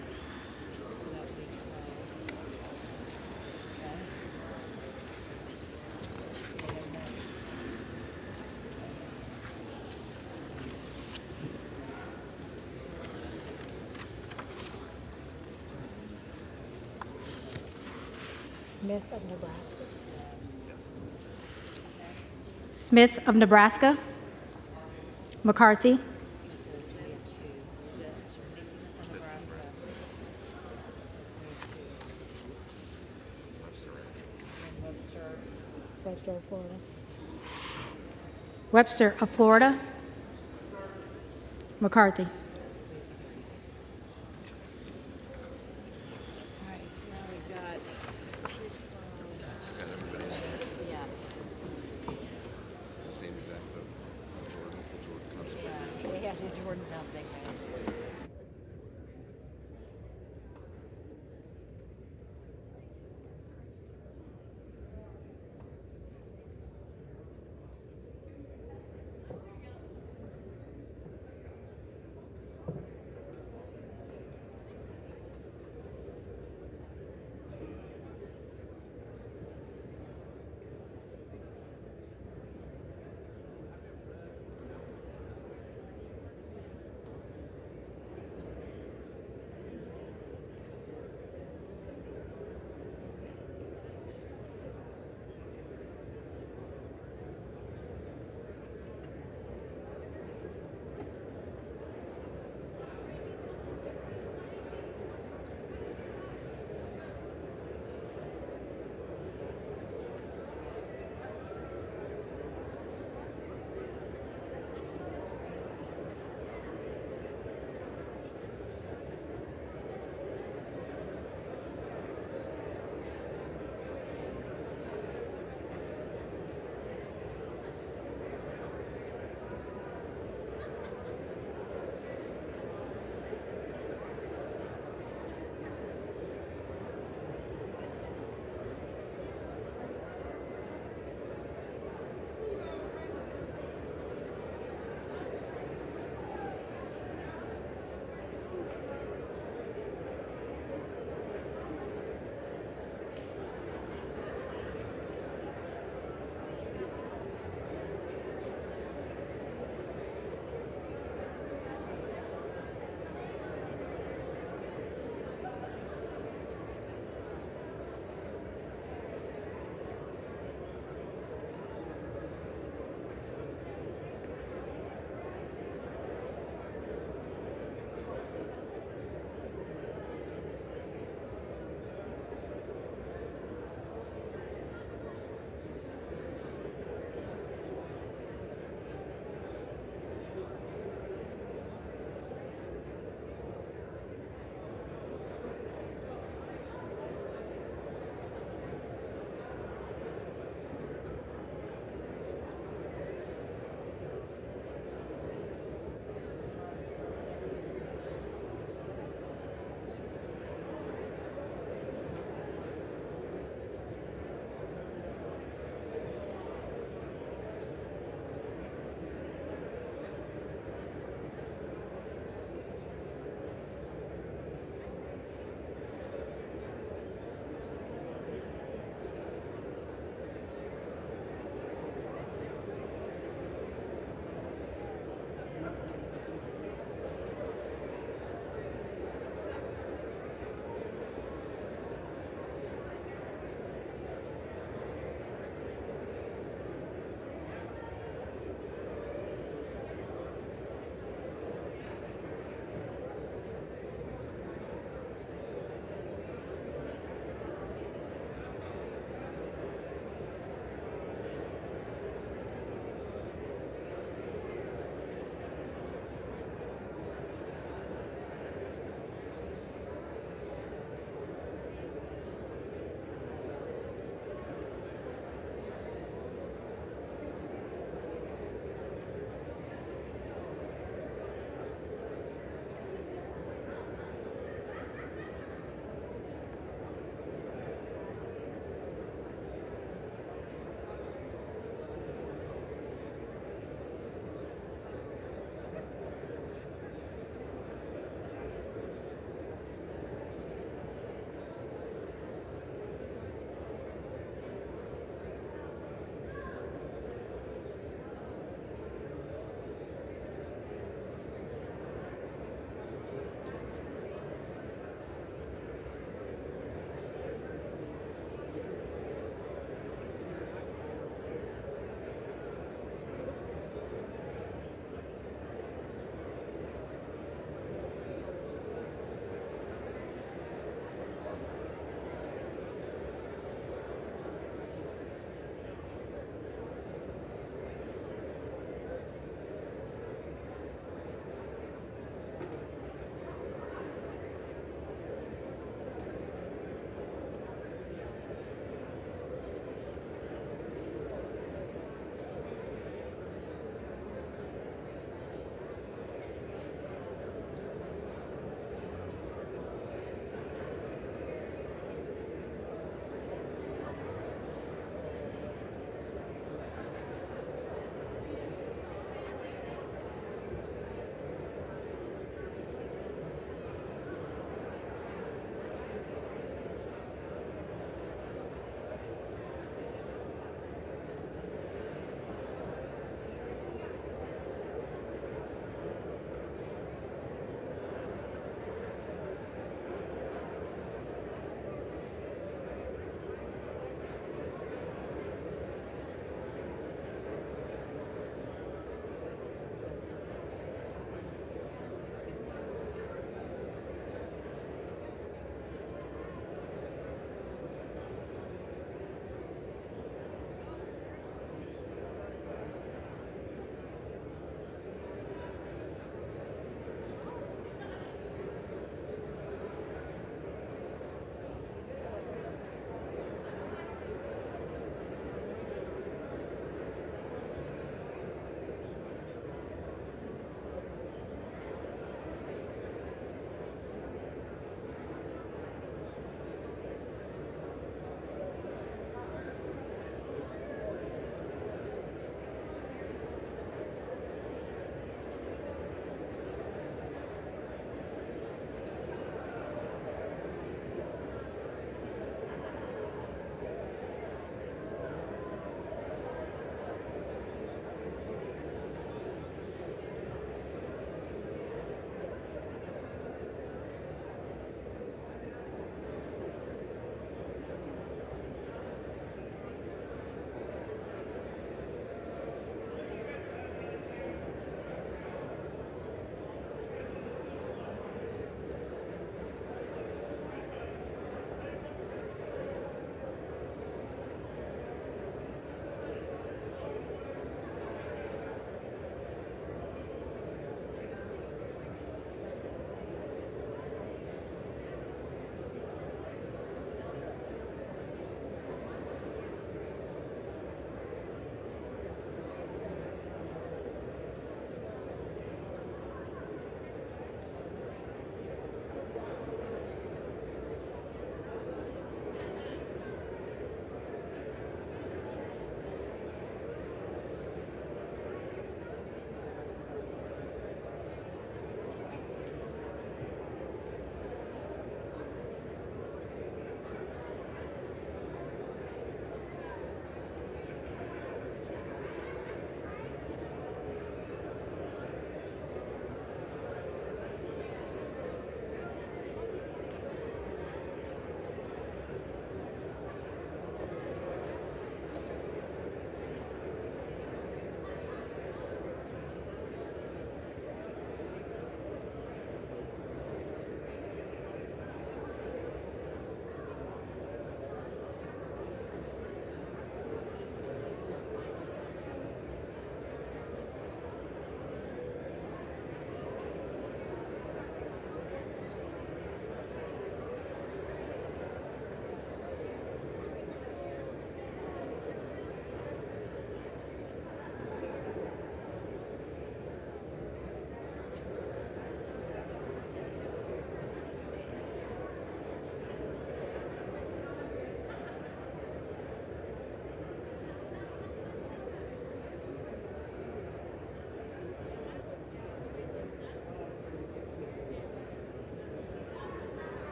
Smith of Nebraska. Smith of Nebraska. McCarthy. Webster of Florida. Webster of Florida. McCarthy. The same exact vote. The Jordan Constitution. Yeah, the Jordan thing.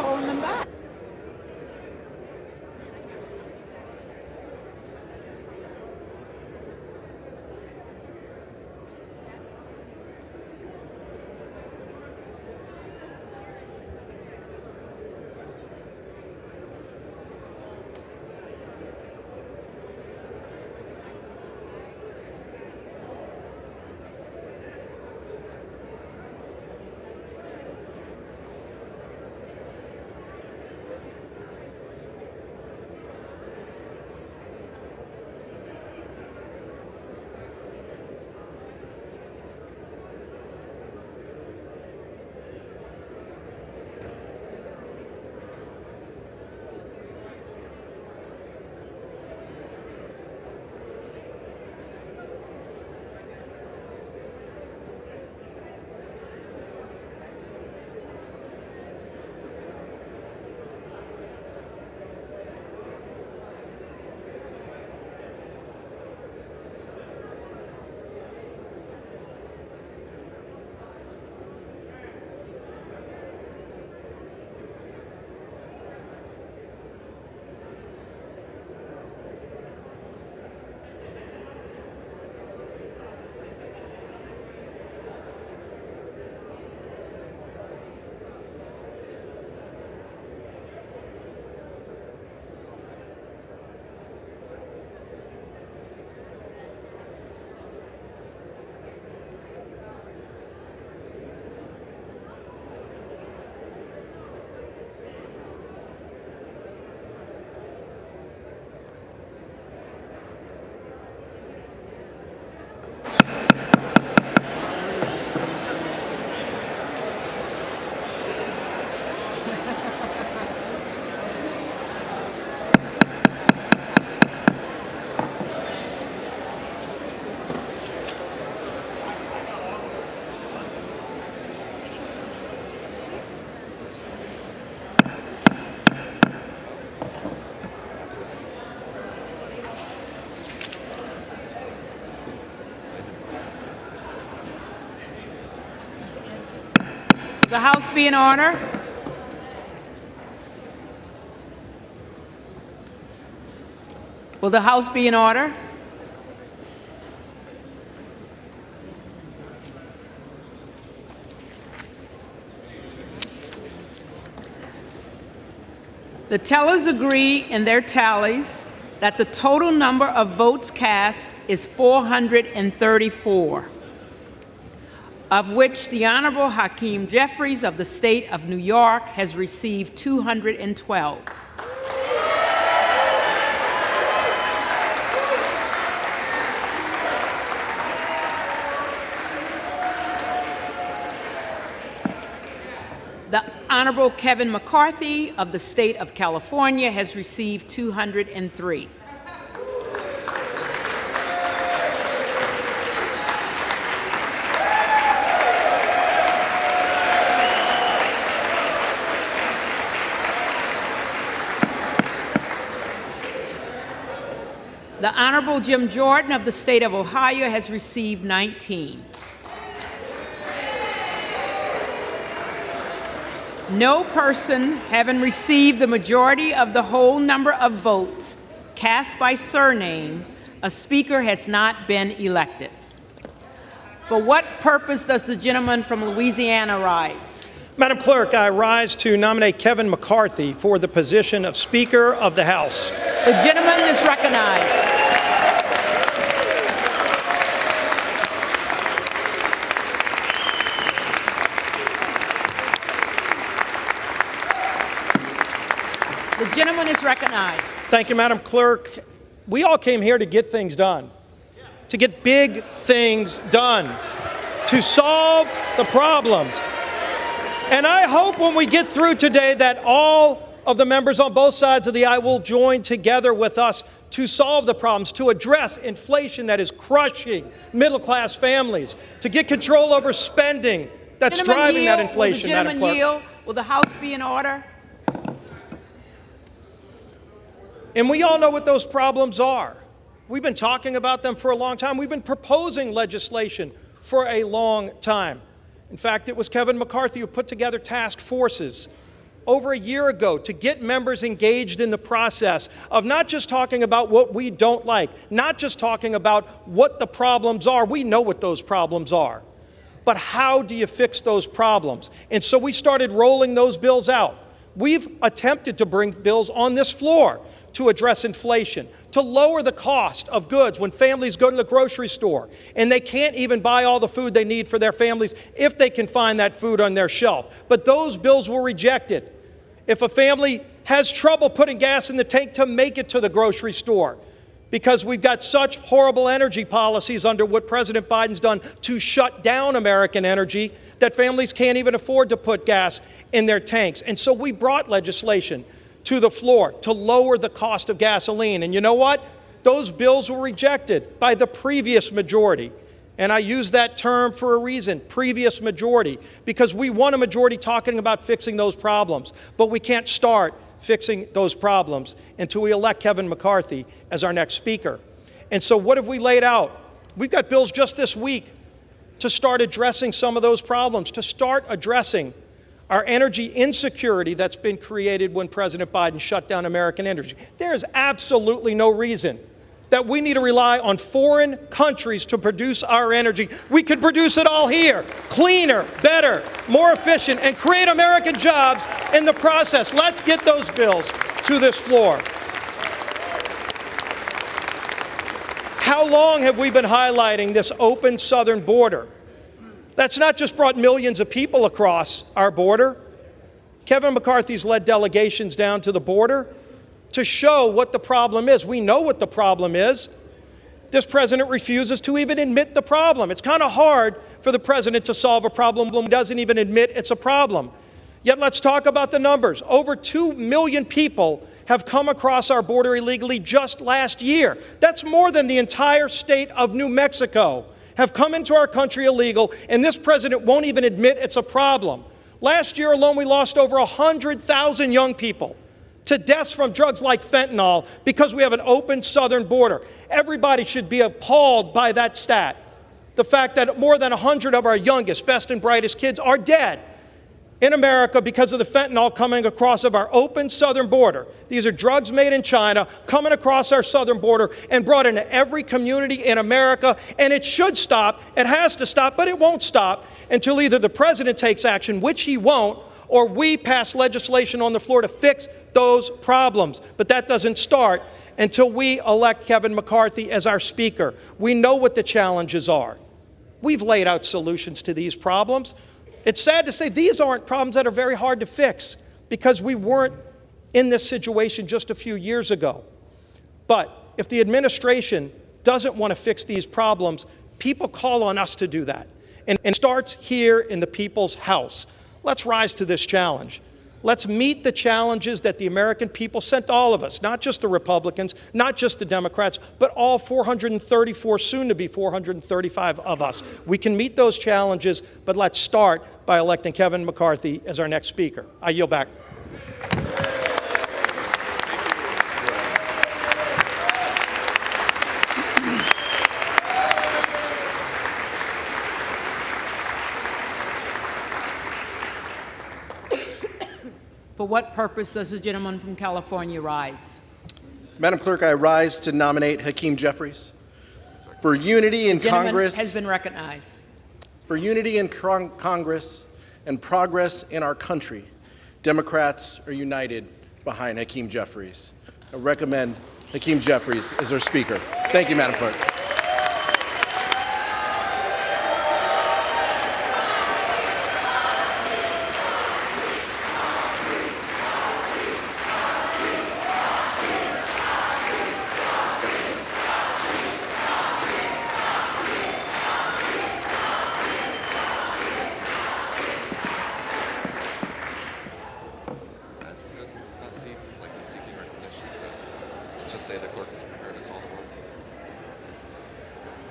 holding them back. The House be in order. Will the House be in order? The tellers agree in their tallies that the total number of votes cast is 434, of which the Honorable Hakeem Jeffries of the state of New York has received 212. The Honorable Kevin McCarthy of the state of California has received 203. The Honorable Jim Jordan of the state of Ohio has received 19. No person having received the majority of the whole number of votes cast by surname, a speaker has not been elected. For what purpose does the gentleman from Louisiana rise? Madam Clerk, I rise to nominate Kevin McCarthy for the position of Speaker of the House. The gentleman is recognized. The gentleman is recognized. Thank you, Madam Clerk. We all came here to get things done, to get big things done, to solve the problems. And I hope when we get through today that all of the members on both sides of the aisle will join together with us to solve the problems, to address inflation that is crushing middle-class families, to get control over spending that's driving that inflation, Madam Clerk. Yield? Will the House be in order? And we all know what those problems are. We've been talking about them for a long time. We've been proposing legislation for a long time. In fact, it was Kevin McCarthy who put together task forces over a year ago to get members engaged in the process of not just talking about what we don't like, not just talking about what the problems are. We know what those problems are. But how do you fix those problems? And so we started rolling those bills out. We've attempted to bring bills on this floor to address inflation, to lower the cost of goods when families go to the grocery store and they can't even buy all the food they need for their families if they can find that food on their shelf. But those bills were rejected. If a family has trouble putting gas in the tank to make it to the grocery store, because we've got such horrible energy policies under what President Biden's done to shut down American energy, that families can't even afford to put gas in their tanks. And so we brought legislation to the floor to lower the cost of gasoline. And you know what? Those bills were rejected by the previous majority. And I use that term for a reason, previous majority, because we want a majority talking about fixing those problems. But we can't start fixing those problems until we elect Kevin McCarthy as our next speaker. And so what have we laid out? We've got bills just this week to start addressing some of those problems, to start addressing our energy insecurity that's been created when President Biden shut down American energy. There is absolutely no reason that we need to rely on foreign countries to produce our energy. We could produce it all here, cleaner, better, more efficient, and create American jobs in the process. Let's get those bills to this floor. How long have we been highlighting this open southern border? That's not just brought millions of people across our border. Kevin McCarthy's led delegations down to the border to show what the problem is. We know what the problem is. This president refuses to even admit the problem. It's kind of hard for the president to solve a problem when he doesn't even admit it's a problem. Yet let's talk about the numbers. Over 2 million people have come across our border illegally just last year. That's more than the entire state of New Mexico have come into our country illegal, and this president won't even admit it's a problem. Last year alone, we lost over 100,000 young people to deaths from drugs like fentanyl because we have an open southern border. Everybody should be appalled by that stat. The fact that more than 100 of our youngest, best and brightest kids are dead in America because of the fentanyl coming across of our open southern border. These are drugs made in China coming across our southern border and brought into every community in America. And it should stop. It has to stop, but it won't stop until either the president takes action, which he won't, or we pass legislation on the floor to fix those problems. But that doesn't start until we elect Kevin McCarthy as our speaker. We know what the challenges are. We've laid out solutions to these problems. It's sad to say these aren't problems that are very hard to fix because we weren't in this situation just a few years ago. But if the administration doesn't want to fix these problems, people call on us to do that. And it starts here in the people's house. Let's rise to this challenge. Let's meet the challenges that the American people sent all of us, not just the Republicans, not just the Democrats, but all 434, soon to be 435 of us. We can meet those challenges, but let's start by electing Kevin McCarthy as our next speaker. I yield back. For what purpose does the gentleman from California rise? Madam Clerk, I rise to nominate Hakeem Jeffries. For unity in Congress has been recognized. For unity in Congress and progress in our country, Democrats are united behind Hakeem Jeffries. I recommend Hakeem Jeffries as our speaker. Thank you, Madam Clerk.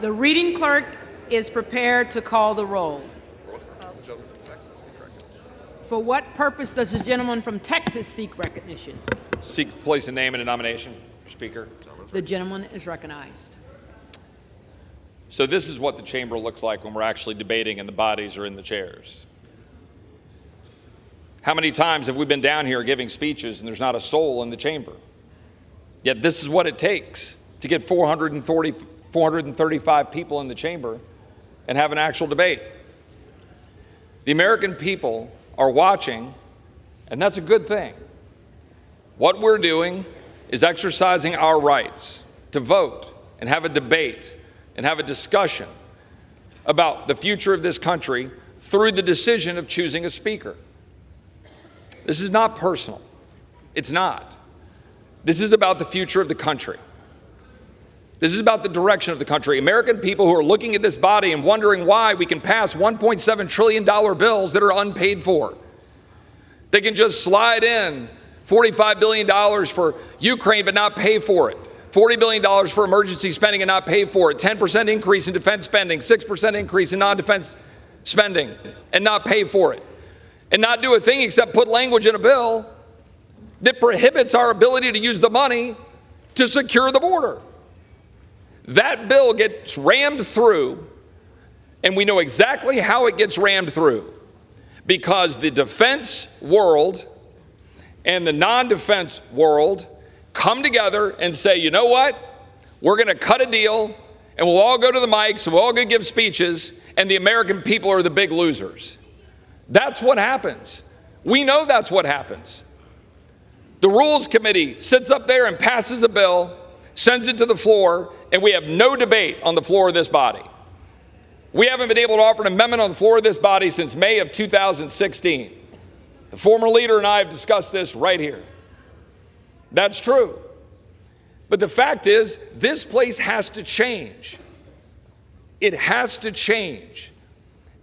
The reading clerk is prepared to call the roll. For what purpose does the gentleman from Texas seek recognition? Seek to place a name in a nomination, Speaker. The gentleman is recognized. So this is what the chamber looks like when we're actually debating and the bodies are in the chairs. How many times have we been down here giving speeches and there's not a soul in the chamber? Yet this is what it takes to get 435 people in the chamber and have an actual debate. The American people are watching, and that's a good thing. What we're doing is exercising our rights to vote and have a debate and have a discussion about the future of this country through the decision of choosing a speaker. This is not personal. It's not. This is about the future of the country. This is about the direction of the country. American people who are looking at this body and wondering why we can pass $1.7 trillion bills that are unpaid for. They can just slide in $45 billion for Ukraine but not pay for it. $40 billion for emergency spending and not pay for it. 10% increase in defense spending, 6% increase in non-defense spending and not pay for it. And not do a thing except put language in a bill that prohibits our ability to use the money to secure the border. That bill gets rammed through, and we know exactly how it gets rammed through, because the defense world and the non-defense world come together and say, you know what? We're going to cut a deal, and we'll all go to the mics, and we'll all go give speeches, and the American people are the big losers. That's what happens. We know that's what happens. The Rules Committee sits up there and passes a bill, sends it to the floor, and we have no debate on the floor of this body. We haven't been able to offer an amendment on the floor of this body since May of 2016. The former leader and I have discussed this right here. That's true. But the fact is, this place has to change. It has to change.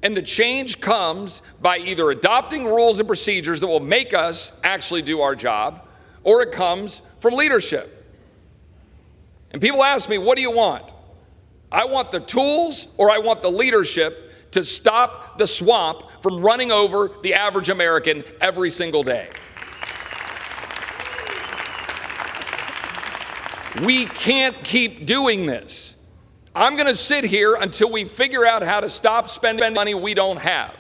And the change comes by either adopting rules and procedures that will make us actually do our job, or it comes from leadership. And people ask me, what do you want? I want the tools, or I want the leadership to stop the swamp from running over the average American every single day. We can't keep doing this. I'm going to sit here until we figure out how to stop spending money we don't have.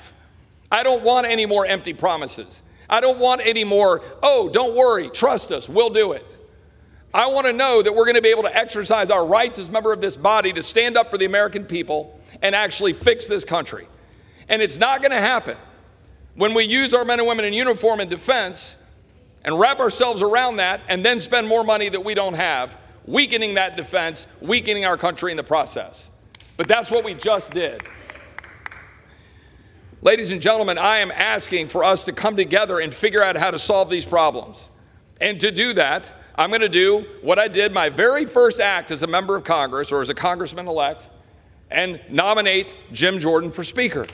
I don't want any more empty promises. I don't want any more, oh, don't worry, trust us, we'll do it. I want to know that we're going to be able to exercise our rights as a member of this body to stand up for the American people and actually fix this country. And it's not going to happen when we use our men and women in uniform in defense and wrap ourselves around that and then spend more money that we don't have, weakening that defense, weakening our country in the process. But that's what we just did. Ladies and gentlemen, I am asking for us to come together and figure out how to solve these problems. And to do that, I'm going to do what I did my very first act as a member of Congress, or as a congressman-elect, and nominate Jim Jordan for Speaker.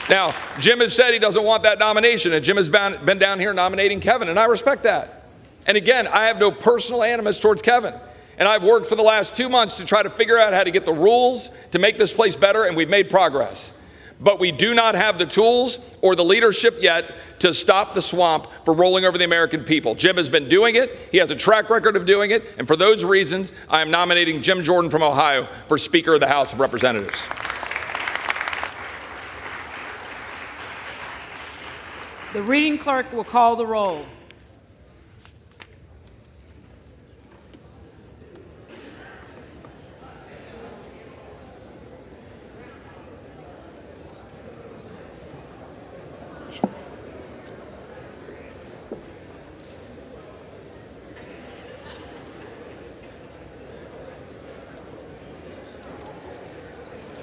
Now, Jim has said he doesn't want that nomination, and Jim has been down here nominating Kevin, and I respect that. And again, I have no personal animus towards Kevin. And I've worked for the last 2 months to try to figure out how to get the rules to make this place better, and we've made progress. But we do not have the tools or the leadership yet to stop the swamp for rolling over the American people. Jim has been doing it. He has a track record of doing it. And for those reasons, I am nominating Jim Jordan from Ohio for Speaker of the House of Representatives. The reading clerk will call the roll.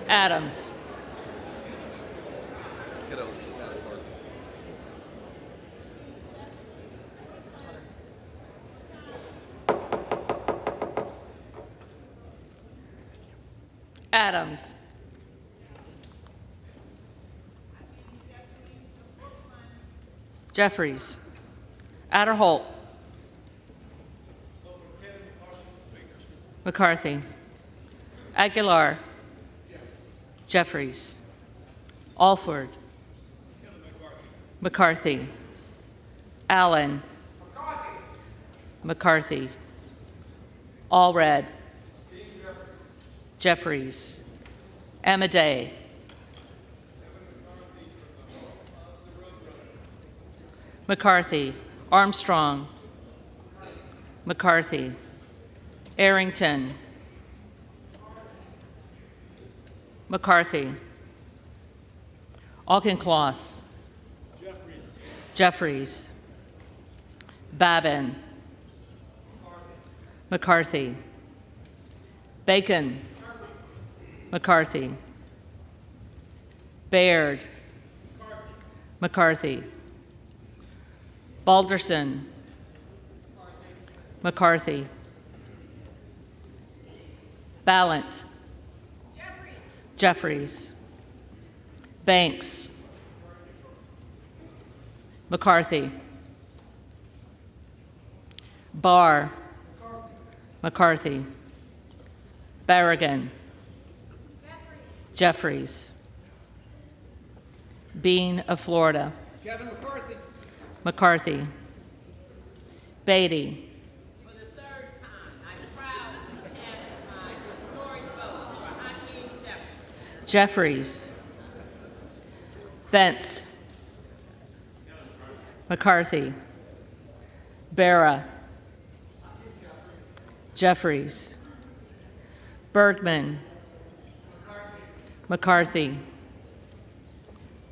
Adams. Adams. Jeffries. Adderholt. McCarthy. Aguilar. Jeffries. Alford. McCarthy. Allen. McCarthy. Allred. Jeffries. Amaday. McCarthy, Armstrong, McCarthy, Arrington, McCarthy, Auchincloss, Jeffries, Babin, McCarthy, Bacon, McCarthy, Baird, McCarthy, Balderson, McCarthy, Ballant, Jeffries, Banks, McCarthy, Barr, McCarthy, Berrigan, Jeffries, Bean of Florida, Kevin McCarthy. McCarthy, Beatty, For the third time, I'm proud to cast my historic vote for Hakeem Jeffries. Jeffries, Bentz, McCarthy, Barra, Jeffries, Bergman, McCarthy,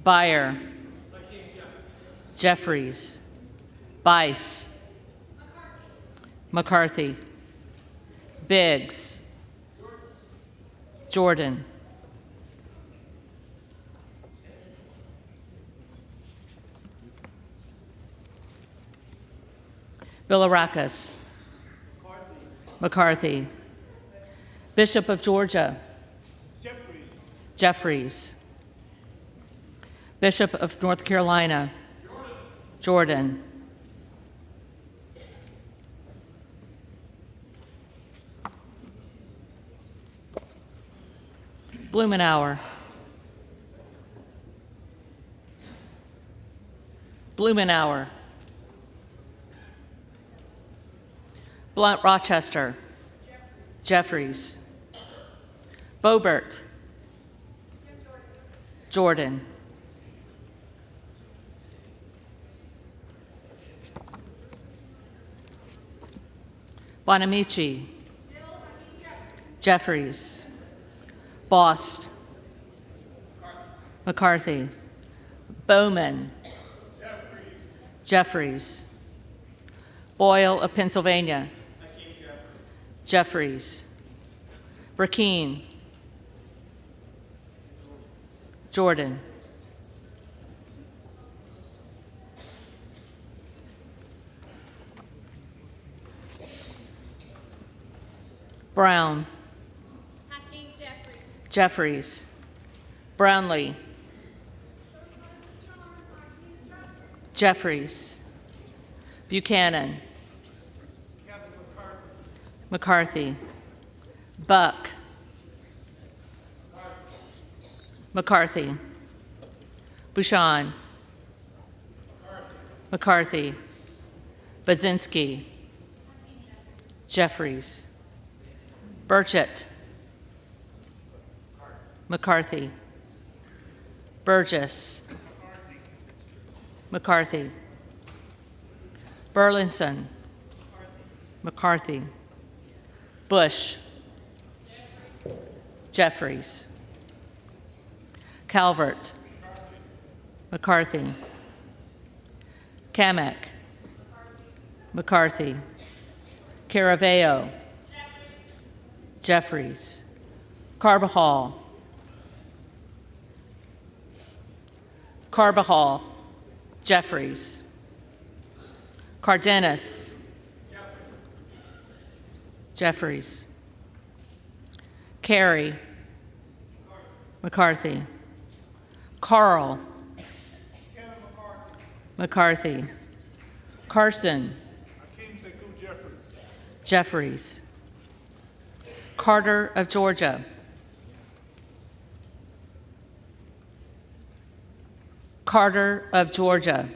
Beyer, Jeffries, Bice, McCarthy, Biggs, Jordan, Bilirakis, McCarthy, Bishop of Georgia, Jeffries, Bishop of North Carolina, Jordan, Blumenauer, Blumenauer, Blunt Rochester, Jeffries, Boebert, Jordan, Bonamici, Jeffries, Bost, McCarthy, Bowman, Jeffries, Boyle of Pennsylvania, Jeffries, Burkeen, Jordan, Brown, Hakeem Jeffries. Jeffries, Brownlee, Jeffries, Buchanan, McCarthy, Buck, McCarthy, Bouchon, McCarthy, Baczynski, Jeffries, Burchett, McCarthy, Burgess, McCarthy, Burlinson, McCarthy, Bush, Jeffries, Calvert, McCarthy, Kamek, McCarthy, Caraveo, Jeffries, Carbajal, Jeffries, Cardenas, Jeffries, Carey, McCarthy, Carl, McCarthy, Carson, Jeffries, Carter of Georgia, Carter of Georgia,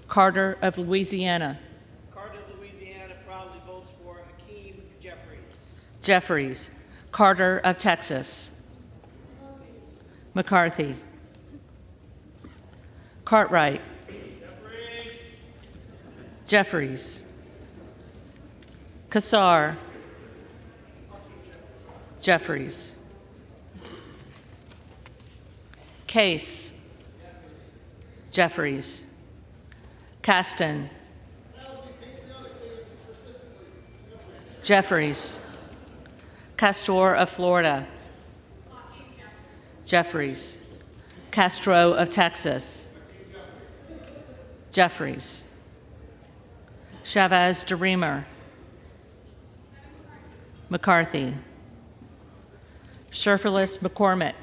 Carter of Louisiana, Carter of Louisiana proudly votes for Hakeem Jeffries. Jeffries, Carter of Texas, McCarthy, Cartwright. Jeffries. Kassar. Jeffries. Case. Jeffries. Caston. Jeffries. Castor of Florida. Jeffries. Castro of Texas. Jeffries. Chavez DeRemer. McCarthy. Sherfilis McCormick.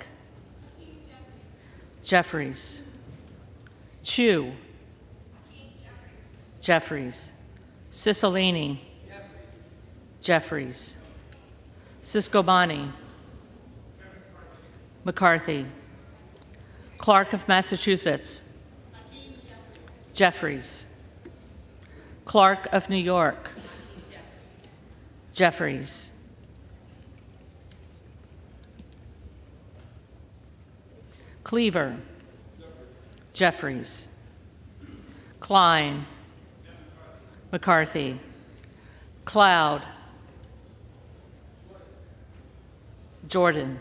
Jeffries. Chu. Jeffries. Cicilline. Jeffries. Ciscobani. McCarthy. Clark of Massachusetts. Jeffries. Clark of New York. Jeffries. Cleaver. Jeffries. Klein. McCarthy. Cloud. Jordan.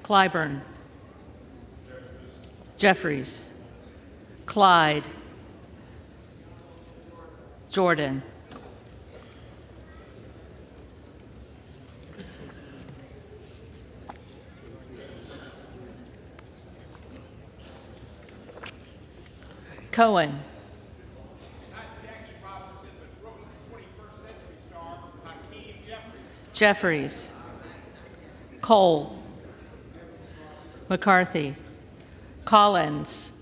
Clyburn. Jeffries. Clyde. Jordan. Cohen. Jeffries. Cole. McCarthy. Collins.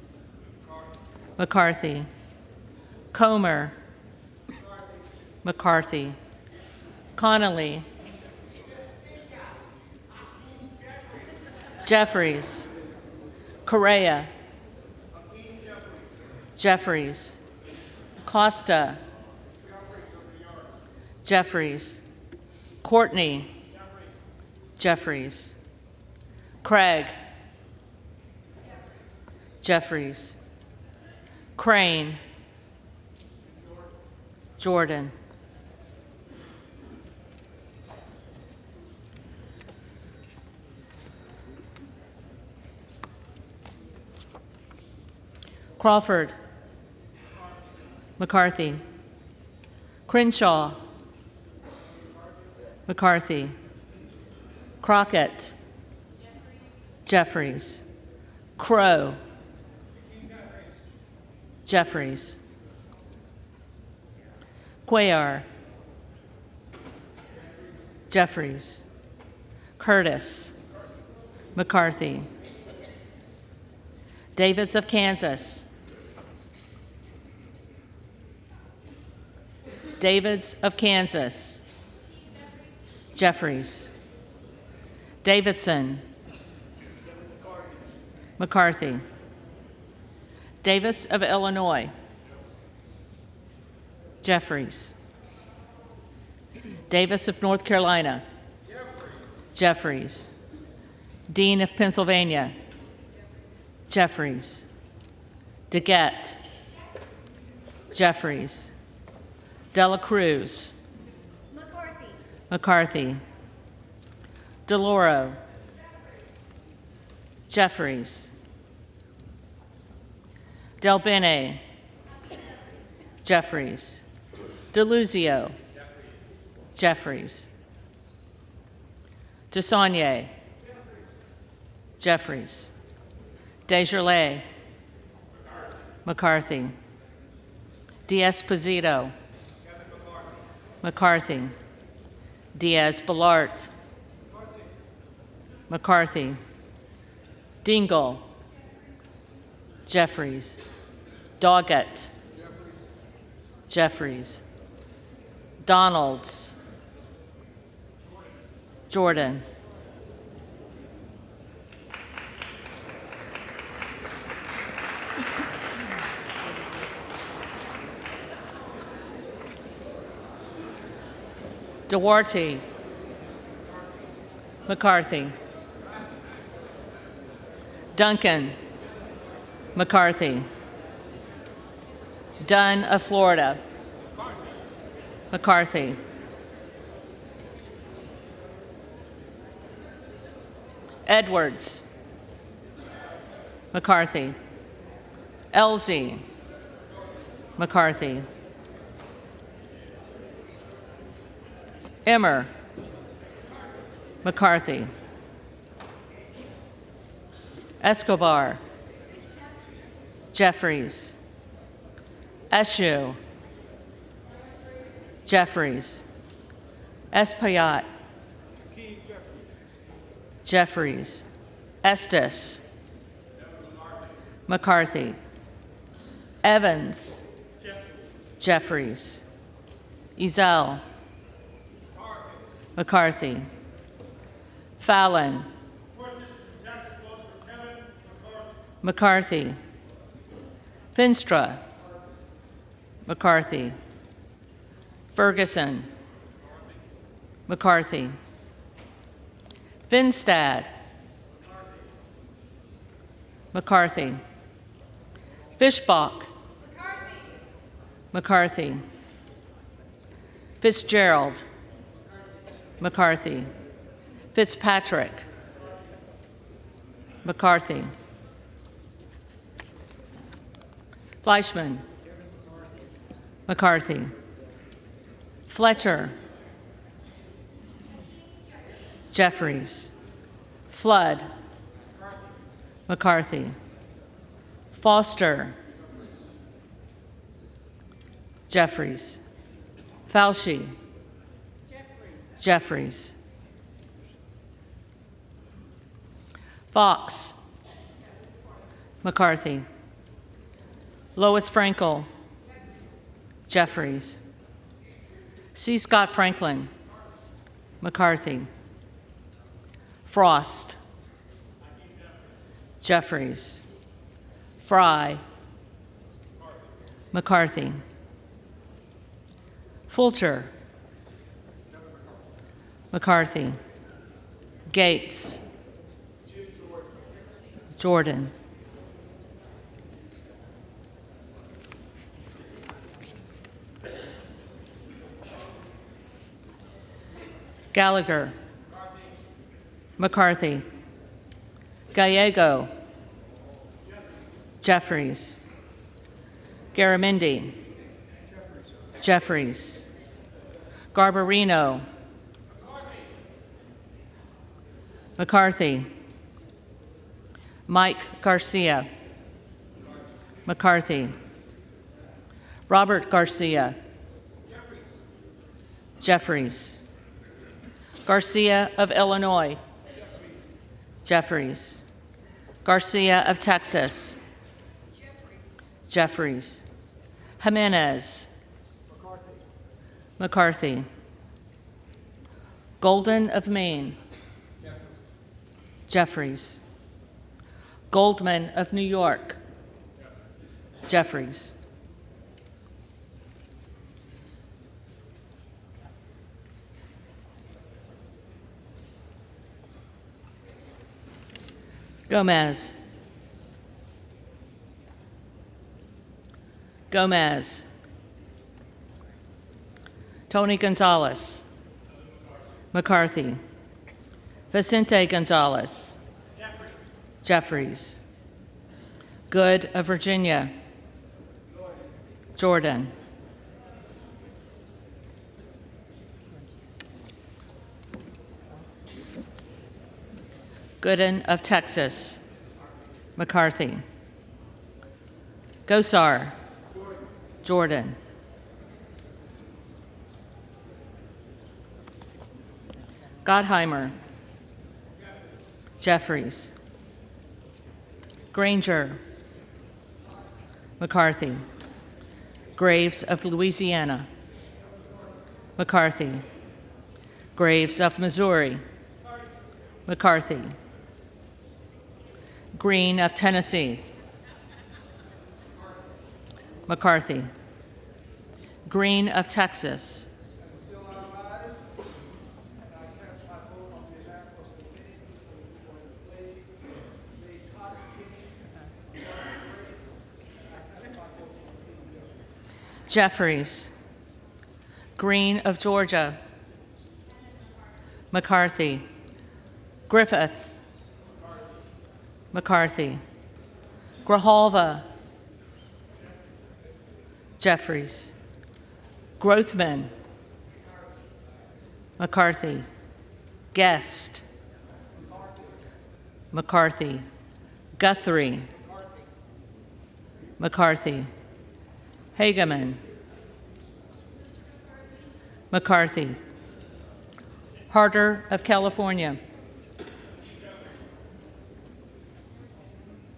McCarthy. Comer. McCarthy. Connolly. Jeffries. Correa. Jeffries. Costa. Jeffries. Courtney. Jeffries. Craig. Jeffries. Crane. Jordan. Crawford. McCarthy. Crenshaw. McCarthy. Crockett. Jeffries. Crow. Jeffries. Cuellar. Jeffries. Curtis. McCarthy. Davids of Kansas. Davids of Kansas. Jeffries. Davidson. McCarthy. Davis of Illinois. Jeffries. Davis of North Carolina. Jeffries. Dean of Pennsylvania. Jeffries. DeGette. Jeffries. Dela Cruz. McCarthy. DeLauro. Jeffries. Del Bene. Jeffries. DeLuzio. Jeffries. DeSaulnier. Jeffries. Desjardins. McCarthy. D'Esposito. McCarthy. Diaz-Balart. McCarthy. Dingell. Jeffries. Doggett. Jeffries. Donalds. Jordan. Duarte, McCarthy, Duncan, McCarthy, Dunn of Florida, McCarthy, Edwards, McCarthy, Elsie, McCarthy, Emmer, McCarthy, Escobar, Jeffries, Eshoo, Jeffries, Espaillat, Jeffries, Estes, McCarthy, Evans, Jeffries, Ezell, McCarthy, Fallon, McCarthy, Finstra, McCarthy, Ferguson, McCarthy, Finstad, McCarthy, Fishbach, McCarthy, Fitzgerald, McCarthy, Fitzpatrick, McCarthy, Fleischman, McCarthy, Fletcher, Jeffries, Flood, McCarthy, Foster, Jeffries, Fauci, Jeffries, Fox, McCarthy, Lois Frankel, Jeffries, C. Scott Franklin, McCarthy, Frost, Jeffries, Fry, McCarthy, Fulcher, McCarthy, Gates, Jordan, Gallagher, McCarthy, Gallego, Jeffries, Garamendi, Jeffries, Garbarino, McCarthy, Mike Garcia, McCarthy, Robert Garcia, Jeffries, Garcia of Illinois, Jeffries, Garcia of Texas, Jeffries, Jimenez, McCarthy, Golden of Maine, Jeffries, Goldman of New York, Jeffries, Gomez, Gomez, Tony Gonzalez, McCarthy, Vicente Gonzalez, Jeffries, Good of Virginia, Jordan, Gooden of Texas, McCarthy, Gosar, Jordan, Gottheimer, Jeffries, Granger, McCarthy, Graves of Louisiana, McCarthy, Graves of Missouri, McCarthy, Green of Tennessee, McCarthy, Green of Texas, Jeffries. Green of Georgia. McCarthy. Griffith. McCarthy. Grijalva. Jeffries. Grothman. McCarthy. Guest. McCarthy. Guthrie. McCarthy. Hageman. McCarthy. Harder of California.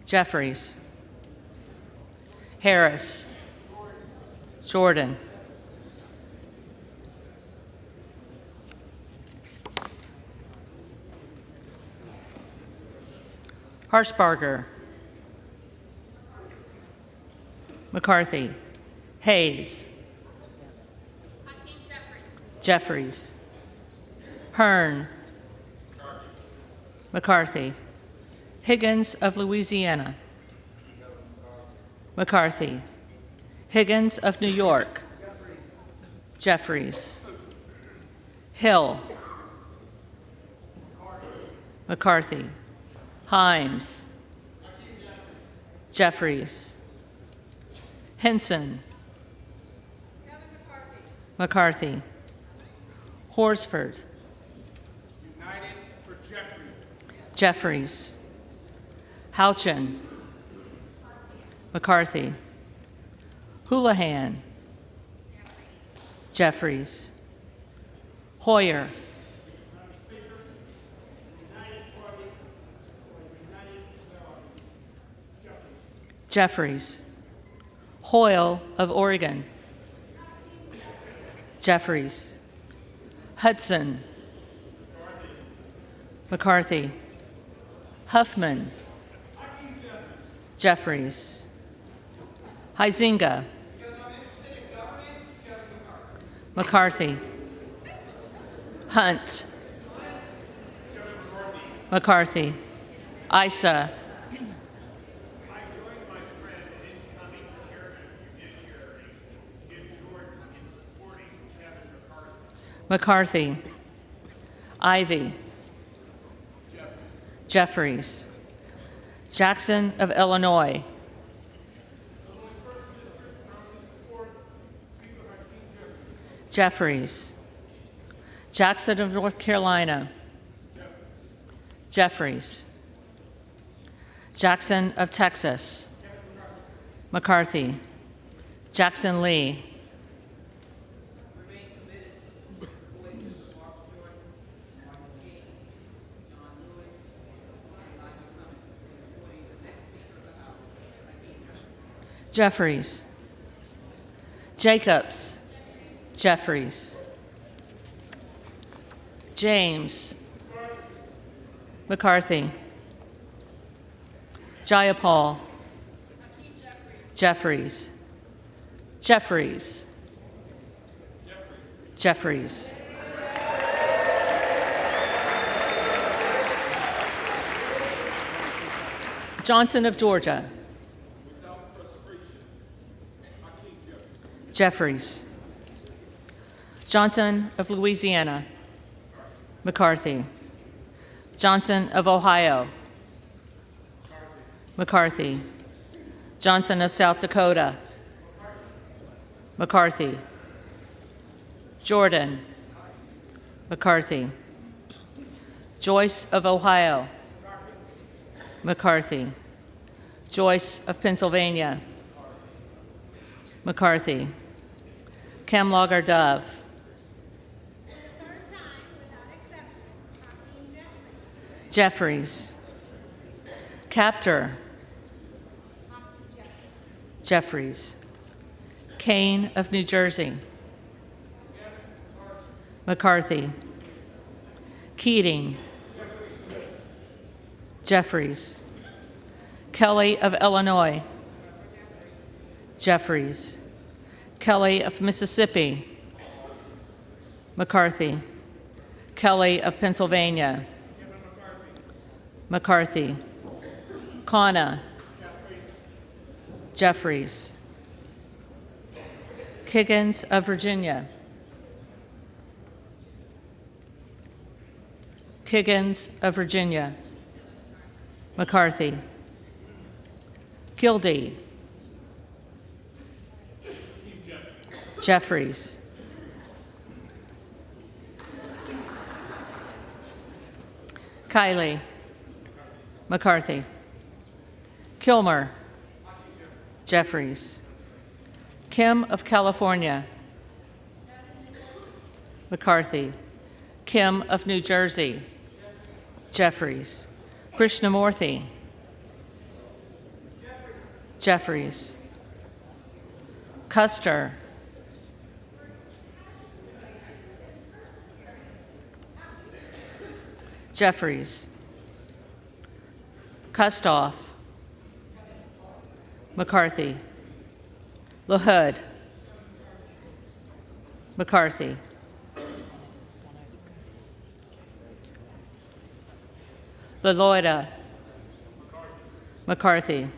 Jeffries. Harris. Jordan. Harshbarger. McCarthy. Hayes. Jeffries. Hearn. McCarthy. Higgins of Louisiana. McCarthy. Higgins of New York. Jeffries. Hill. McCarthy. Himes. Jeffries. Henson. McCarthy. Horsford. United for Jeffries. Jeffries. Houchin. McCarthy. Houlihan. Jeffries. Hoyer. Jeffries. Hoyle of Oregon. Jeffries. Hudson. McCarthy. Huffman. Jeffries. Huizinga. McCarthy. Hunt. McCarthy. Issa. McCarthy. Ivy. Jeffries. Jackson of Illinois. Jeffries. Jackson of North Carolina. Jeffries. Jackson of Texas. McCarthy. Jackson Lee. Jeffries. Jacobs. Jeffries. James. McCarthy. Jayapal. Jeffries. Jeffries. Jeffries. Johnson of Georgia. Jeffries. Johnson of Louisiana. McCarthy. Johnson of Ohio. McCarthy. Johnson of South Dakota. McCarthy. Jordan. McCarthy. Joyce of Ohio. McCarthy. Joyce of Pennsylvania. McCarthy. Camlogger Dove. Jeffries. Captor. Jeffries. Kane of New Jersey. McCarthy. Keating. Jeffries. Kelly of Illinois. Jeffries. Kelly of Mississippi. McCarthy. Kelly of Pennsylvania. McCarthy. Kana. Jeffries. Higgins of Virginia. Higgins of Virginia. McCarthy. Kildee. Jeffries. Kiley. McCarthy. Kilmer. Jeffries. Kim of California. McCarthy. Kim of New Jersey. Jeffries. Krishnamurthy. Jeffries. Custer. Jeffries. Kustoff. McCarthy. LaHood. McCarthy. LaLoida. McCarthy.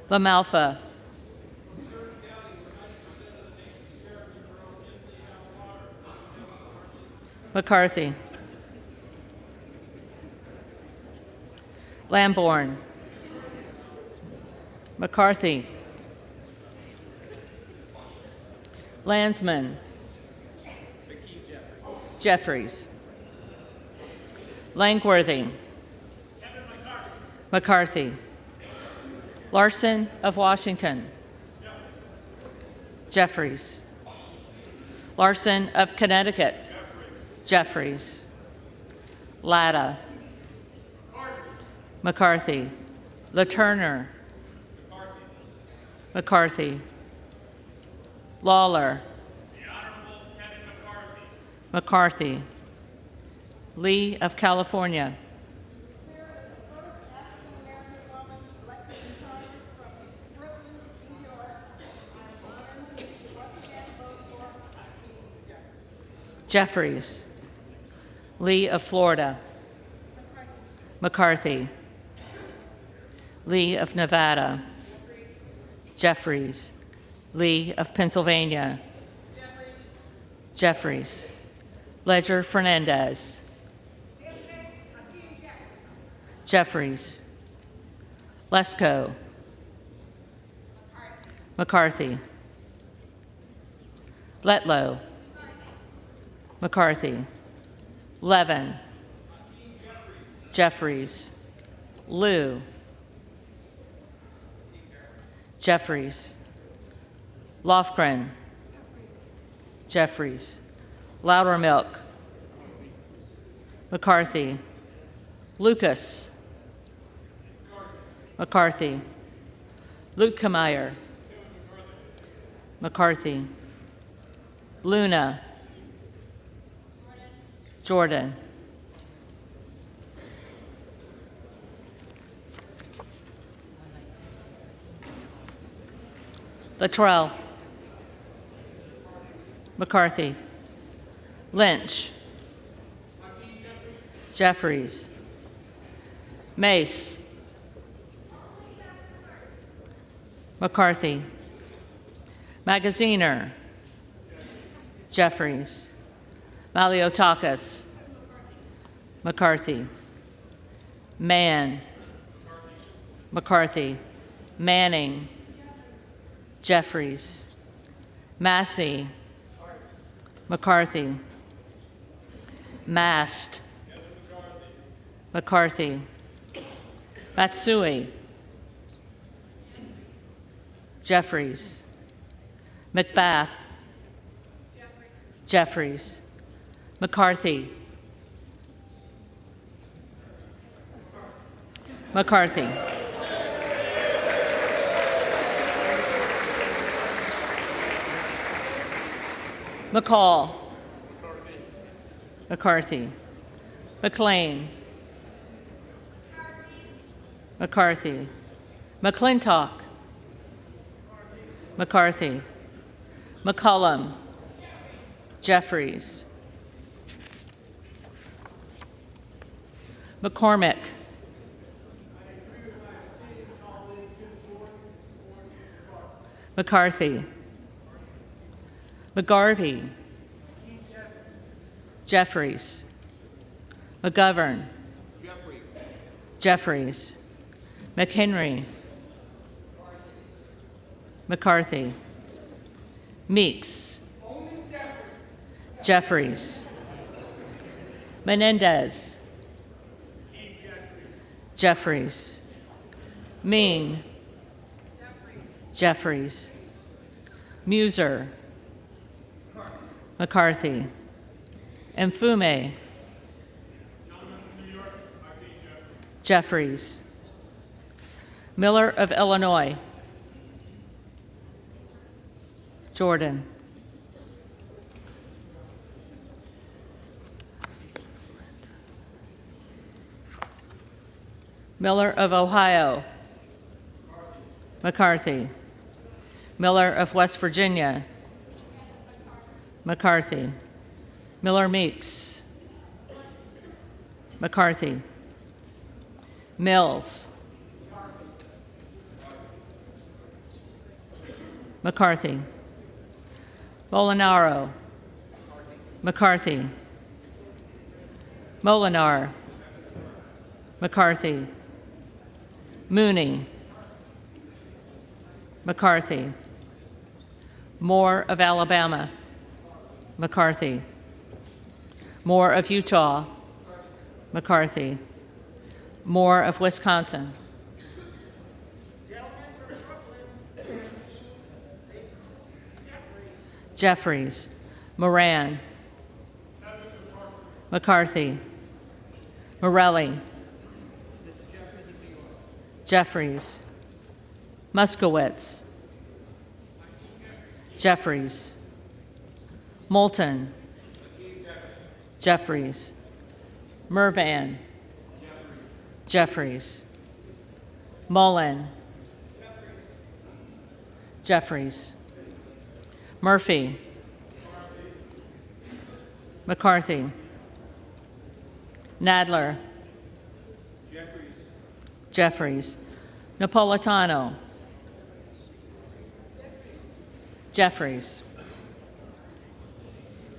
LaMalfa. McCarthy. Lamborn. McCarthy. Landsman. Jeffries. Langworthy. McCarthy. Larson of Washington. Jeffries. Larson of Connecticut. Jeffries. Latta. McCarthy. LaTurner. McCarthy. Lawler. McCarthy. Lee of California. Jeffries. Lee of Florida. McCarthy. Lee of Nevada. Jeffries. Lee of Pennsylvania. Jeffries. Ledger Fernandez. Jeffries. Lesko. McCarthy. Letlow. McCarthy. Levin. Jeffries. Liu. Jeffries. Lofgren. Jeffries. Loudermilk. McCarthy. Lucas. McCarthy. Luetkemeyer. McCarthy. Luna. Jordan. Luttrell. McCarthy. Lynch. Jeffries. Mace. McCarthy. Magaziner. Jeffries. Maliotakis. McCarthy. Mann. McCarthy. Manning. Jeffries. Massey. McCarthy. Mast. McCarthy. Matsui. Jeffries. McBath. Jeffries. McCarthy. McCarthy. McCall. McCarthy. McLean. McCarthy. McClintock. McCarthy. McCollum. Jeffries. McCormick. McCarthy. McGarvey, Jeffries, McGovern, Jeffries, McHenry, McCarthy, Meeks, Jeffries, Menendez, Jeffries, Ming, Jeffries, Muser, McCarthy, Mfume, Jeffries, Miller of Illinois, Jordan, Miller of Ohio, McCarthy, Miller of West Virginia, McCarthy, Miller Meeks, McCarthy, Mills, McCarthy, Molinaro, McCarthy, Molinar, McCarthy, Mooney, McCarthy, Moore of Alabama, McCarthy, Moore of Utah, McCarthy, Moore of Wisconsin, Jeffries, Moran, McCarthy, Morelli, Jeffries, Muskowitz, Jeffries, Moulton, Jeffries, Mervan, Jeffries, Mullen, Jeffries, Murphy, McCarthy, Nadler, Jeffries, Napolitano, Jeffries,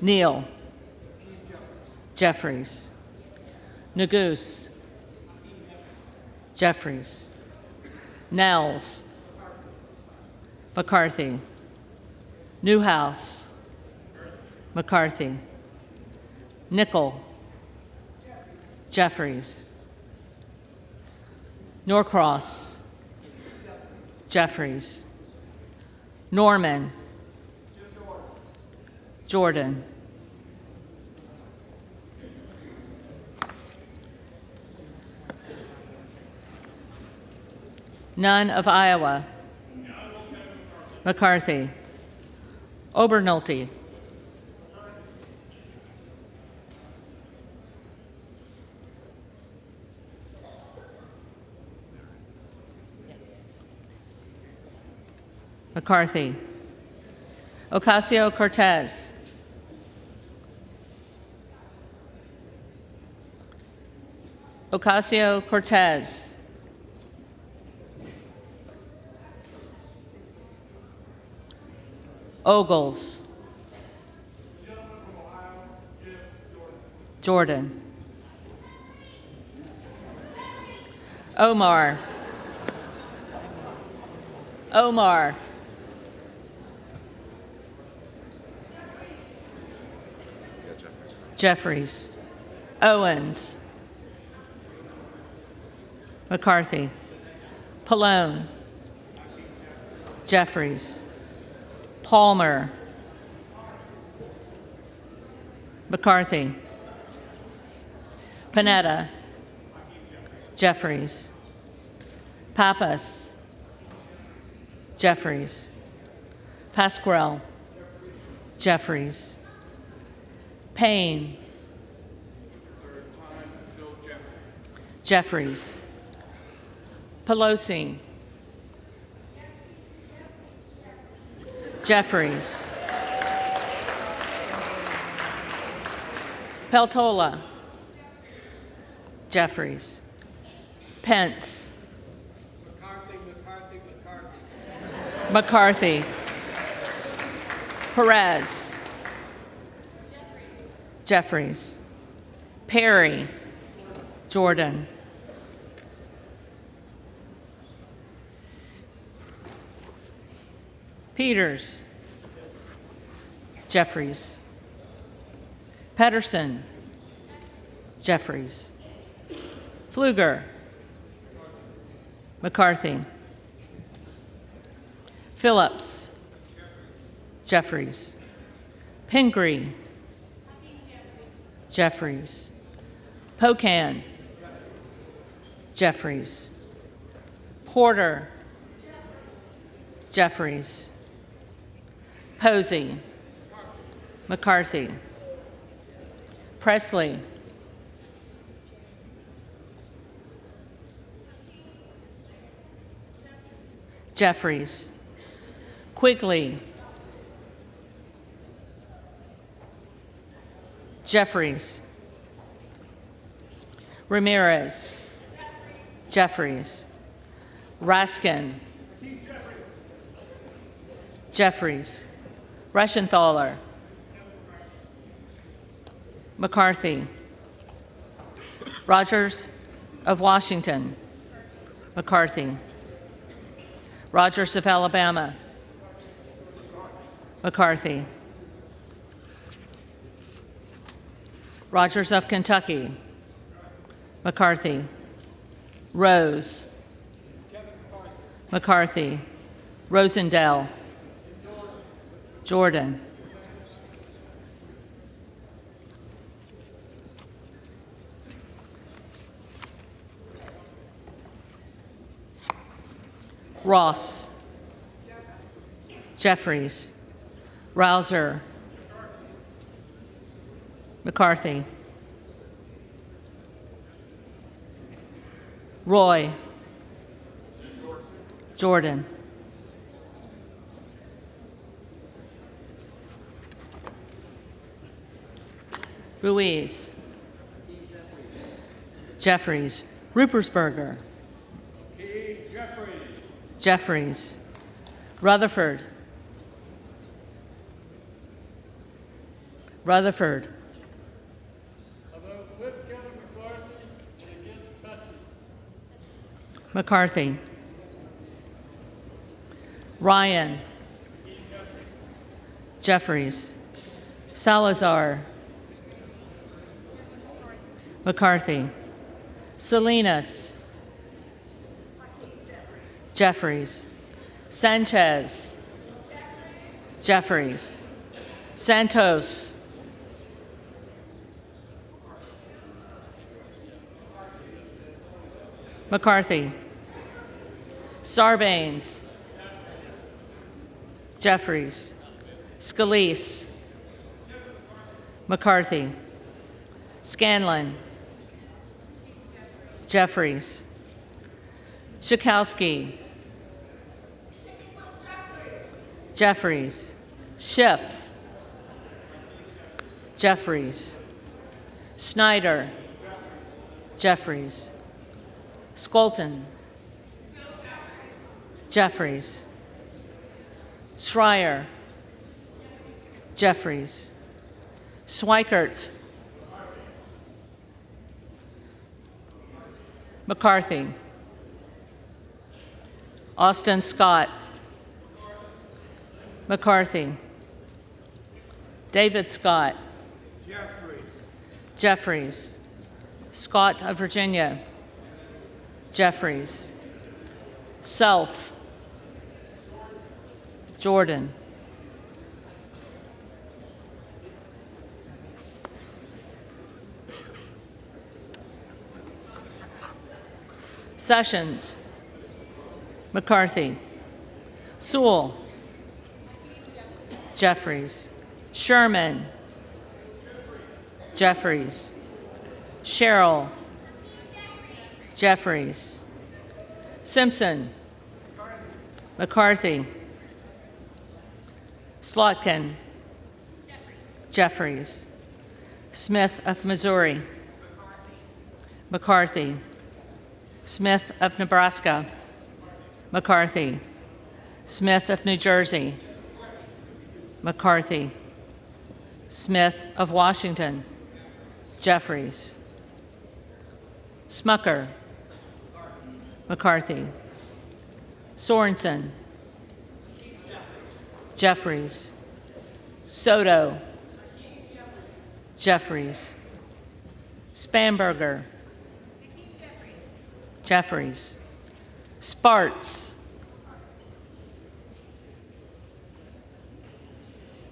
Neal, Jeffries, Neguse, Jeffries, Nels, McCarthy, Newhouse, McCarthy, Nickel, Jeffries, Norcross, Jeffries, Norman, Jordan, None of Iowa, McCarthy, Obernolte, McCarthy, Ocasio-Cortez, Ocasio-Cortez, Ogles, Jordan, Omar, Jeffries, Owens, McCarthy, Pallone, Jeffries, Palmer, McCarthy, Panetta, Jeffries, Pappas, Jeffries, Pasquarel, Jeffries, Payne, Jeffries, Pelosi, Jeffries, Peltola, Jeffries, Pence, McCarthy, Perez. Jeffries. Perry. Jordan. Peters. Jeffries. Pedersen. Jeffries. Pfluger. McCarthy. Phillips. Jeffries. Pingree. Jeffries. Pocan. Jeffries. Porter. Jeffries. Posey. McCarthy. Presley. Jeffries. Quigley. Jeffries. Ramirez. Jeffries. Raskin. Jeffries. Reschenthaler. McCarthy. Rogers of Washington. McCarthy. Rogers of Alabama. McCarthy. Rogers of Kentucky. McCarthy. Rose. McCarthy. Rosendale. Jordan. Ross. Jeffries. Rouser. McCarthy. Roy. Jordan. Ruiz. Jeffries. Rupersberger. Jeffries. Rutherford. Rutherford. McCarthy. Ryan. Jeffries. Salazar. McCarthy. Salinas. Jeffries. Sanchez. Jeffries. Santos. McCarthy. Sarbanes. Jeffries. Scalise. McCarthy. Scanlon. Jeffries. Schakowsky. Jeffries. Schiff. Jeffries. Snyder. Jeffries. Skolton. Jeffries. Schreier. Jeffries. Schweikert. McCarthy. Austin Scott. McCarthy. David Scott. Jeffries. Scott of Virginia. Jeffries. Self. Jordan. Sessions. McCarthy. Sewell. Jeffries. Sherman. Jeffries. Sherrill. Jeffries. Simpson. McCarthy. Slotkin. Jeffries. Smith of Missouri. McCarthy. Smith of Nebraska. McCarthy. Smith of New Jersey. McCarthy. Smith of Washington, Jeffries. Smucker, McCarthy. Sorensen, Jeffries. Soto, Jeffries. Spanberger, Jeffries. Sparts,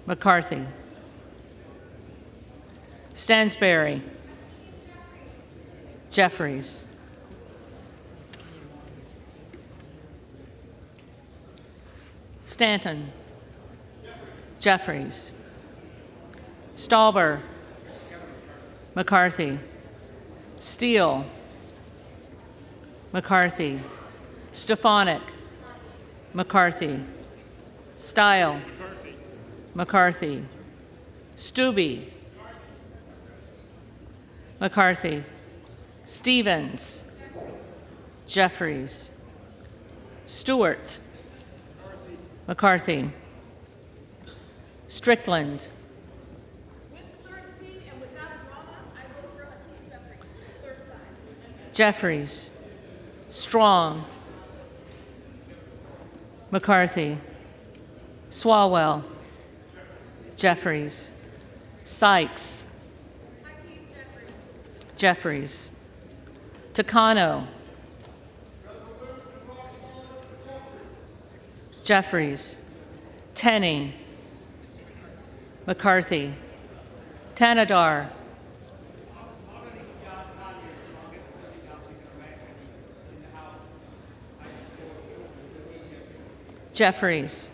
McCarthy. Stansberry, Jeffries. Stanton, Jeffries. Stauber, McCarthy. Steele, McCarthy. Stefanik, McCarthy. Style, McCarthy. Stubbe, McCarthy. Stevens, Jeffries. Stewart, McCarthy. Strickland, Jeffries. Strong, McCarthy. Swalwell, Jeffries. Sykes, Jeffries. Takano, Jeffries. Tenney, McCarthy. Tanadar, Jeffries.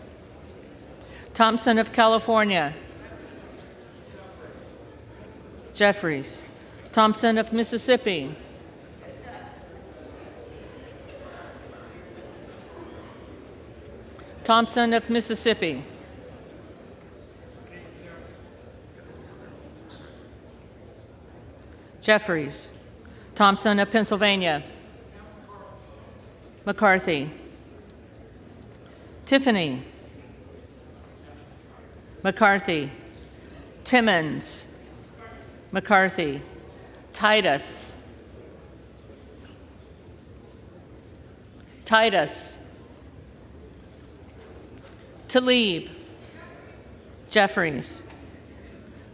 Thompson of California, Jeffries. Thompson of Mississippi, Thompson of Mississippi. Jeffries. Thompson of Pennsylvania, McCarthy. Tiffany, McCarthy. Timmons, McCarthy. Titus, Tlaib, Jeffries.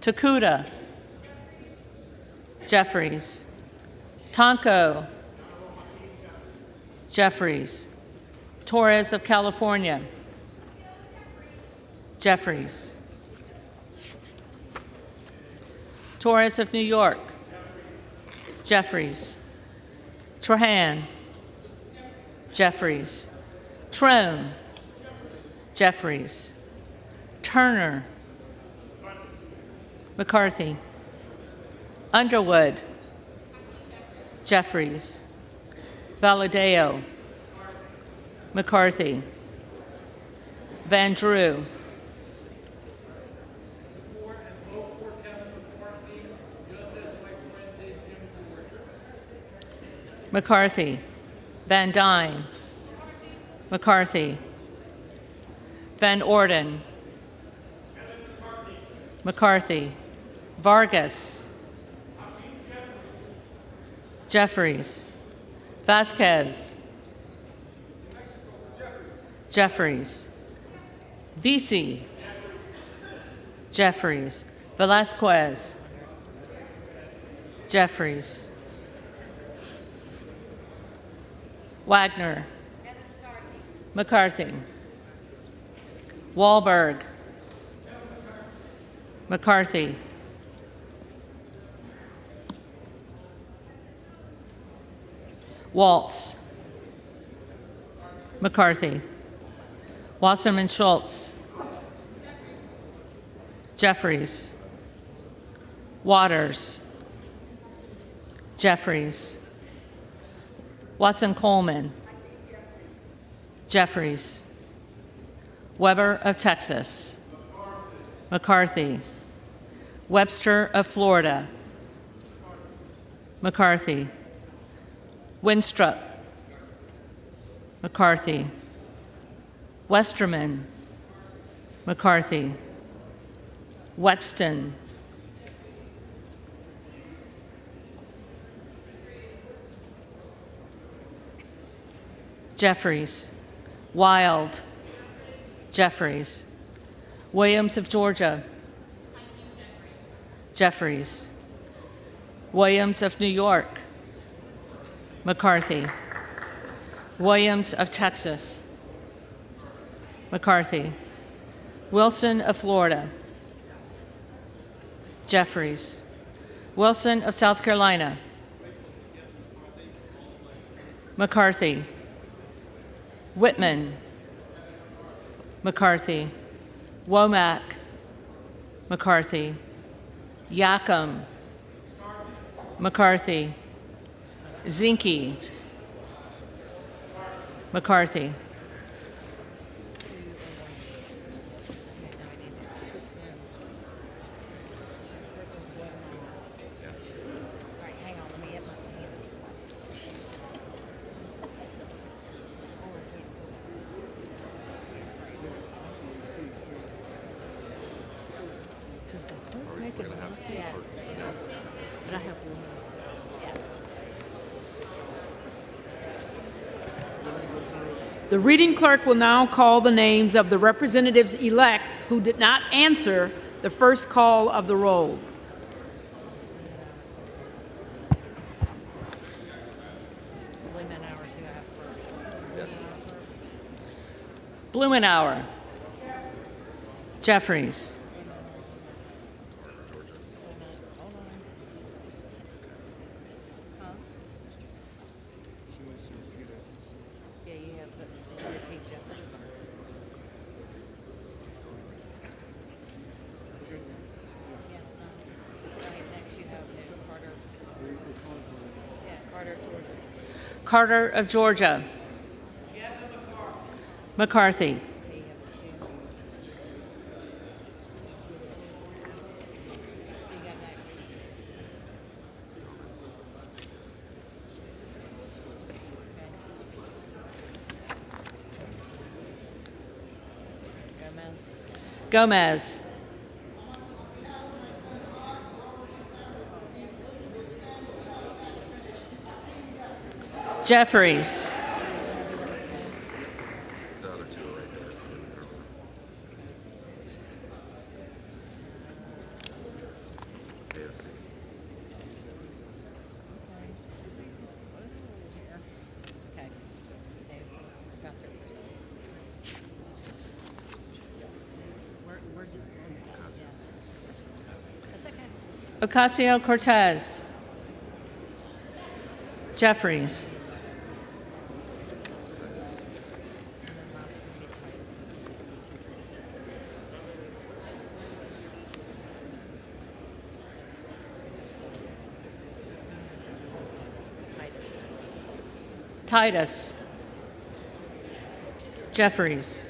Takuda, Jeffries. Tonko, Jeffries. Torres of California, Jeffries. Torres of New York, Jeffries. Trahan, Jeffries. Trone, Jeffries. Turner, McCarthy. Underwood, Jeffries. Valadeo, McCarthy. Van Drew, McCarthy. Van Dyne, McCarthy. Van Orden, McCarthy. Vargas, Jeffries. Vasquez, Jeffries. Vesey, Jeffries. Velasquez, Jeffries. Wagner, McCarthy. Wahlberg, McCarthy. Waltz, McCarthy. Wasserman Schultz, Jeffries. Waters, Jeffries. Watson Coleman, Jeffries. Weber of Texas, McCarthy. Webster of Florida, McCarthy. Winstrup, McCarthy. Westerman, McCarthy. Wexton, Jeffries, Wild, Jeffries, Williams of Georgia, Jeffries, Williams of New York, McCarthy, Williams of Texas, McCarthy, Wilson of Florida, Jeffries, Wilson of South Carolina, McCarthy, Whitman, McCarthy, Womack, McCarthy, Yackham, McCarthy, Zinke, McCarthy. The reading clerk will now call the names of the representatives-elect who did not answer the first call of the roll. Blumenauer, Jeffries, Carter of Georgia, McCarthy, Gomez, Jeffries, The other two are right there. AOC. Ocasio-Cortez, Jeffries, Titus, Jeffries,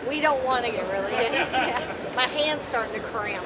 We don't want to get really good. Yeah. My hand's starting to cramp.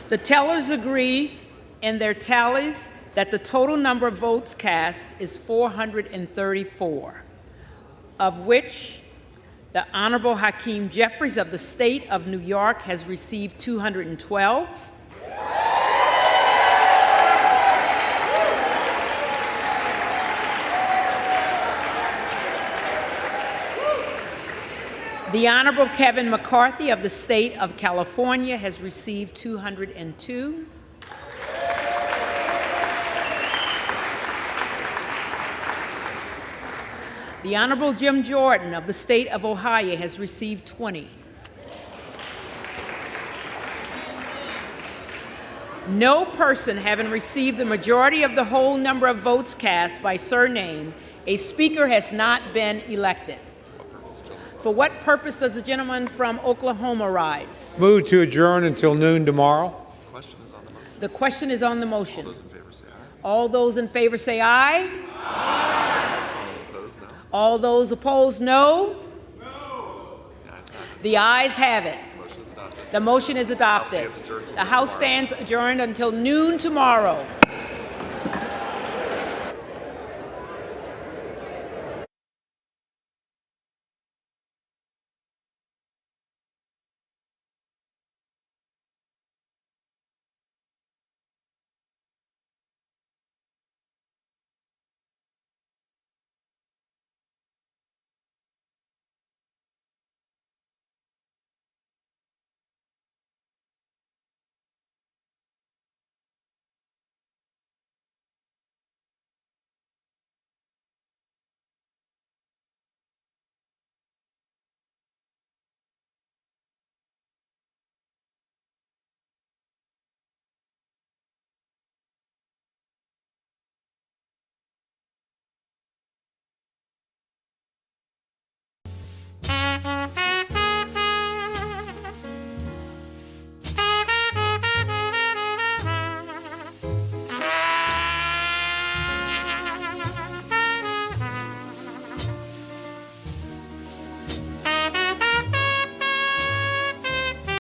The tellers agree in their tallies that the total number of votes cast is 434, of which the Honorable Hakeem Jeffries of the state of New York has received 212. The Honorable Kevin McCarthy of the state of California has received 202. The Honorable Jim Jordan of the state of Ohio has received 20. No person having received the majority of the whole number of votes cast by surname, a speaker has not been elected. For what purpose does the gentleman from Oklahoma rise? Move to adjourn until noon tomorrow. The question is on the motion. All those in favor say aye. All those opposed, no. The ayes have it. The motion is adopted. The House stands adjourned until noon tomorrow.